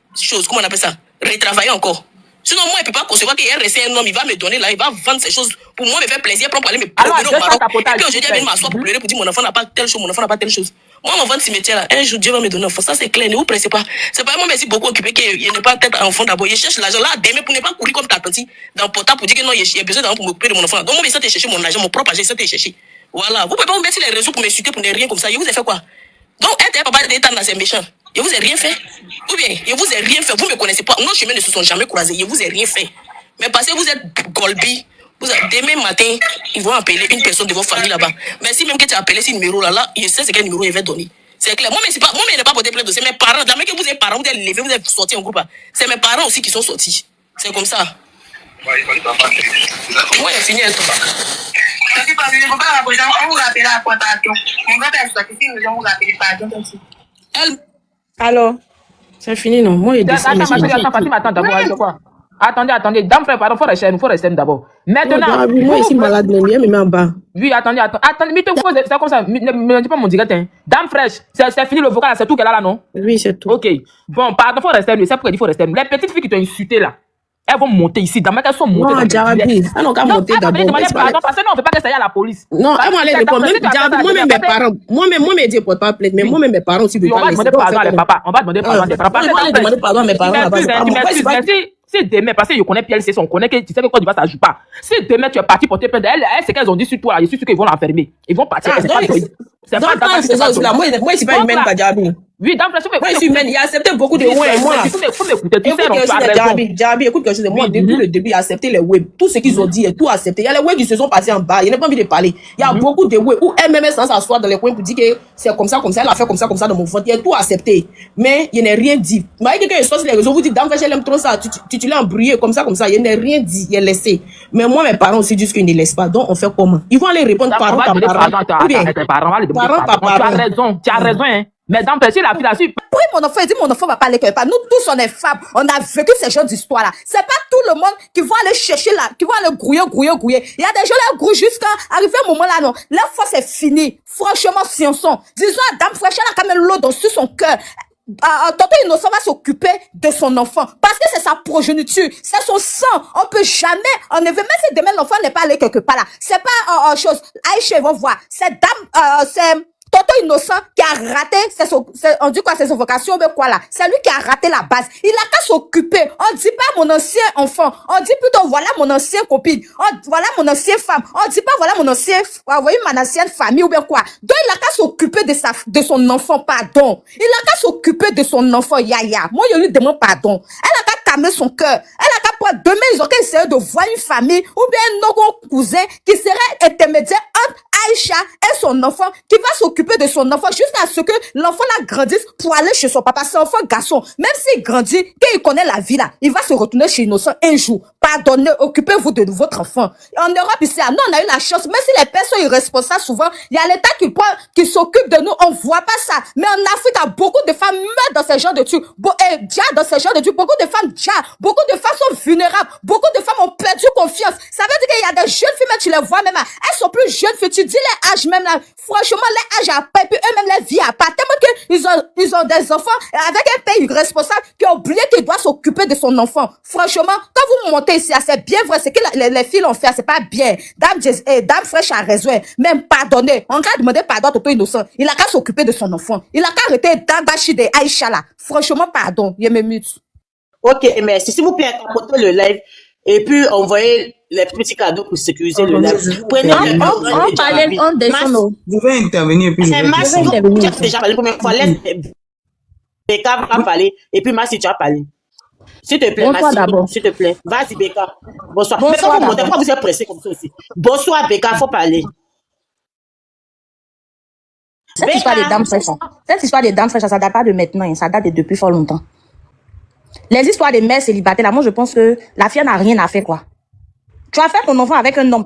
comment on appelle ça, retravailler encore. Sinon, moi, je ne peux pas concevoir qu'il y ait resté un homme, il va me donner là, il va vendre ces choses pour moi, me faire plaisir, pour aller me pleurer au Maroc. Et puis aujourd'hui, elle vient m'asseoir pour pleurer, pour dire mon enfant n'a pas telle chose, mon enfant n'a pas telle chose. Moi, mon ventre cimetière là, un jour, Dieu va me donner un enfant. Ça, c'est clair, ne vous pressez pas. C'est pas moi, mais si beaucoup occupé qu'il n'est pas peut-être enfant d'abord. Je cherche l'argent là, demain, pour ne pas courir comme ta tante dans le portable pour dire que non, j'ai besoin d'argent pour m'occuper de mon enfant. Donc, moi, je vais chercher mon argent, mon propre argent, je vais chercher. Voilà. Vous pouvez pas vous mettre sur les réseaux pour m'insulter, pour ne rien comme ça. Je vous ai fait quoi? Donc, être papa d'État là, c'est méchant. Je vous ai rien fait. Ou bien, je vous ai rien fait. Vous me connaissez pas. Nos chemins ne se sont jamais croisés. Je vous ai rien fait. Mais parce que vous êtes Golbi, Demain matin, ils vont appeler une personne de votre famille là-bas. Mais si même que tu as appelé ce numéro-là, je sais c'est quel numéro il va donner. C'est clair. Moi, mais c'est pas, moi, mais il n'est pas porté plainte. C'est mes parents. La même que vous êtes parents, vous êtes levés, vous êtes sortis en groupe. C'est mes parents aussi qui sont sortis. C'est comme ça. Moi, j'ai fini avec toi. On vous rappelle la contaction. Mon grand-père est sorti, on vous rappelle pas. Alors, c'est fini, non? Moi, il est Attends, d'abord. Attendez. Dame frère, pardon, faut rester d'abord. Maintenant. Moi, ici, malade, mais il me met en bas. Oui, attendez, mais c'est comme ça, ne dis pas mon direct, hein. Dame fraîche, c'est fini le vocal, c'est tout qu'elle a là, non? Oui, c'est tout. Ok. Bon, pardon, faut rester, c'est pourquoi il faut rester. Les petites filles qui t'ont insulté là, elles vont monter ici, elles sont montées. Non, Djarabi, elles n'ont qu'à monter d'abord. Pardon, parce que non, on ne fait pas que ça y à la police. Non, elles vont aller répondre. Moi-même, mes parents, moi-même, je ne porte pas plainte, mais moi-même, mes parents aussi, on va demander pardon à les papas. On va demander pardon à les papas. On va demander pardon à mes parents. Si demain, parce que je connais PLC, on connaît que tu sais que Côte d'Ivoire, ça joue pas. Si demain, tu es parti porter plainte, elles, c'est qu'elles ont dit sur toi, je suis sûr qu'ils vont l'enfermer. Ils vont partir. C'est pas moi, je suis pas humaine, pas Djarabi. Oui, dans le moi, je suis humaine. Il a accepté beaucoup de ouais, moi. Djarabi, écoute quelque chose de moi. Depuis le début, il a accepté les web. Tout ce qu'ils ont dit, tout accepté. Il y a les web qui se sont passés en bas. Il n'a pas envie de parler. Il y a beaucoup de web où elle-même sans s'asseoir dans les coins pour dire que c'est comme ça, elle a fait comme ça dans mon vote. Il a tout accepté. Mais il n'a rien dit. Mais quelqu'un soit sur les réseaux, vous dites, Dame Fraîche, elle aime trop ça. Tu l'as embrouillé comme ça. Il n'a rien dit. Il a laissé. Mais moi, mes parents aussi disent qu'ils ne laissent pas. Donc, on fait comment? Ils vont aller répondre parent par parent. Tu as raison, hein. Mais dans le la fille là-dessus. Pourquoi mon enfant va parler quelque part? Nous tous, on est femmes. On a vécu ces genres d'histoires-là. C'est pas tout le monde qui va aller chercher là, qui va aller grouiller. Il y a des gens là, grouillent jusqu'à arriver un moment là, non. La force est finie. Franchement, si on sent. Disons à Dame Fraîche, elle a quand même l'eau dans sur son cœur. Tonton Innocent va s'occuper de son enfant parce que c'est sa progéniture, c'est son sang. On peut jamais enlever, même si demain l'enfant n'est pas allé quelque part là. C'est pas chose. Aïcha, ils vont voir. C'est Dame, c'est Tonton Innocent qui a raté, on dit quoi, c'est son vocation, mais quoi là? C'est lui qui a raté la base. Il a qu'à s'occuper. On dit pas mon ancien enfant. On dit plutôt voilà mon ancienne copine. Voilà mon ancienne femme. On dit pas voilà mon ancien, voyez ma ancienne famille ou bien quoi. Donc il a qu'à s'occuper de son enfant, pardon. Il a qu'à s'occuper de son enfant, Yaya. Moi, je lui demande pardon. Elle a qu'à calmer son cœur. Elle a qu'à prendre demain, ils ont qu'à essayer de voir une famille ou bien un cousin qui serait intermédiaire entre Aïcha et son enfant, qui va s'occuper de son enfant jusqu'à ce que l'enfant là grandisse pour aller chez son papa. C'est un enfant garçon. Même s'il grandit, qu'il connaît la vie là, il va se retourner chez Innocent un jour. Pardonnez, occupez-vous de votre enfant. En Europe ici, nous on a eu la chance, même si les personnes irresponsables souvent, il y a l'État qui s'occupe de nous, on voit pas ça. Mais en Afrique, il y a beaucoup de femmes meurent dans ces genres de trucs. Dans ces genres de trucs, beaucoup de femmes beaucoup de femmes sont vulnérables. Beaucoup de femmes ont perdu confiance. Ça veut dire qu'il y a des jeunes filles, mais tu les vois même là, elles sont plus jeunes que tu dis les âges même là. Franchement, les âges à pas, puis eux-mêmes les vies à pas. Tellement qu'ils ont des enfants avec un père irresponsable qui a oublié qu'il doit s'occuper de son enfant. Franchement, quand vous montez ici, c'est bien vrai, c'est que les filles l'ont fait, c'est pas bien. Dame Fraîche a raison, même pardonner. On va demander pardon à Tonton Innocent. Il a qu'à s'occuper de son enfant. Il a qu'à arrêter Dagashi de Aïcha là. Franchement, pardon. Il me mute. Ok, merci. S'il vous plaît, capotez le live et puis envoyez les petits cadeaux pour sécuriser le live. Prenez on parlait, on descend. Vous pouvez intervenir puis je vais tu as déjà parlé la première fois. Laisse Beka va parler et puis Massi, tu as parlé. S'il te plaît, Massi, s'il te plaît. Vas-y, Beka. Bonsoir. Mais pourquoi vous êtes pressé comme ça aussi? Bonsoir, Beka, faut parler. Cette histoire des dames fraîches, ça date pas de maintenant, ça date de depuis fort longtemps. Les histoires des mères célibataires, là, moi, je pense que la fille n'a rien à faire, quoi. Tu as fait ton enfant avec un homme.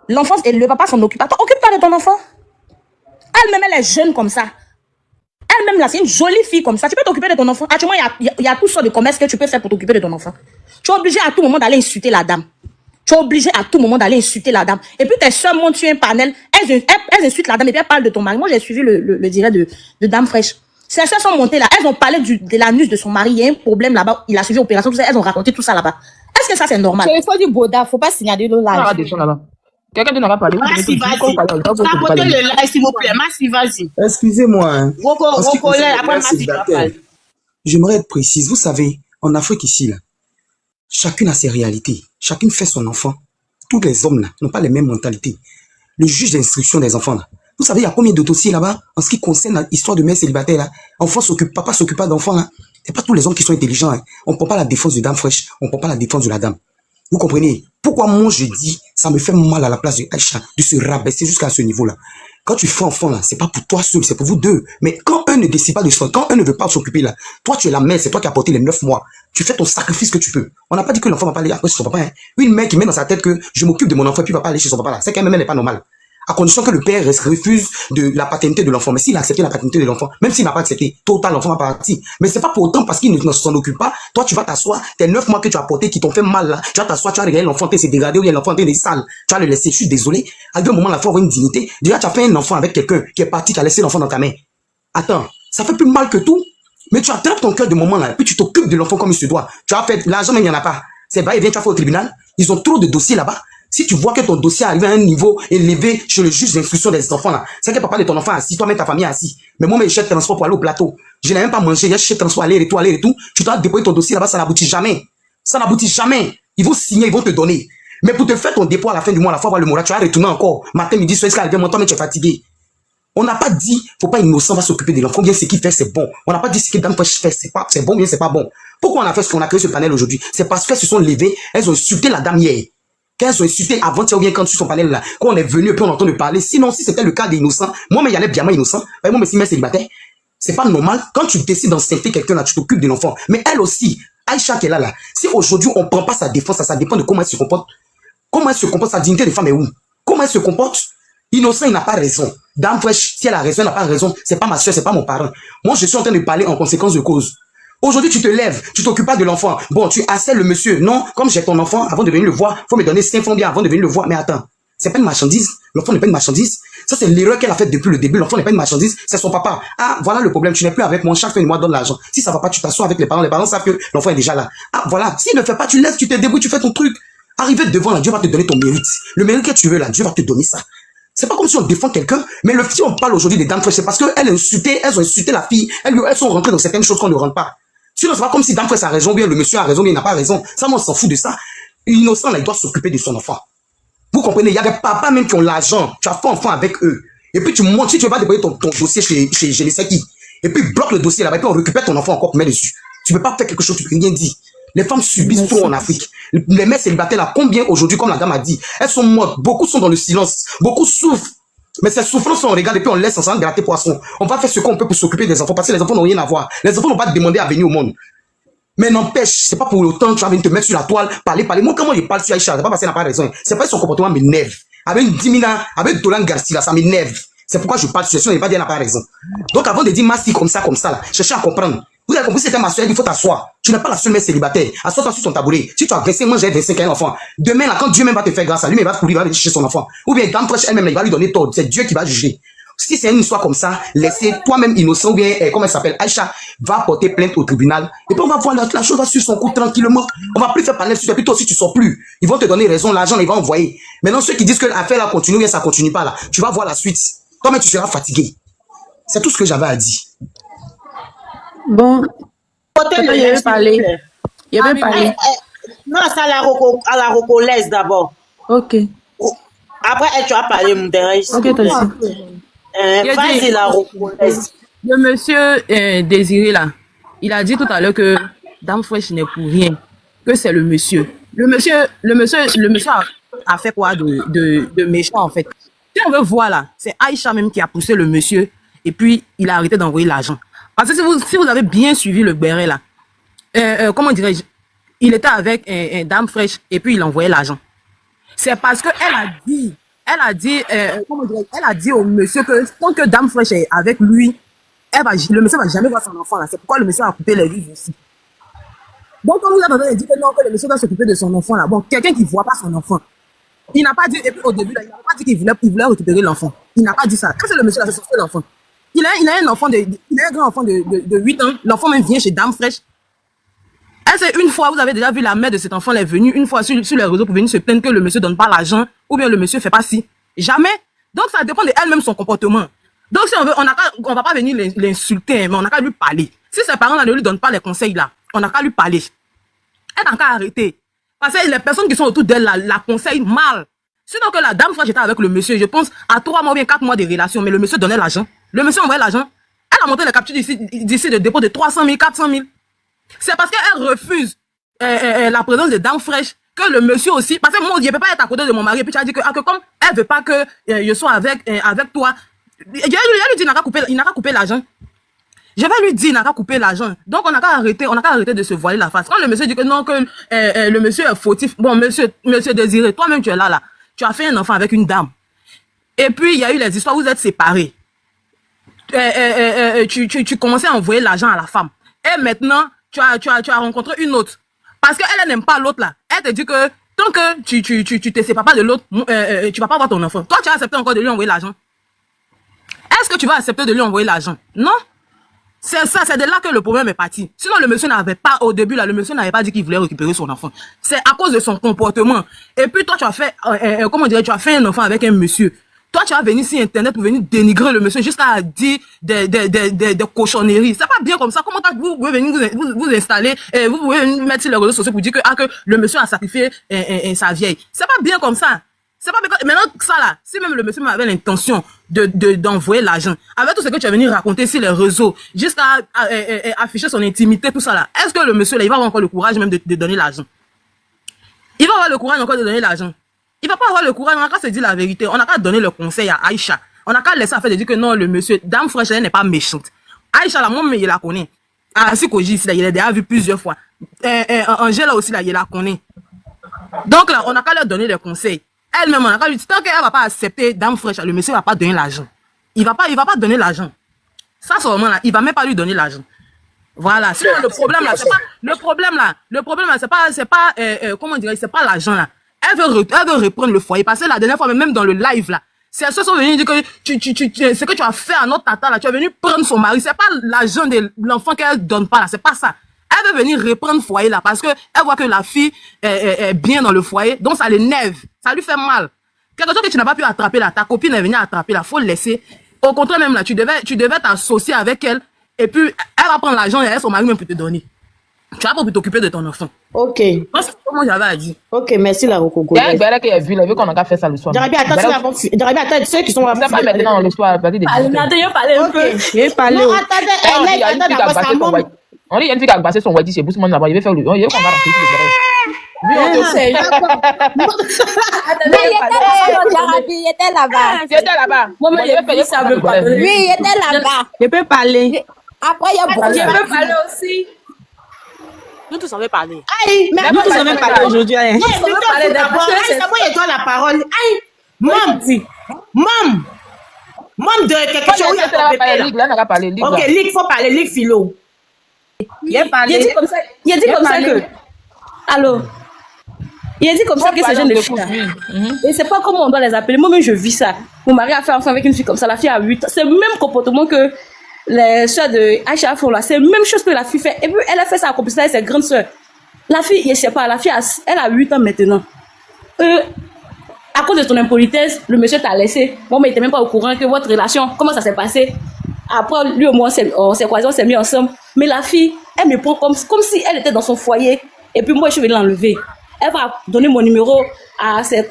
L'enfant, et le papa s'en occupe. Attends, occupe-toi de ton enfant. Elle-même, elle est jeune comme ça. Elle-même, là, c'est une jolie fille comme ça. Tu peux t'occuper de ton enfant. Actuellement, il y a tout sortes de commerces que tu peux faire pour t'occuper de ton enfant. Tu es obligé à tout moment d'aller insulter la dame. Et puis, tes soeurs montent sur un panel. Elles insultent la dame et puis elles parlent de ton mari. Moi, j'ai suivi le direct de Dame Fraîche. Ces soeurs sont montées là. Elles ont parlé de l'anus de son mari. Il y a un problème là-bas. Il a suivi l'opération. Elles ont raconté tout ça là-bas. Est-ce que ça, c'est normal? Il faut du Boda. Faut pas signaler le live. Quelqu'un n'a pas parlé. Massi, vas-y. Capotez le live, s'il vous plaît. Massi, vas-y. Excusez-moi. Vos collègues, après Massi, tu vas parler. J'aimerais être précise. Vous savez, en Afrique ici, là, chacune a ses réalités. Chacune fait son enfant. Tous les hommes là n'ont pas les mêmes mentalités. Le juge d'instruction des enfants là. Vous savez, il y a combien de dossiers là-bas en ce qui concerne l'histoire de mère célibataire là. Enfant s'occupe, papa s'occupe pas d'enfants là. C'est pas tous les hommes qui sont intelligents. Hein. On ne prend pas la défense de Dame Fraîche. On ne prend pas la défense de la dame. Vous comprenez? Pourquoi moi je dis, ça me fait mal à la place de Aïcha de se rabaisser jusqu'à ce niveau-là. Quand tu fais enfant là, c'est pas pour toi seul, c'est pour vous deux. Mais quand un ne décide pas de soi, quand un ne veut pas s'occuper là, toi tu es la mère, c'est toi qui as porté les 9 mois. Tu fais ton sacrifice que tu peux. On n'a pas dit que l'enfant va pas aller après chez son papa. Hein. Une mère qui met dans sa tête que je m'occupe de mon enfant et puis va pas aller chez son papa là, c'est quand même elle n'est pas normale. À condition que le père refuse de la paternité de l'enfant. Mais s'il a accepté la paternité de l'enfant, même s'il n'a pas accepté, total, l'enfant va partir. Mais c'est pas pour autant parce qu'il ne s'en occupe pas. Toi, tu vas t'asseoir, tes 9 mois que tu as porté qui t'ont fait mal là, tu vas t'asseoir, tu vas regarder l'enfant s'est dégradé ou bien l'enfant est sale. Tu vas le laisser, je suis désolé. À un moment, la fois, avoir une dignité. Déjà, tu as fait un enfant avec quelqu'un qui est parti, qui a laissé l'enfant dans ta main. Attends, ça fait plus mal que tout. Mais tu attrapes ton cœur de moment là, et puis tu t'occupes de l'enfant comme il se doit. Tu as fait, l'argent, mais il n'y en a pas. C'est va et vient, tu as fait au tribunal. Ils ont trop de dossiers là-bas. Si tu vois que ton dossier arrive à un niveau élevé chez le juge d'instruction des enfants là, c'est que papa de ton enfant assis, toi-même ta famille assis. Mais moi, mes chèques de transport pour aller au plateau. Je n'ai même pas mangé, j'ai chèque de transport aller et tout. Tu dois déposer ton dossier là-bas, ça n'aboutit jamais. Ça n'aboutit jamais. Ils vont signer, ils vont te donner. Mais pour te faire ton dépôt à la fin du mois, à la fois avoir le moral, tu vas retourner encore. Matin, midi, soir, jusqu'à moi, toi-même tu es fatigué. On n'a pas dit, faut pas innocent va s'occuper de l'enfant, bien ce qu'il fait, c'est bon. On n'a pas dit ce que Dame Fresh fait, c'est bon, bien c'est pas bon. Pourquoi on a fait ce qu'on a créé ce panel aujourd'hui? C'est parce qu'elles se sont levées, elles ont insulté la dame hier. Qu'elles ont insulté avant-hier ou bien quand sur son panel là, quand on est venu et puis on entend parler. Sinon, si c'était le cas des innocents, moi, mais il y en a bien innocent. Moi, mais si mais célibataire, c'est pas normal. Quand tu décides d'insulter quelqu'un là, tu t'occupes de l'enfant. Mais elle aussi, Aïcha qui est là, si aujourd'hui on prend pas sa défense, ça dépend de comment elle se comporte. Comment elle se comporte, sa dignité de femme est où? Comment elle se comporte? Innocent, il n'a pas raison. Dame Fresh, si elle a raison, elle n'a pas raison. C'est pas ma soeur, c'est pas mon parent. Moi, je suis en train de parler en conséquence de cause. Aujourd'hui, tu te lèves, tu t'occupes pas de l'enfant. Bon, tu harcèles le monsieur. Non, comme j'ai ton enfant, avant de venir le voir, faut me donner 5 francs bien avant de venir le voir. Mais attends, c'est pas une marchandise. L'enfant n'est pas une marchandise. Ça, c'est l'erreur qu'elle a faite depuis le début. L'enfant n'est pas une marchandise, c'est son papa. Ah, voilà le problème. Tu n'es plus avec moi. Chaque fin de mois, donne l'argent. Si ça va pas, tu t'assois avec les parents. Les parents savent que l'enfant est déjà là. Ah, voilà. S'il ne fait pas, tu laisses, tu te débrouilles, tu fais ton truc. Arrivé devant là, Dieu va te donner ton mérite. Le mérite que tu veux là, Dieu va te donner ça. C'est pas comme si on défend quelqu'un, mais si on parle aujourd'hui des Dames Fresh, c'est parce qu'elles ont insulté la fille. Elles sont rentrées dans certaines choses qu'on ne rentre pas. Sinon, c'est pas comme si Dame Fresh a raison, bien le monsieur a raison, bien il n'a pas raison. Ça, moi, on s'en fout de ça. Innocent, là, il doit s'occuper de son enfant. Vous comprenez? Il y a des papas même qui ont l'argent. Tu as fait enfant avec eux. Et puis tu montes, si tu veux pas déposer ton dossier chez je ne sais qui. Et puis bloque le dossier là-bas, et puis on récupère ton enfant encore pour mettre dessus. Tu peux pas faire quelque chose, tu peux rien dire. Les femmes subissent trop en Afrique. Les mères célibataires là, combien aujourd'hui, comme la dame a dit, elles sont mortes. Beaucoup sont dans le silence. Beaucoup souffrent. Mais ces souffrances, on regarde et puis on laisse ensemble gratter poisson. On va faire ce qu'on peut pour s'occuper des enfants parce que les enfants n'ont rien à voir. Les enfants n'ont pas demandé à venir au monde. Mais n'empêche, c'est pas pour autant que tu vas venir te mettre sur la toile, parler. Moi, comment il parle sur Aïcha, c'est pas parce qu'elle n'a pas raison. C'est pas son comportement m'énerve. Avec une dimina, avec Dolan Garcia, ça m'énerve. C'est pourquoi je parle sur elle, pas dire elle n'a pas raison. Donc avant de dire ma fille comme ça là, cherchez à comprendre. Vous avez compris, c'était ma soeur, il faut t'asseoir. Tu n'es pas la seule mère célibataire. Assois-toi sur ton tabouret. Si tu as 25, moi j'ai 25 un enfant. Demain, là, quand Dieu même va te faire grâce à lui, il va te courir, il va aller chercher son enfant. Ou bien, Dame Fresh elle-même, il va lui donner tort. C'est Dieu qui va juger. Si c'est une histoire comme ça, laissez toi-même innocent, ou bien, comment elle s'appelle, Aïcha, va porter plainte au tribunal. Et puis on va voir la chose va sur son coup tranquillement. On va plus faire parler sur, et puis toi aussi tu sors plus. Ils vont te donner raison, l'argent, ils vont envoyer. Maintenant, ceux qui disent que l'affaire là continue, bien ça continue pas là. Tu vas voir la suite. Toi-même, tu seras fatigué. C'est tout ce que j'avais à dire. Bon. Il veut parler. Il veut parler. Non, c'est à la Rocolaise d'abord. Ok. Après, tu vas parler, mon père. Ok, vas-y, la Rocolaise. Le monsieur Désiré, là, il a dit tout à l'heure que Dame Fresh n'est pour rien, que c'est le monsieur. Le monsieur a fait quoi de méchant, en fait. Si on veut voir, là, c'est Aïcha même qui a poussé le monsieur et puis il a arrêté d'envoyer l'argent. Parce que si vous avez bien suivi le béret là, comment dirais-je, il était avec Dame Fresh et puis il envoyait l'argent. C'est parce que elle a dit au monsieur que tant que Dame Fresh est avec lui, le monsieur va jamais voir son enfant là. C'est pourquoi le monsieur a coupé les vivres aussi. Donc quand vous avez dit que non, que le monsieur doit s'occuper de son enfant là, bon, quelqu'un qui voit pas son enfant, il n'a pas dit, et puis au début là, il n'a pas dit qu'il voulait récupérer l'enfant. Il n'a pas dit ça. Quand c'est le monsieur là, c'est sorti l'enfant. Il a un enfant il a un grand enfant de 8 ans. L'enfant même vient chez Dame Fresh. Est-ce une fois, vous avez déjà vu la mère de cet enfant, elle est venue une fois sur les réseaux pour venir se plaindre que le monsieur donne pas l'argent ou bien le monsieur fait pas ci. Jamais. Donc ça dépend de elle-même son comportement. Donc si on va pas venir l'insulter, mais on n'a qu'à lui parler. Si ses parents là, ne lui donnent pas les conseils là, on n'a qu'à lui parler. Elle n'a qu'à arrêter. Parce que les personnes qui sont autour d'elle la conseillent mal. Sinon que la Dame Fresh était avec le monsieur, je pense, à 3 mois ou bien 4 mois de relation, mais le monsieur donnait l'argent. Le monsieur envoyait l'argent. Elle a monté les captures d'ici de dépôt de 300 000, 400 000. C'est parce qu'elle refuse la présence de Dame Fresh que le monsieur aussi, parce que moi, je ne peux pas être à côté de mon mari, et puis tu as dit que comme elle veut pas que je sois avec toi, il lui dit il n'a qu'à couper l'argent. Je vais lui dire, il n'a qu'à couper l'argent. Donc, on n'a qu'à arrêter de se voiler la face. Quand le monsieur dit que non, que le monsieur est fautif, bon, monsieur Désiré, toi-même, tu es là. Tu as fait un enfant avec une dame. Et puis, il y a eu les histoires, vous êtes séparés. Tu commençais à envoyer l'argent à la femme. Et maintenant, tu as rencontré une autre. Parce qu'elle n'aime pas l'autre là. Elle te dit que tant que tu te sépares pas de l'autre, tu vas pas avoir ton enfant. Toi, tu as accepté encore de lui envoyer l'argent. Est-ce que tu vas accepter de lui envoyer l'argent? Non. C'est ça, c'est de là que le problème est parti. Sinon, le monsieur n'avait pas, au début là, le monsieur n'avait pas dit qu'il voulait récupérer son enfant. C'est à cause de son comportement. Et puis toi, tu as fait, tu as fait un enfant avec un monsieur. Toi, tu as venu sur Internet pour venir dénigrer le monsieur jusqu'à dire des cochonneries. C'est pas bien comme ça. Comment vous pouvez venir vous installer, vous pouvez venir mettre sur les réseaux sociaux pour dire que le monsieur a sacrifié sa vieille. C'est pas bien comme ça. C'est pas bien. Maintenant, ça là, si même le monsieur avait l'intention d'envoyer l'argent, avec tout ce que tu as venu raconter sur les réseaux, jusqu'à afficher son intimité, tout ça là, est-ce que le monsieur là, il va avoir encore le courage même de donner l'argent? Il va avoir le courage encore de donner l'argent. Il va pas avoir le courage, on n'a qu'à se dire la vérité. On n'a qu'à donner le conseil à Aïcha. On n'a qu'à laisser faire de dire que non, le monsieur, Dame Fresh, elle n'est pas méchante. Aïcha, là, moi, mais il la connaît. Sikoji, il l'a déjà vu plusieurs fois. Angela aussi, là, il la connaît. Donc là, on n'a qu'à leur donner des conseils. Elle-même, on n'a qu'à lui dire, tant qu'elle va pas accepter Dame Fresh, le monsieur va pas donner l'argent. Il va pas donner l'argent. Ça, c'est vraiment là, il va même pas lui donner l'argent. Voilà. Sinon, le problème là, c'est pas, comment dire, c'est pas l'argent là. Elle veut reprendre le foyer. Parce que la dernière fois, même dans le live là, c'est elles se sont venues dire que ce que tu as fait à notre tata là, tu es venu prendre son mari. C'est pas l'argent de l'enfant qu'elle donne pas là, c'est pas ça. Elle veut venir reprendre le foyer là parce que elle voit que la fille est bien dans le foyer, donc ça l'énerve, ça lui fait mal. Quelque chose que tu n'as pas pu attraper là, ta copine est venue attraper là, faut le laisser. Au contraire même là, tu devais t'associer avec elle et puis elle va prendre l'argent et elle son mari même pour te donner. Tu vas pas t'occuper de ton enfant. Ok. Parce que comment j'avais à dire. Ok, merci la Rokoko. Il y a un gars qui a vu, il a vu qu'on a qu'à faire ça le soir. J'aurais bien attends, ceux qui sont là. C'est pas maintenant le soir, à partir des 18h. Attendez, parler un peu. Non, attendez, on dit, il y a une fille qui a passé son white chez Bousman là-bas, il va faire le. Il va faire le. Oui, on te sait. Mais il était là-bas. Il était là-bas. Oui, il était là-bas. Je peux parler. Après, il y a beaucoup. Je peux parler aussi. Nous tous on veut parler. Aïe, mais nous tous on veut parler aujourd'hui. Non, c'est toi d'abord. C'est moi et toi la parole. Aïe, Mam de quelque chose. Ok, Ligue, faut parler, Ligue philo. Il a parlé. Il a dit comme ça que. Allô? Il a dit comme ça que ces jeunes de filles là. Et c'est pas comment on doit les appeler. Moi-même, je vis ça. Mon mari a fait enfant avec une fille comme ça. La fille a 8 ans. C'est le même comportement que les soeurs de Aïcha font là. C'est la même chose que la fille fait. Et puis, elle a fait ça à complicité avec ses grandes soeurs. La fille, je sais pas, la fille, elle a 8 ans maintenant. À cause de ton impolitesse, le monsieur t'a laissé. Bon, mais il était même pas au courant que votre relation, comment ça s'est passé. Après, lui, au moins, on s'est croisés, on s'est mis ensemble. Mais la fille, elle me prend comme si elle était dans son foyer. Et puis moi, je vais l'enlever. Elle va donner mon numéro à ses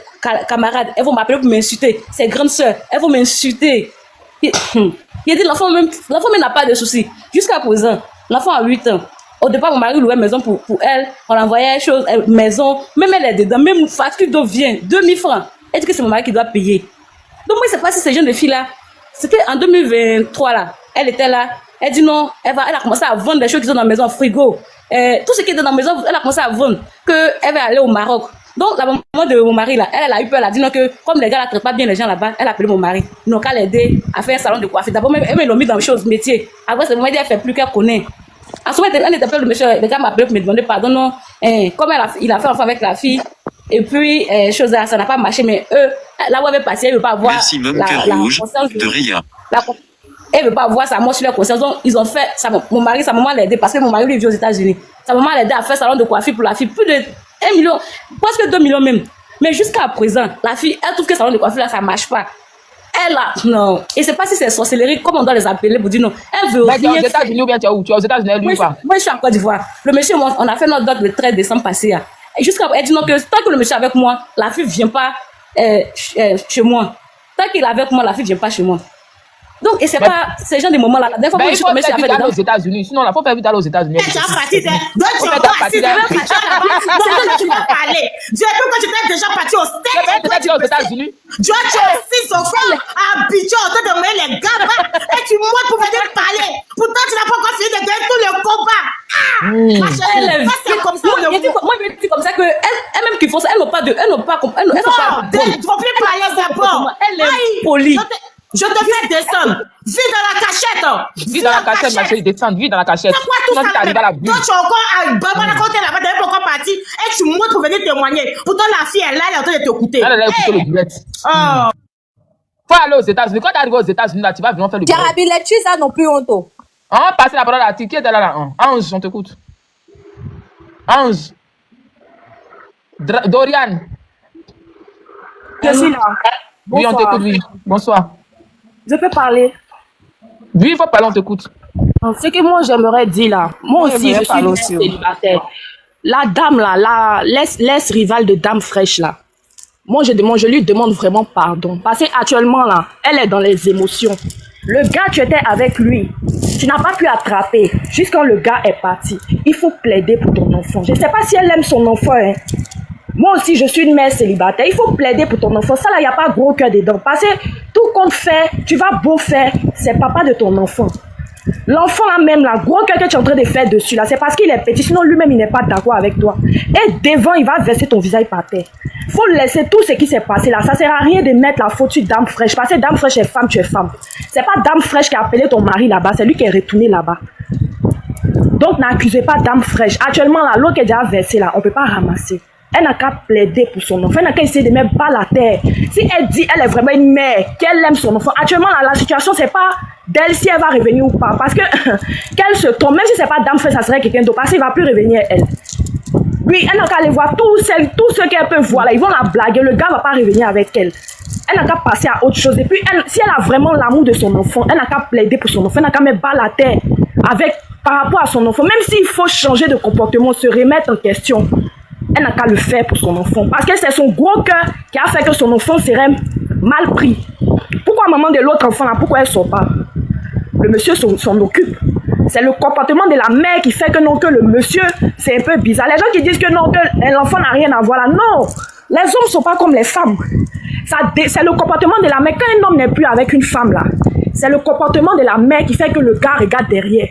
camarades. Elles vont m'appeler pour m'insulter. Ses grandes sœurs, elles vont m'insulter. Il a dit, l'enfant même n'a pas de soucis. Jusqu'à présent, l'enfant a 8 ans. Au départ, mon mari louait maison pour elle. On envoyait choses, maison. Même elle est dedans. Même facture d'eau vient. 2000 francs. Elle dit que c'est mon mari qui doit payer. Donc moi, je ne sais pas si ces jeunes de filles-là, c'était en 2023 là. Elle était là. Elle dit non. Elle a commencé à vendre des choses qui sont dans la maison, frigo. Tout ce qui était dans la maison, elle a commencé à vendre. Qu'elle va aller au Maroc. Donc, la maman de mon mari, là, elle a eu peur. Elle a dit non, que comme les gars ne traitent pas bien les gens là-bas, elle a appelé mon mari. Ils n'ont qu'à l'aider à faire un salon de coiffure. D'abord, même, ils l'ont mis dans les choses, métier. Après, c'est le moment où elle ne fait plus qu'elle connaît. En ce moment, elle était le monsieur. Le gars m'a appelé pour me demander pardon. Non, comme il a fait enfant avec la fille. Et puis, ça n'a pas marché. Mais eux, là où elle veut passer, elle ne veut pas voir la conscience de Ria. Elle ne veut pas voir sa mort sur leur conscience. Donc, ils ont fait, mon mari, sa maman l'a aidé parce que mon mari lui vit aux États-Unis. Sa maman l'a aidé à faire salon de coiffure pour la fille. Plus de 1 million, presque 2 millions même. Mais jusqu'à présent, la fille, elle trouve que salon de coiffure là, ça ne marche pas. Elle a, non. Et c'est pas si c'est sorcellerie, comme on doit les appeler pour dire non. Elle veut rien. Tu es aux États-Unis ou bien tu es où? Tu es aux États-Unis ou pas? Moi, je suis en Côte d'Ivoire. Le monsieur, on a fait notre date le 13 décembre passé. Et jusqu'à, elle dit non, que tant que le monsieur est avec moi, la fille ne vient pas chez moi. Tant qu'il est avec moi, la fille ne vient pas chez moi. Donc, et c'est pas ces gens des moments là. La dernière fois que il je suis faut tombée sur faire vite l'affaire d'aller aux dedans. États-Unis. Sinon, il faut faire vite d'aller aux États-Unis. Tu as parti, donc tu vas partir, tu vas parler. Dieu, pourquoi tu t'es déjà parti aux States? aux États-Unis. Dieu, tu es aussi son frère à Abidjan, en train de mener les gars, et tu montes pour venir parler. Pourtant, tu n'as pas encore fini de gagner tout le combat. Ma chérie, c'est comme ça. Moi, je dis comme ça que elles-mêmes qui font ça, elles n'ont pas de. Elles n'ont pas. Elles non, il ne faut plus parler d'abord. Elle est polie. Je te fais descendre. Vis dans la cachette. Vis dans la cachette, ma chérie, descends. Vis dans la cachette. C'est quoi tout ça? Donc, tu es encore à Baba côté là-bas, tu n'es pas encore parti. Et tu montes pour venir témoigner. Pourtant, la fille, elle est en train de t'écouter. Elle a écouté le direct. Faut aller aux États-Unis. Quand tu arrives aux États-Unis, là, tu vas venir faire le direct. Jarabi, les tues, ça non plus honte. On va passer la parole à qui est là? Ange, on t'écoute. Ange. Dorian. Je suis là. Oui, on t'écoute, oui. Bonsoir. Je peux parler? Oui, il faut parler, on t'écoute. Ce que moi j'aimerais dire là, moi aussi je suis célibataire. La dame là, la l'ex-rivale de Dame Fraîche là, moi je lui demande vraiment pardon. Parce qu'actuellement là, elle est dans les émotions. Le gars, tu étais avec lui, tu n'as pas pu attraper jusqu'à quand le gars est parti. Il faut plaider pour ton enfant. Je ne sais pas si elle aime son enfant, hein. Moi aussi, je suis une mère célibataire. Il faut plaider pour ton enfant. Ça, là, il n'y a pas gros cœur dedans. Parce que tout compte fait, tu vas beau faire, c'est papa de ton enfant. L'enfant, là même, là, gros cœur que tu es en train de faire dessus, là, c'est parce qu'il est petit. Sinon, lui-même, il n'est pas d'accord avec toi. Et devant, il va verser ton visage par terre. Il faut laisser tout ce qui s'est passé là. Ça ne sert à rien de mettre la faute sur Dame Fraîche. Parce que Dame Fraîche est femme, tu es femme. C'est pas Dame Fraîche qui a appelé ton mari là-bas. C'est lui qui est retourné là-bas. Donc, n'accusez pas Dame Fraîche. Actuellement, là, l'eau qui est déjà versée là, on ne peut pas ramasser. Elle n'a qu'à plaider pour son enfant. Elle n'a qu'à essayer de mettre bas la terre. Si elle dit elle est vraiment une mère, qu'elle aime son enfant, actuellement, là, la situation, c'est pas d'elle si elle va revenir ou pas. Parce que qu'elle se trompe, même si c'est pas Dame Fraîche, ça serait quelqu'un d'autre. Parce qu'il ne va plus revenir elle. Oui, elle n'a qu'à aller voir tous ceux qu'elle peut voir. Là, ils vont la blaguer. Le gars ne va pas revenir avec elle. Elle n'a qu'à passer à autre chose. Et puis, si elle a vraiment l'amour de son enfant, elle n'a qu'à plaider pour son enfant. Elle n'a qu'à mettre bas la terre par rapport à son enfant. Même s'il faut changer de comportement, se remettre en question. Elle n'a qu'à le faire pour son enfant. Parce que c'est son gros cœur qui a fait que son enfant serait mal pris. Pourquoi maman de l'autre enfant là, pourquoi elle ne sort pas? Le monsieur s'en occupe. C'est le comportement de la mère qui fait que non, que le monsieur, c'est un peu bizarre. Les gens qui disent que non, que l'enfant n'a rien à voir là. Non, les hommes ne sont pas comme les femmes. C'est le comportement de la mère. Quand un homme n'est plus avec une femme là, c'est le comportement de la mère qui fait que le gars regarde derrière.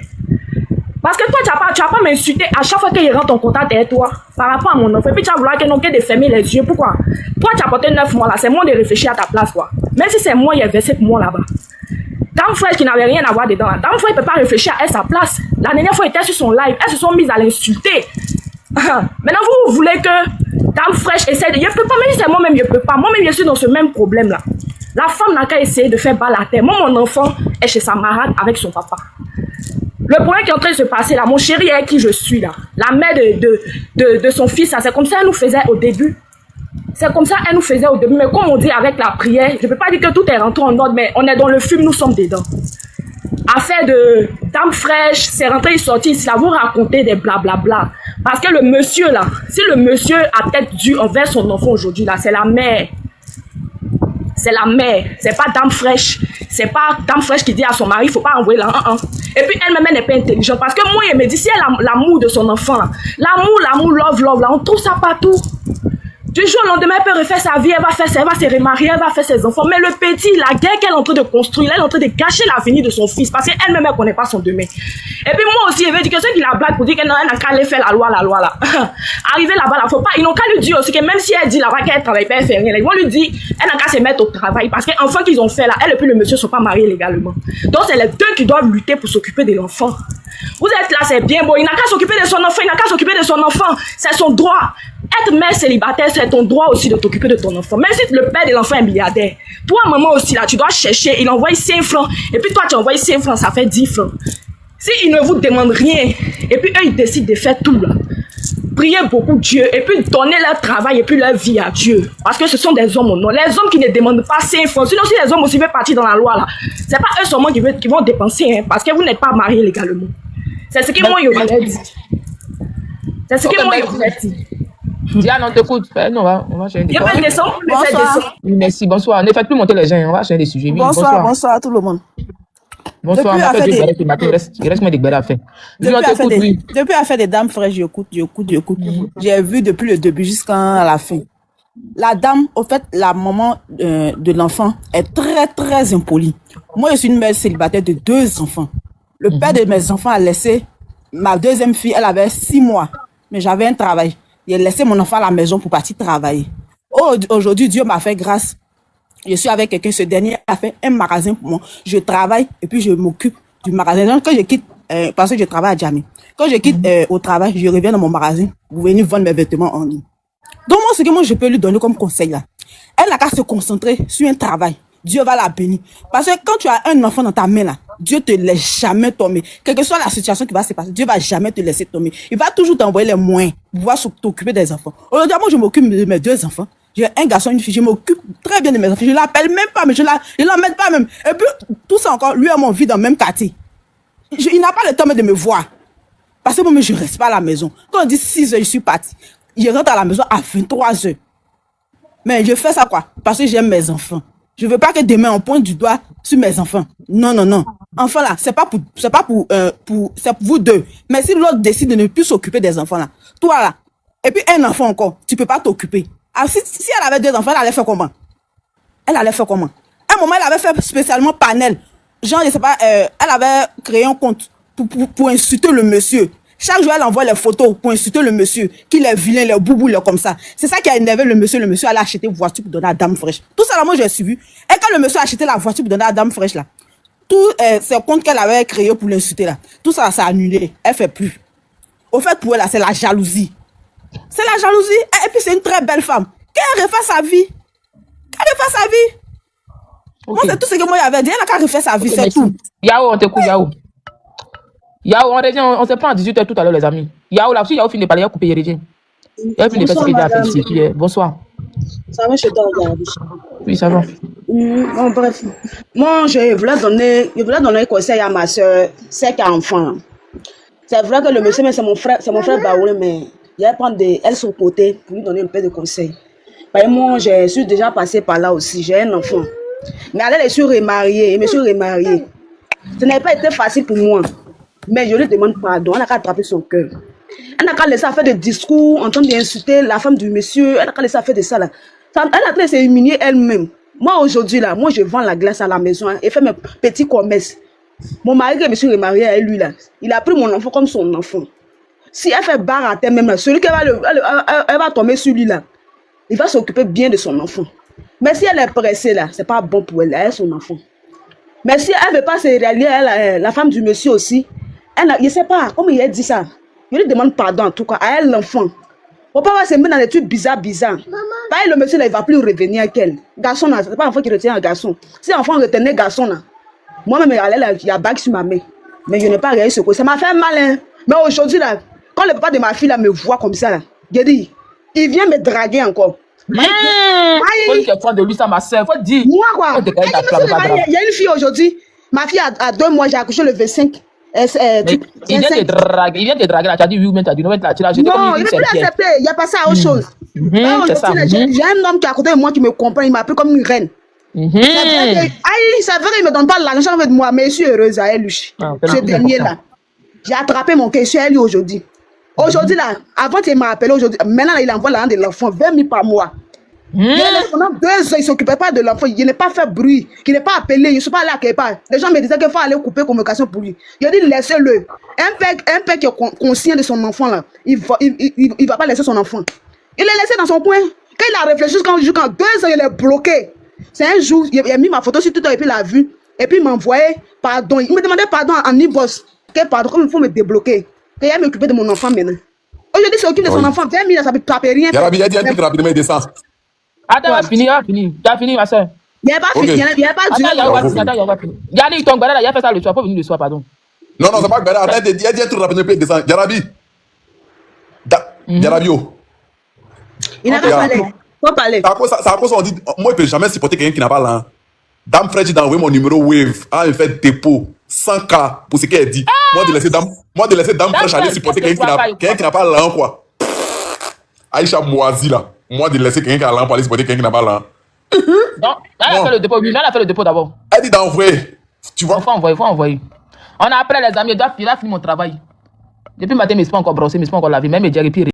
Parce que toi, tu vas pas m'insulter à chaque fois qu'il rentre en contact avec toi par rapport à mon enfant. Et puis tu vas vouloir que de fermer les yeux. Pourquoi? Toi, tu as porté 9 mois là. C'est moi de réfléchir à ta place, quoi. Même si c'est moi, il y a 27 mois là-bas. Dame Fraîche qui n'avait rien à voir dedans. Dame Fraîche ne peut pas réfléchir à sa place. La dernière fois, elle était sur son live. Elles se sont mises à l'insulter. Maintenant, vous voulez que Dame Fraîche essaie de... Je peux pas, même si c'est moi-même, je peux pas. Moi-même, je suis dans ce même problème là. La femme n'a qu'à essayer de faire bas la terre. Moi, mon enfant est chez sa marade avec son papa. Le problème qui est en train de se passer là, mon chéri est qui je suis là. La mère de son fils, c'est comme ça qu'elle nous faisait au début. C'est comme ça qu'elle nous faisait au début. Mais comme on dit avec la prière, je ne peux pas dire que tout est rentré en ordre, mais on est dans le film, nous sommes dedans. Affaire de Dame Fraîche, c'est rentré, il sorti ici là, vous racontez des blablabla. Parce que le monsieur là, si le monsieur a tête dure envers son enfant aujourd'hui là, c'est la mère. C'est la mère, c'est pas Dame Fraîche. C'est pas Dame Fraîche qui dit à son mari, il faut pas envoyer là. Et puis elle-même, elle n'est pas intelligente. Parce que moi, elle me dit, si elle a l'amour de son enfant, l'amour, love, là, on trouve ça partout. Du jour au lendemain, elle peut refaire sa vie, elle va se remarier, elle va faire ses enfants. Mais le petit, la guerre qu'elle est en train de construire, elle est en train de gâcher l'avenir de son fils. Parce qu'elle-même, elle ne connaît pas son demain. Et puis moi aussi, elle veut dire que ceux qui la blaguent pour dire qu'elle n'a qu'à aller faire la loi là. Arriver là-bas, là, faut pas. Ils n'ont qu'à lui dire aussi que même si elle dit là-bas qu'elle travaille pas, elle fait rien. Ils vont lui dire, elle n'a qu'à se mettre au travail. Parce qu'enfant qu'ils ont fait là, elle et puis le monsieur ne sont pas mariés légalement. Donc c'est les deux qui doivent lutter pour s'occuper de l'enfant. Vous êtes là, c'est bien beau. Il n'a qu'à s'occuper de son enfant, il n'a qu'à s'occuper de son enfant. C'est son droit. Être mère célibataire, c'est ton droit aussi de t'occuper de ton enfant. Même si le père de l'enfant est milliardaire. Toi, maman aussi, là, tu dois chercher. Il envoie 5 francs. Et puis toi, tu envoies 5 francs, ça fait 10 francs. S'ils ne vous demandent rien, et puis eux, ils décident de faire tout, là. Priez beaucoup Dieu, et puis donner leur travail, et puis leur vie à Dieu. Parce que ce sont des hommes, non. Les hommes qui ne demandent pas 5 francs. Sinon, si les hommes aussi veulent partir dans la loi, là, c'est pas eux seulement qui vont dépenser, hein, parce que vous n'êtes pas mariés légalement. C'est ce que moi, je voulais dire. C'est ce que moi, je voulais dire. Diane, on t'écoute. Non, on va changer des sujets. Merci, bonsoir. Ne faites plus monter les gens, on va changer des sujets. Bonsoir à tout le monde. Bonsoir, on a fait du béret ce matin, il reste combien de béret à faire? Depuis à faire des dames fraîches, j'écoute. J'ai vu depuis le début jusqu'à la fin. La dame, au fait, la maman de l'enfant est très, très impolie. Moi, je suis une mère célibataire de 2 enfants. Le père de mes enfants a laissé ma deuxième fille, elle avait 6 mois. Mais j'avais un travail. Il a laissé mon enfant à la maison pour partir travailler. Aujourd'hui, Dieu m'a fait grâce. Je suis avec quelqu'un, ce dernier a fait un magasin pour moi. Je travaille et puis je m'occupe du magasin. Donc, quand je quitte, parce que je travaille à Djamé, quand je quitte au travail, je reviens dans mon magasin pour venir vendre mes vêtements en ligne. Donc, moi, ce que je peux lui donner comme conseil là, elle n'a qu'à se concentrer sur un travail. Dieu va la bénir. Parce que quand tu as un enfant dans ta main là, Dieu te laisse jamais tomber. Quelle que soit la situation qui va se passer, Dieu va jamais te laisser tomber. Il va toujours t'envoyer les moyens pour pouvoir t'occuper des enfants. Aujourd'hui, moi, je m'occupe de mes 2 enfants. J'ai un garçon, une fille. Je m'occupe très bien de mes enfants. Je l'appelle même pas, mais je l'emmène pas même. Et puis, tout ça encore, lui et moi, on vit dans le même quartier. Il n'a pas le temps de me voir. Parce que moi, je reste pas à la maison. Quand on dit 6 heures, je suis parti. Je rentre à la maison à 23 heures. Mais je fais ça quoi? Parce que j'aime mes enfants. Je veux pas que demain on pointe du doigt sur mes enfants. Non, non, non. Enfants là, c'est pour vous deux. Mais si l'autre décide de ne plus s'occuper des enfants là, toi là, et puis un enfant encore, tu peux pas t'occuper. Alors si elle avait 2 enfants, elle allait faire comment? À un moment, elle avait fait spécialement panel. Genre, je sais pas, elle avait créé un compte pour insulter le monsieur. Chaque jour, elle envoie les photos pour insulter le monsieur, qu'il est vilain, les boubous, les comme ça. C'est ça qui a énervé le monsieur. Le monsieur allait acheter une voiture pour donner à Dame Fraîche. Tout ça, là, moi, j'ai suivi. Et quand le monsieur a acheté la voiture pour donner à Dame Fraîche, là, tous ces comptes qu'elle avait créés pour l'insulter, là, tout ça, ça a annulé. Elle fait plus. Au fait, pour elle, là, c'est la jalousie. C'est la jalousie. Et puis, c'est une très belle femme. Qu'elle refasse sa vie. Okay. Moi, c'est tout ce que moi, j'avais dit. Elle a qu'à refaire sa vie, c'est tout. Yao, on t'écoute, Yao. Yao, on revient, on se prend à 18h tout à l'heure, les amis. Yao, là, si Yao finit de parler, il a coupé Yérédien. Il a fini de faire ce qu'il a fait. Bonsoir. Ça va, je t'en regarde. Oui, ça va. Bon, bref. Moi, je voulais donner un conseil à ma soeur, c'est qu'un enfant. C'est vrai que le monsieur, mais c'est mon frère Baoulé, mais je vais prendre elle son côté pour lui donner un peu de conseils. Parce que moi, je suis déjà passée par là aussi. J'ai un enfant. Mais elle est sur remariée, et me suis remariée. Ce n'a pas été facile pour moi. Mais je lui demande pardon. Elle n'a qu'à attraper son cœur. Elle n'a qu'à laisser faire des discours en train d'insulter la femme du monsieur. Elle n'a qu'à laisser faire de ça là. Elle a traité de s'humilier elle-même. Moi aujourd'hui là, moi je vends la glace à la maison et fais mes petits commerces. Mon mari que je me suis remarié avec lui là, il a pris mon enfant comme son enfant. Si elle fait barre à terre même là, celui qui elle va tomber sur lui là, il va s'occuper bien de son enfant. Mais si elle est pressée là, c'est pas bon pour elle, elle est son enfant. Mais si elle ne veut pas se rallier à la femme du monsieur aussi, je ne sais pas, comment il a dit ça. Je lui demande pardon en tout cas, à elle l'enfant. On peut pas se mettre dans des trucs bizarres. Pareil, le monsieur là, il ne va plus revenir avec elle. Garçon là, ce n'est pas l'enfant qui retient un garçon. Si l'enfant retenait garçon là, moi-même, il y a bague sur ma main. Mais je n'ai pas réagi ce coup. Ça m'a fait mal. Hein. Mais aujourd'hui là, quand le papa de ma fille là me voit comme ça là, je dis, il vient me draguer encore. Faut qu'il prenne de lui ça, ma soeur. Faut dire. Moi quoi? Il y a une fille aujourd'hui. Ma fille a 2 mois, j'ai accouché le 25. Il vient te draguer là. Tu as dit oui, mais tu as dit non. Non, il ne peut plus accepter. Il n'y a pas ça à autre chose. J'ai un homme qui est à côté de moi qui me comprend. Il m'a pris comme une reine. C'est vrai qu'il ne me donne pas l'argent de moi, mais je suis heureuse à elle. Ce dernier là. J'ai attrapé mon cœur sur elle aujourd'hui. Aujourd'hui là, avant il m'a appelé aujourd'hui. Maintenant il envoie l'argent de l'enfant, 20 000 par mois. Pendant 2 ans, il ne s'occupait pas de l'enfant. Il n'est pas fait bruit. Il n'est pas appelé. Il ne sont pas allé à quelque part. Les gens me disaient qu'il faut aller couper communication pour lui. Je dis laissez-le. Un père qui est conscient de son enfant là, il ne va pas laisser son enfant. Il l'a laissé dans son coin. Quand il a réfléchi jusqu'en 2 ans, il est bloqué. C'est un jour, il a mis ma photo sur Twitter et puis il l'a vu. Et puis il m'a envoyé pardon. Il me demandait pardon en e-boss. Quel pardon, comme il faut me débloquer. Il a m'occuper de mon enfant maintenant. Aujourd'hui, c'est s'occupe de son enfant. 20 000, ça ne peut rien. Yarabi, il a dit un truc rapidement, il descend. Attends, il a fini. Tu as fini, ma soeur. Il n'y a pas fini. Il n'y a pas du tout. Yannick, ton gars là, il a fait ça le soir. Il faut venir le soir, pardon. Non, c'est pas Gada. Attends, il a dit un truc rapidement, il descend. Yarabi. Yarabi, il n'a pas parlé. Faut parler. C'est à cause on dit, moi, je ne peux jamais supporter quelqu'un qui n'a pas là. Dame Fraîche, j'ai envoyé mon numéro Wave. Elle fait dépôt. 100K pour ce qu'elle dit. Moi, de laisser Dame Fraîche aller supporter quelqu'un qui n'a pas là, quoi. Aïcha Moisi, là. Moi, de laisser quelqu'un qui a là pour aller supporter quelqu'un qui n'a pas là. Non, elle a fait le dépôt. Elle a fait le dépôt d'abord. Elle dit d'envoyer. Tu vois? Il faut envoyer. On a après les amis, il doit finir mon travail. Depuis matin, je ne suis pas encore brossé, je ne suis pas encore lavé. Même les